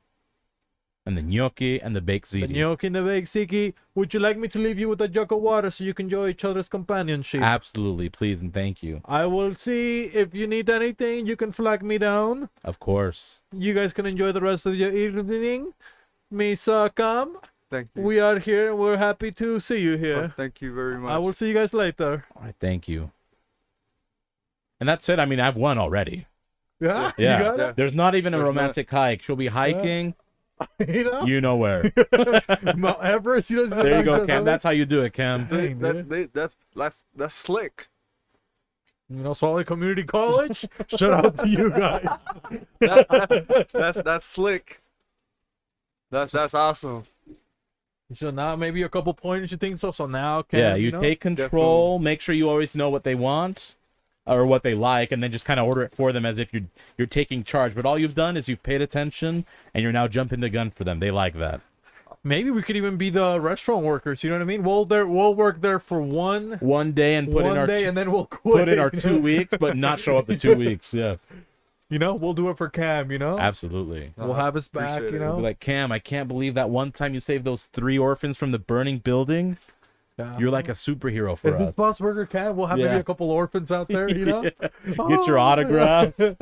And the gnocchi and the baked The ziti. gnocchi and the baked ziti. Would you like me to leave you with a jug of water so you can enjoy each other's companionship? Absolutely, please and thank you. I will see if you need anything. You can flag me down. Of course. You guys can enjoy the rest of your evening. Miss Kham, Thank you. we are here. We're happy to see you Oh, here. thank you very much. I will see you guys later. All right, thank you. And that's it. I mean, I've won already. Yeah, Yeah. you got Yeah. There's not even a There's not- romantic hike. She'll be hiking. it. You know, You know where. Mount Everest. You know, There you go, Cam. That's how you do it, Cam. Dang, dude. That's slick. You know, Salt Lake Community College. Shout out to you guys. That's slick. That's awesome. So now maybe a couple pointers. You think so? So now, Cam, Yeah, you know? take control. Make sure you always know what they want or what they like, and then just kind of order it for them as if you're taking charge. But all you've done is you've paid attention, and you're now jumping the gun for them. They like that. Maybe we could even be the restaurant workers. You know what I mean? We'll work there for one Day and put in our day, and then we'll quit. put in our 2 weeks, but not show up the 2 weeks. Yeah, You know, we'll do it for Cam. You know, absolutely. we'll have his back. Appreciate You it. know, Be like, Cam, I can't believe that one time you saved those 3 orphans from the burning building. Yeah. You're like a superhero for Is this us. Boss Burger Cam? We'll have maybe Yeah. a couple orphans out there. You know, Get your autograph. you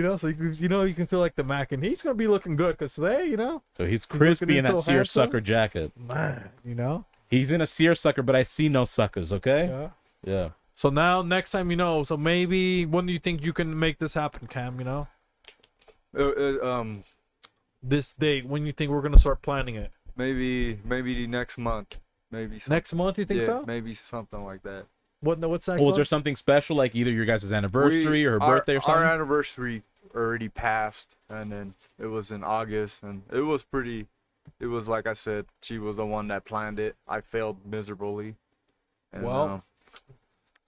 know, so you can feel like the Mac, and he's gonna be looking good because today, you know, So he's looking crispy in that so seersucker handsome. jacket. man, you know, He's in a seersucker, but I see no suckers. Okay. yeah. Yeah. So now, next time, you know, so maybe when do you think you can make this happen, Cam? You know, this date. When you think we're gonna start planning it? maybe the next month. Maybe Next month, you think yeah, so? maybe something like that. What's next? Well, is there month? something special, like either your guys' anniversary or her birthday or something? Our anniversary already passed, and then it was in August, and it was pretty. It was like I said, she was the one that planned it. I failed miserably. And, Well,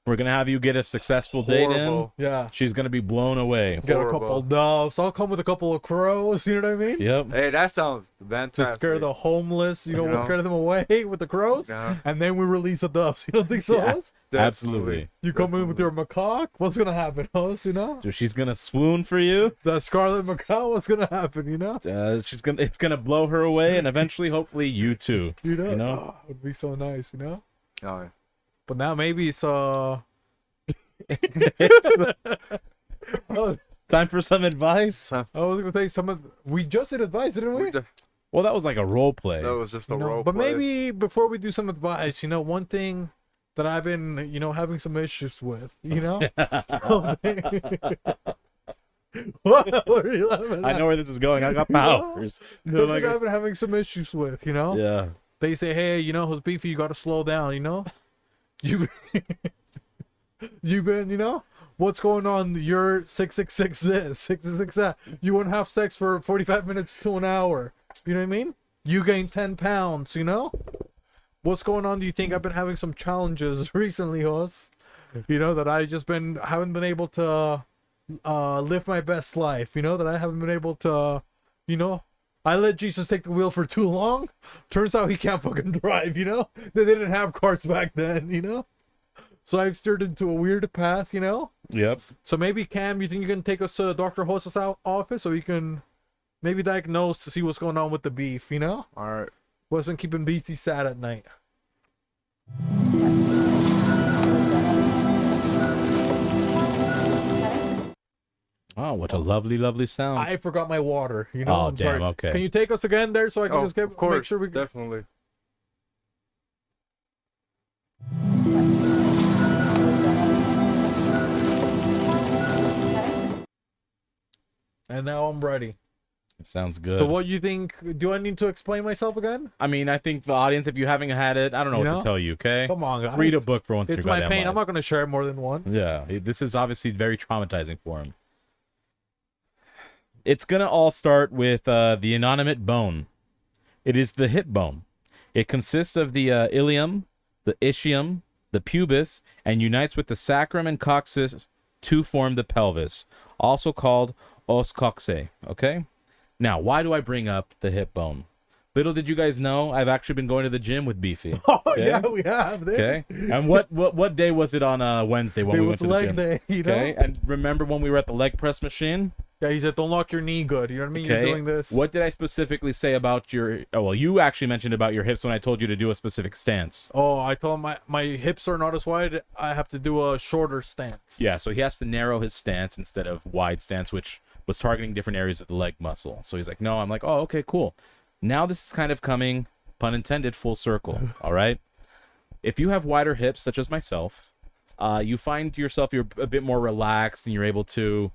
We're gonna have you get a successful date in. horrible. Yeah. She's gonna be blown away. Got a Horrible. couple doves. I'll come with a couple of crows. You know what I mean? Yep. Hey, that sounds To fantastic. scare the homeless. You know, You we'll know? scare them away with the crows, Yeah. and then we release the doves. You don't think so, Yeah. Hoss? Absolutely. You come in with your macaque. What's gonna happen, Hoss? You know, So she's gonna swoon for you. that scarlet macaque. What's gonna happen? You know? It's gonna blow her away, and eventually, hopefully, you too. You know? You know? Oh, it would be so nice. You know? Oh, yeah. But now maybe it's Oh, Time for some advice. So, I was gonna say we just did advice, didn't we? Well, that was like a role play. that was just a You know, role but play. maybe before we do some advice, you know, one thing that I've been, you know, having some issues with, you know. What are you laughing I at? know where this is going. I got powers. The thing I've been having some issues with, you know. Yeah. They say, hey, you know, who's Beefy? You got to slow down, you know. You, you've been, you know, what's going on? You're 666 this, 666 that. You won't have sex for 45 minutes to an hour. You know what I mean? You gain 10 pounds, you know? What's going on? Do you think I've been having some challenges recently, Hoss? You know, that I just haven't been able to live my best life, you know, that I haven't been able to, you know, I let Jesus take the wheel for too long. Turns out he can't fucking drive, you know? They didn't have cars back then, you know? So I've steered into a weird path, you know? Yep. So maybe, Cam, you think you can take us to Dr. Host's office so we can maybe diagnose to see what's going on with the beef, you know? All right. What's been keeping Beefy sad at night? Oh, what a lovely, lovely sound. I forgot my water, you know? Oh, I'm damn, sorry. okay. Can you take us again there so I can Oh, just get, of course, make sure we definitely. And now I'm ready. Sounds good. So what you think? Do I need to explain myself again? I mean, I think the audience, if you haven't had it, I don't know You what know? to tell you, okay? Come on, guys. Read a book for once in It's your my goddamn pain. I'm life. not going to share it more than once. Yeah, this is obviously very traumatizing for him. It's going to all start with the inanimate bone. It is the hip bone. It consists of the ilium, the ischium, the pubis, and unites with the sacrum and coccyx to form the pelvis, also called os coxae, okay? Now, why do I bring up the hip bone? Little did you guys know, I've actually been going to the gym with Beefy. Oh Okay? yeah, we have. Dude. Okay? And what day was it on Wednesday when It we was went to the leg gym? day, you know. Okay? And remember when we were at the leg press machine? Yeah, he said, don't lock your knee good. You know what I mean? You're doing this. What did I specifically say about your... Oh, well, you actually mentioned about your hips when I told you to do a specific stance. Oh, I told him my hips are not as wide. I have to do a shorter stance. Yeah, so he has to narrow his stance instead of wide stance, which was targeting different areas of the leg muscle. So he's like, no. I'm like, oh, okay, cool. Now this is kind of coming, pun intended, full circle. All right? If you have wider hips, such as myself, you find yourself, you're a bit more relaxed and you're able to...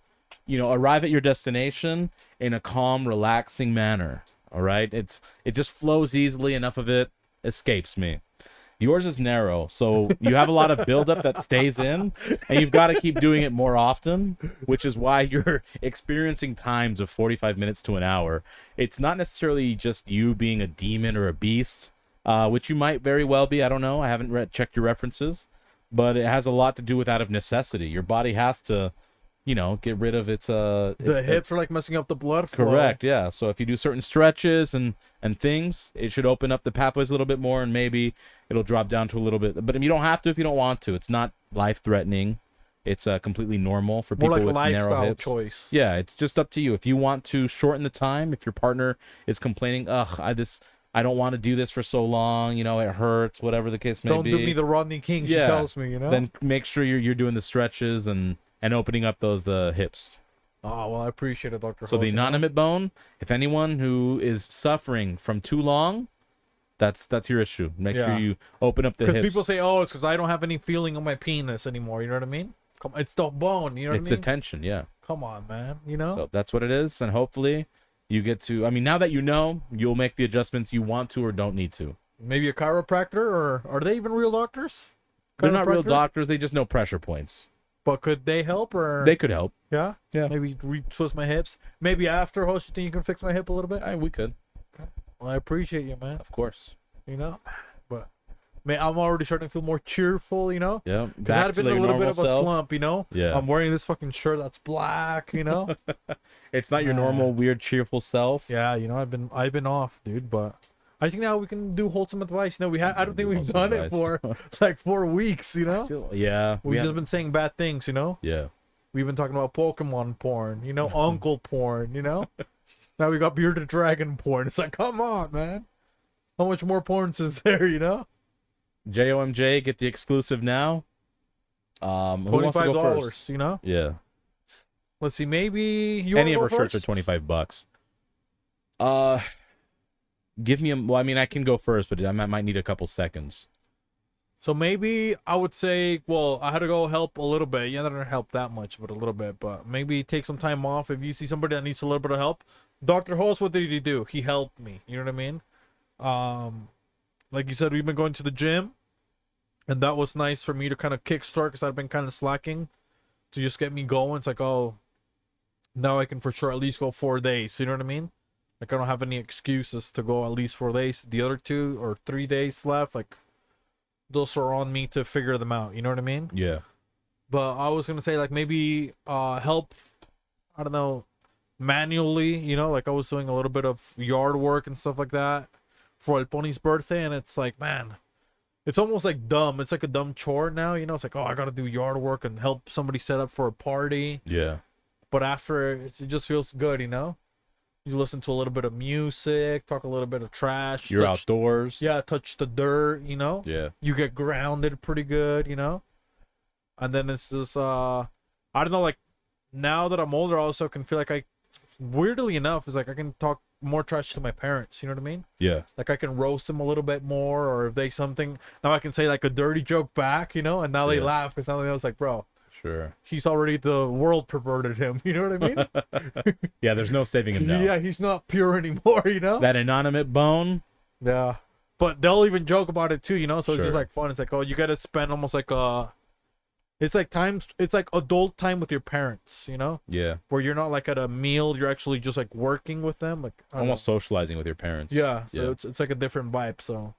arrive at your destination in a calm, relaxing manner. All right, it just flows easily. Enough of it escapes me. Yours is narrow, so you have a lot of buildup that stays in, and you've got to keep doing it more often, which is why you're experiencing times of 45 minutes to an hour. It's not necessarily just you being a demon or a beast, which you might very well be. I don't know. I haven't checked your references, but it has a lot to do with out of necessity. Your body has to get rid of its the hips are like messing up the blood flow. Correct, yeah. So if you do certain stretches and things, it should open up the pathways a little bit more, and maybe it'll drop down to a little bit. But you don't have to if you don't want to. It's not life-threatening. It's completely normal for people more like with a lifestyle narrow hips. Choice. Yeah, it's just up to you. If you want to shorten the time, if your partner is complaining, I don't want to do this for so long, it hurts, whatever the case may be. Don't do me the Rodney King, she tells me, Then make sure you're doing the stretches and opening up the hips. Oh, well, I appreciate it, Dr. So the inanimate bone, if anyone who is suffering from too long, that's your issue. Make sure you open up the hips. Because people say, oh, it's because I don't have any feeling on my penis anymore. You know what I mean? It's the bone. You know what I mean? It's the tension, yeah. Come on, man. So that's what it is. And hopefully you get to, now that you'll make the adjustments you want to or don't need to. Maybe a chiropractor, or are they even real doctors? They're not real doctors. They just know pressure points. But could they help, or they could help? Yeah. Maybe twist my hips. Maybe after, host, you think you can fix my hip a little bit? We could. Okay. Well, I appreciate you, man. Of course. But man, I'm already starting to feel more cheerful. Yeah. Because I've been in a little bit of a slump. Yeah. I'm wearing this fucking shirt that's black. It's not your normal weird cheerful self. Yeah. I've been off, dude. But I think now we can do wholesome advice. I don't think we've done it for like 4 weeks, Yeah. We've just been saying bad things, Yeah. We've been talking about Pokemon porn, uncle porn, Now we got bearded dragon porn. It's like, come on, man. How much more porns is there, JOMJ, get the exclusive now. $25, Yeah. Let's see, maybe any of our shirts are $25. Give me I can go first, but I might need a couple seconds. So maybe I would say, well, I had to go help a little bit. Yeah, that didn't help that much, but a little bit. But maybe take some time off. If you see somebody that needs a little bit of help, Dr. Host, what did he do? He helped me. You know what I mean? Like you said, we've been going to the gym, and that was nice for me to kind of kickstart because I've been kind of slacking to just get me going. It's like, oh, now I can for sure at least go 4 days. You know what I mean? Like, I don't have any excuses to go at least 4 days. The other 2 or 3 days left, like, those are on me to figure them out. You know what I mean? Yeah. But I was going to say, like, maybe help, I don't know, manually, like I was doing a little bit of yard work and stuff like that for El Pony's birthday. And it's like, man, it's almost like dumb. It's like a dumb chore now, It's like, oh, I got to do yard work and help somebody set up for a party. Yeah. But after, it just feels good, You listen to a little bit of music, talk a little bit of trash. You're outdoors. Yeah, touch the dirt, Yeah. You get grounded pretty good, And then it's just, I don't know, like, now that I'm older, I also can feel like weirdly enough, is like I can talk more trash to my parents, you know what I mean? Yeah. Like I can roast them a little bit more, or if they something, now I can say like a dirty joke back, and now they laugh because something else, like, bro. Sure. He's already, the world perverted him. You know what I mean? Yeah, there's no saving him now. Yeah, he's not pure anymore, That inanimate bone. Yeah. But they'll even joke about it too, So it's Sure. just like fun. It's like, oh, you got to spend almost like it's like adult time with your parents, Yeah. Where you're not like at a meal, you're actually just like working with them. Like Almost socializing with your parents. Yeah. So it's like a different vibe. So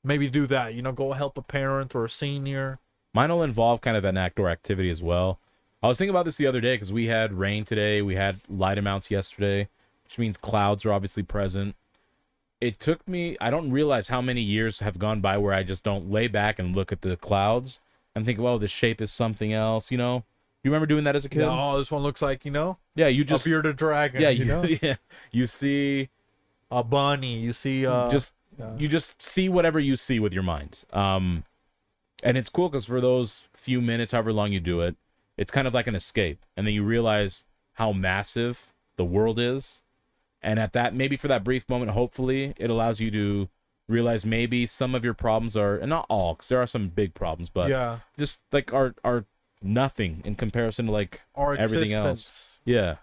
maybe do that, go help a parent or a senior. Mine will involve kind of an outdoor activity as well. I was thinking about this the other day because we had rain today. We had light amounts yesterday, which means clouds are obviously present. It took me, I don't realize how many years have gone by where I just don't lay back and look at the clouds and think, well, the shape is something else. You you remember doing that as a kid? Yeah, oh, this one looks like, Yeah, you just a bearded dragon. yeah, you know, yeah. You see a bunny. You see, you just see whatever you see with your mind. And it's cool because for those few minutes, however long you do it, it's kind of like an escape, and then you realize how massive the world is, and at that, maybe for that brief moment, hopefully, it allows you to realize maybe some of your problems are, and not all, because there are some big problems, but yeah, just like are nothing in comparison to like our everything else. existence. Yeah.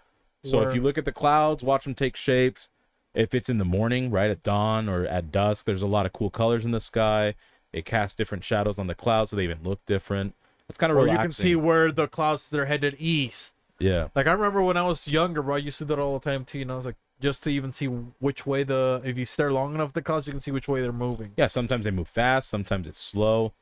So Where- if you look at the clouds, watch them take shapes. If it's in the morning, right at dawn or at dusk, there's a lot of cool colors in the sky. It casts different shadows on the clouds, so they even look different. It's kind of Or relaxing. you can see where the clouds they're headed east. Yeah. Like I remember when I was younger, bro, I used to do that all the time too. And I was like, just to even see which way if you stare long enough at the clouds, you can see which way they're moving. Yeah. Sometimes they move fast. Sometimes it's slow,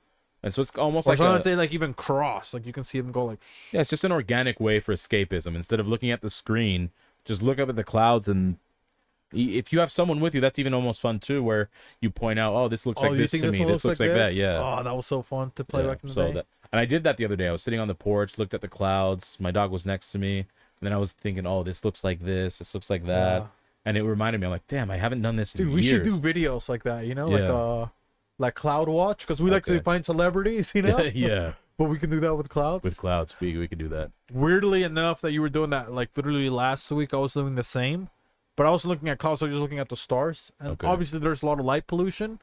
and so it's almost Or like sometimes they like even cross. Like you can see them go like. yeah, it's just an organic way for escapism. Instead of looking at the screen, just look up at the clouds, and if you have someone with you, that's even almost fun too, where you point out, oh, this looks like you this think to this me. one This looks like that. this? Yeah. Oh, that was so fun to play Yeah, back in the so day. that, and I did that the other day. I was sitting on the porch, looked at the clouds. My dog was next to me, and then I was thinking, "Oh, this looks like this. This looks like that." Yeah. And it reminded me, I'm like, "Damn, I haven't done this Dude, in we years." should do videos like that, Yeah. like Cloud Watch, because we like to Okay. find celebrities, yeah, But we can do that with clouds. with clouds, we could do that. Weirdly enough, that you were doing that, like literally last week, I was doing the same, but I was looking at clouds, so I was just looking at the stars, and Okay. obviously there's a lot of light pollution.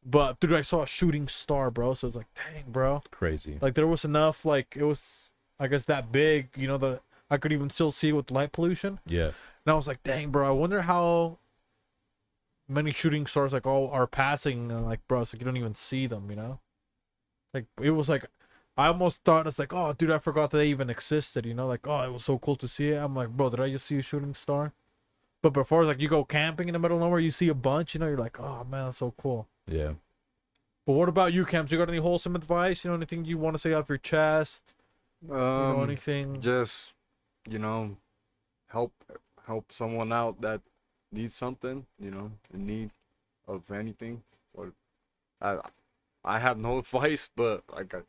But dude, I saw a shooting star, bro. So it's like, dang, bro. Crazy. Like there was enough, like it was, I guess that big, that I could even still see with light pollution. Yeah, And I was like, dang, bro, I wonder how many shooting stars like all are passing, and like, bro, it's like you don't even see them. Like it was like, I almost thought it's like, oh, dude, I forgot that they even existed. Like, oh, it was so cool to see it. I'm like, bro, did I just see a shooting star? But before, it's like you go camping in the middle of nowhere, you see a bunch. You're like, oh man, that's so cool. yeah. But what about you, Khams? You got any wholesome advice? Anything you want to say off your chest? Anything? Just help someone out that needs something, in need of anything. Or I have no advice, but like I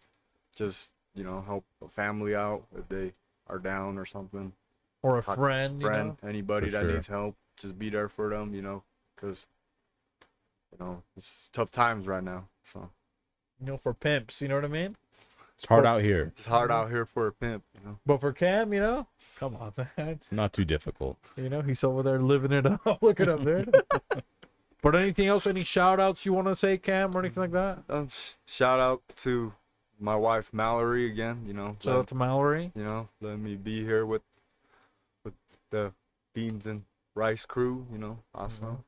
just help a family out if they are down or something. Or a friend? Anybody For that sure. needs help, just be there for them, because it's tough times right now. So For pimps, you know what I mean? It's hard out here. it's hard out here for a pimp, But for Kham, come on, man. It's not too difficult. He's over there living it up. Look at him there. But anything else? Any shout outs you want to say, Kham, or anything like that? Shout out to my wife Mallory again. Shout out to Mallory. Let me be here with the beans and rice crew. Awesome.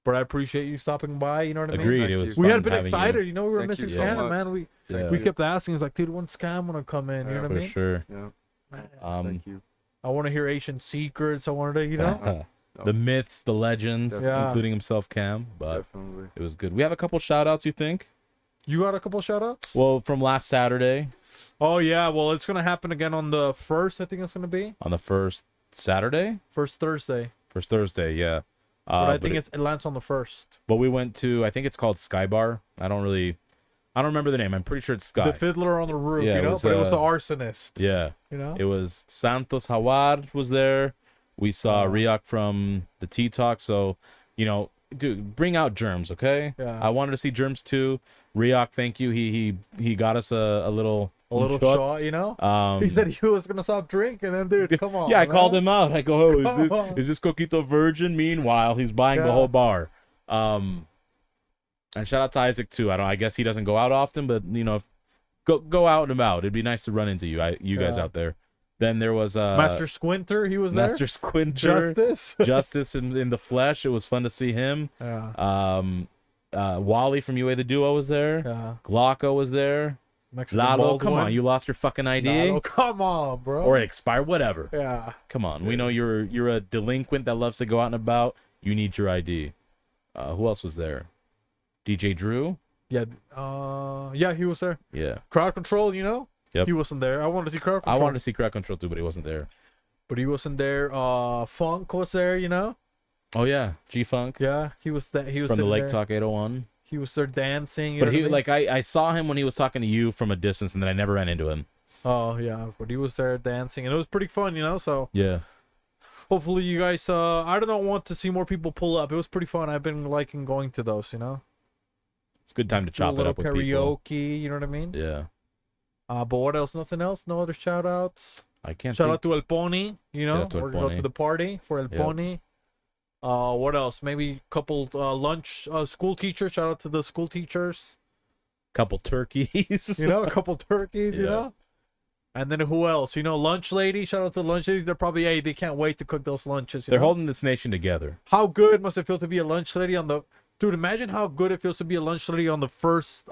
But I appreciate you stopping by. You know what I mean? Agreed. Thank It you. was. We fun had been having you. excited. We were Thank missing you so Kham, much. man. We Yeah, kept asking. He's like, dude, when's Kham gonna come in? You know what I for mean? sure. Yeah. Um, Thank you. I want to hear Asian secrets. I wanted to, the myths, the legends, Yeah. including himself, Kham. But Definitely. it was good. We have a couple shout outs, you think? You got a couple shout outs? Well, from last Saturday Oh, yeah. Well, it's going to happen again on the 1st, I think it's going to be. on the first Saturday, First Thursday. first Thursday, yeah. But I think it lands on the 1st. But we went to, I think it's called Sky Bar. I don't remember the name. I'm pretty sure it's Sky. The fiddler on the roof, Yeah, it but it was the was, arsonist. Yeah. You It was Santos Hawad was there. We saw Riak from the Tea Talk. So, dude, bring out Germs, okay? Yeah. I wanted to see Germs too. Riak, thank you. He got us a little shot, he said he was gonna stop drinking, and dude, come on. Yeah, I man. called him out. I go, Come on. is this Coquito virgin? Meanwhile, he's buying the Yeah. whole bar. And shout out to Isaac too. I guess he doesn't go out often, but go out and about. It'd be nice to run into you guys Yeah. out there. Then there was Master Squinter, he was there. Master Squinter, Justice. Justice in the flesh. It was fun to see him. Yeah. Wally from UA the Duo was there. Yeah. Glocko was there. Mexican Lalo, come Baldwin. on, you lost your fucking ID Lalo, come on, bro. or it expired, whatever. Yeah. Come on, we know you're a delinquent that loves to go out and about. You need your ID. Who else was there? DJ Drew. Yeah. Yeah, he was there. Yeah, Crowd control, Yep. He wasn't there. I wanted to see crowd I control. wanted to see Crowd Control too, but he wasn't there. But he wasn't there. Funk was there, Oh yeah, G Funk Yeah, he was that. He was from the sitting Lake there. Talk 801. He was there dancing. But know he what I mean? I saw him when he was talking to you from a distance, and then I never ran into him. Oh yeah, but he was there dancing, and it was pretty fun, you know. So Yeah. hopefully you guys. I don't want to see more people pull up. It was pretty fun. I've been liking going to those, you know. It's a good time to Do a chop it little up with people. karaoke. You know what I mean? Yeah. But what else? Nothing else? No other shout outs? I can't Shout think. out to El Pony. You know, Shout out to El we're gonna go Pony. to the party for El Yep. Pony. What else? Maybe a couple lunch school teachers. Shout out to the school teachers. Couple turkeys. You know, a couple turkeys. You Yeah. know. And then who else? You know, lunch lady. Shout out to the lunch ladies. They're probably they can't wait to cook those lunches. They're know? holding this nation together. How good must it feel to be a lunch lady on the dude? Imagine how good it feels to be a lunch lady on the first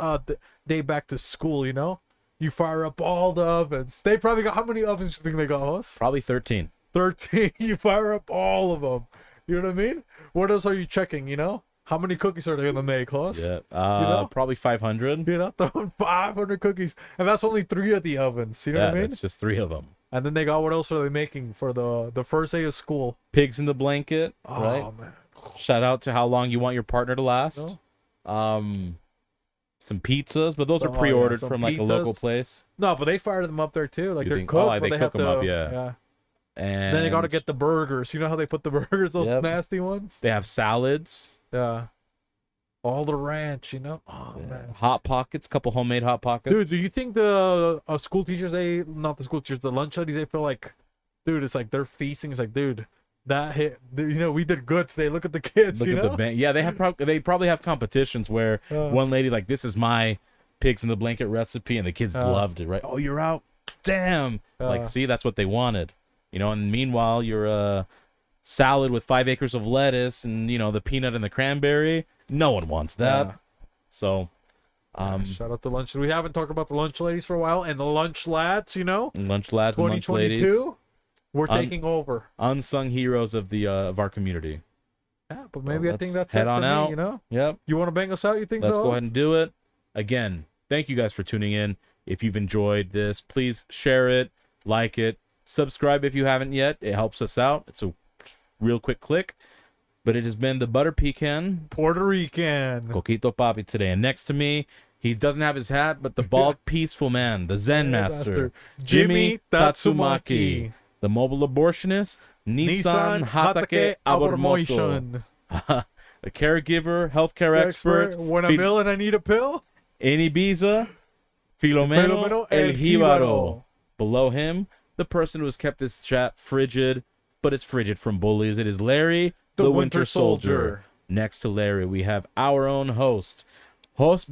day back to school. You know, you fire up all the ovens. They probably got how many ovens do you think they got? Us? Probably 13. 13. You fire up all of them. You know what I mean? What else are you checking? You know, how many cookies are they gonna make, Hoss? Yeah. know? Probably 500. You know, throwing 500 cookies, and that's only 3 of the ovens. You know Yeah, what I mean? that's just 3 of them. And then they got what else are they making for the first day of school? Pigs in the blanket, Oh right? man. Shout out to how long you want your partner to last. No? Some pizzas, but those So, are pre-ordered some from like a local pizzas. place. No, but they fired them up there too. Like You they're think- cooked, oh, but they they cook have 'em to, up, yeah. And Then they got to get the burgers. You know how they put the burgers, those Yep. nasty ones? They have salads, Yeah. All the ranch, you know? Oh yeah, man. hot pockets, couple homemade hot pockets. Dude, do you think the school teachers, not the school teachers, the lunch ladies, they feel like, dude, it's like they're feasting. It's like, dude, that hit, you know, we did good today. Look at the kids, Look you at know? the band. Yeah, they probably have competitions where one lady like, this is my pigs in the blanket recipe, and the kids loved it, right? Oh, you're out. Damn. Like, see, that's what they wanted. You know, and meanwhile, your salad with 5 acres of lettuce and, you know, the peanut and the cranberry, no one wants that. Yeah. So, Shout out to lunch. We haven't talked about the lunch ladies for a while, and the lunch lads, you know? lunch lads and lunch ladies, 2022, we're taking over. unsung heroes of the of our community. Yeah, but maybe I think let's that's it head on for out. me, you know? Yep. You want to bang us out, you think Let's so? go ahead and do it. Again, thank you guys for tuning in. If you've enjoyed this, please share it, like it, subscribe if you haven't yet. It helps us out. It's a real quick click. But it has been the Butter Pecan Puerto Rican. Coquito Papi today. And next to me, he doesn't have his hat, but the bald, peaceful man, the Zen master, Jimmy Tatsumaki. the mobile abortionist, Nissan Nissan Hatake Hatake Abormoto, Abormotion. a caregiver, healthcare expert, When I'm feed- ill and I need a pill. in Ibiza, Filomeno Filomeno El El Jíbaro. Jíbaro. Below him, the person who has kept this chat frigid, but it's frigid from bullies. It is Larry, the Winter Soldier. Next to Larry, we have our own host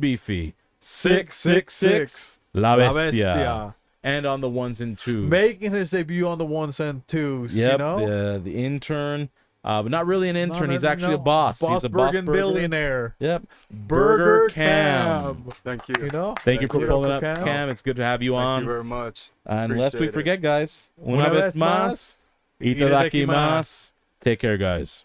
Beefy, 666. La La Bestia. Bestia. And on the ones and twos. Making his debut on the ones and twos, Yep, you know? the intern. But not really an intern. Not He's a- actually no. a boss. He's a boss Bergen burger. billionaire. Yep. Burger Cam. Thank you. You know? Thank you for you, pulling up, Cam. Cam. It's good to have you Thank on. you very much. And lest we Appreciate it. forget, guys, una vez más, itadakimasu. Take care, guys.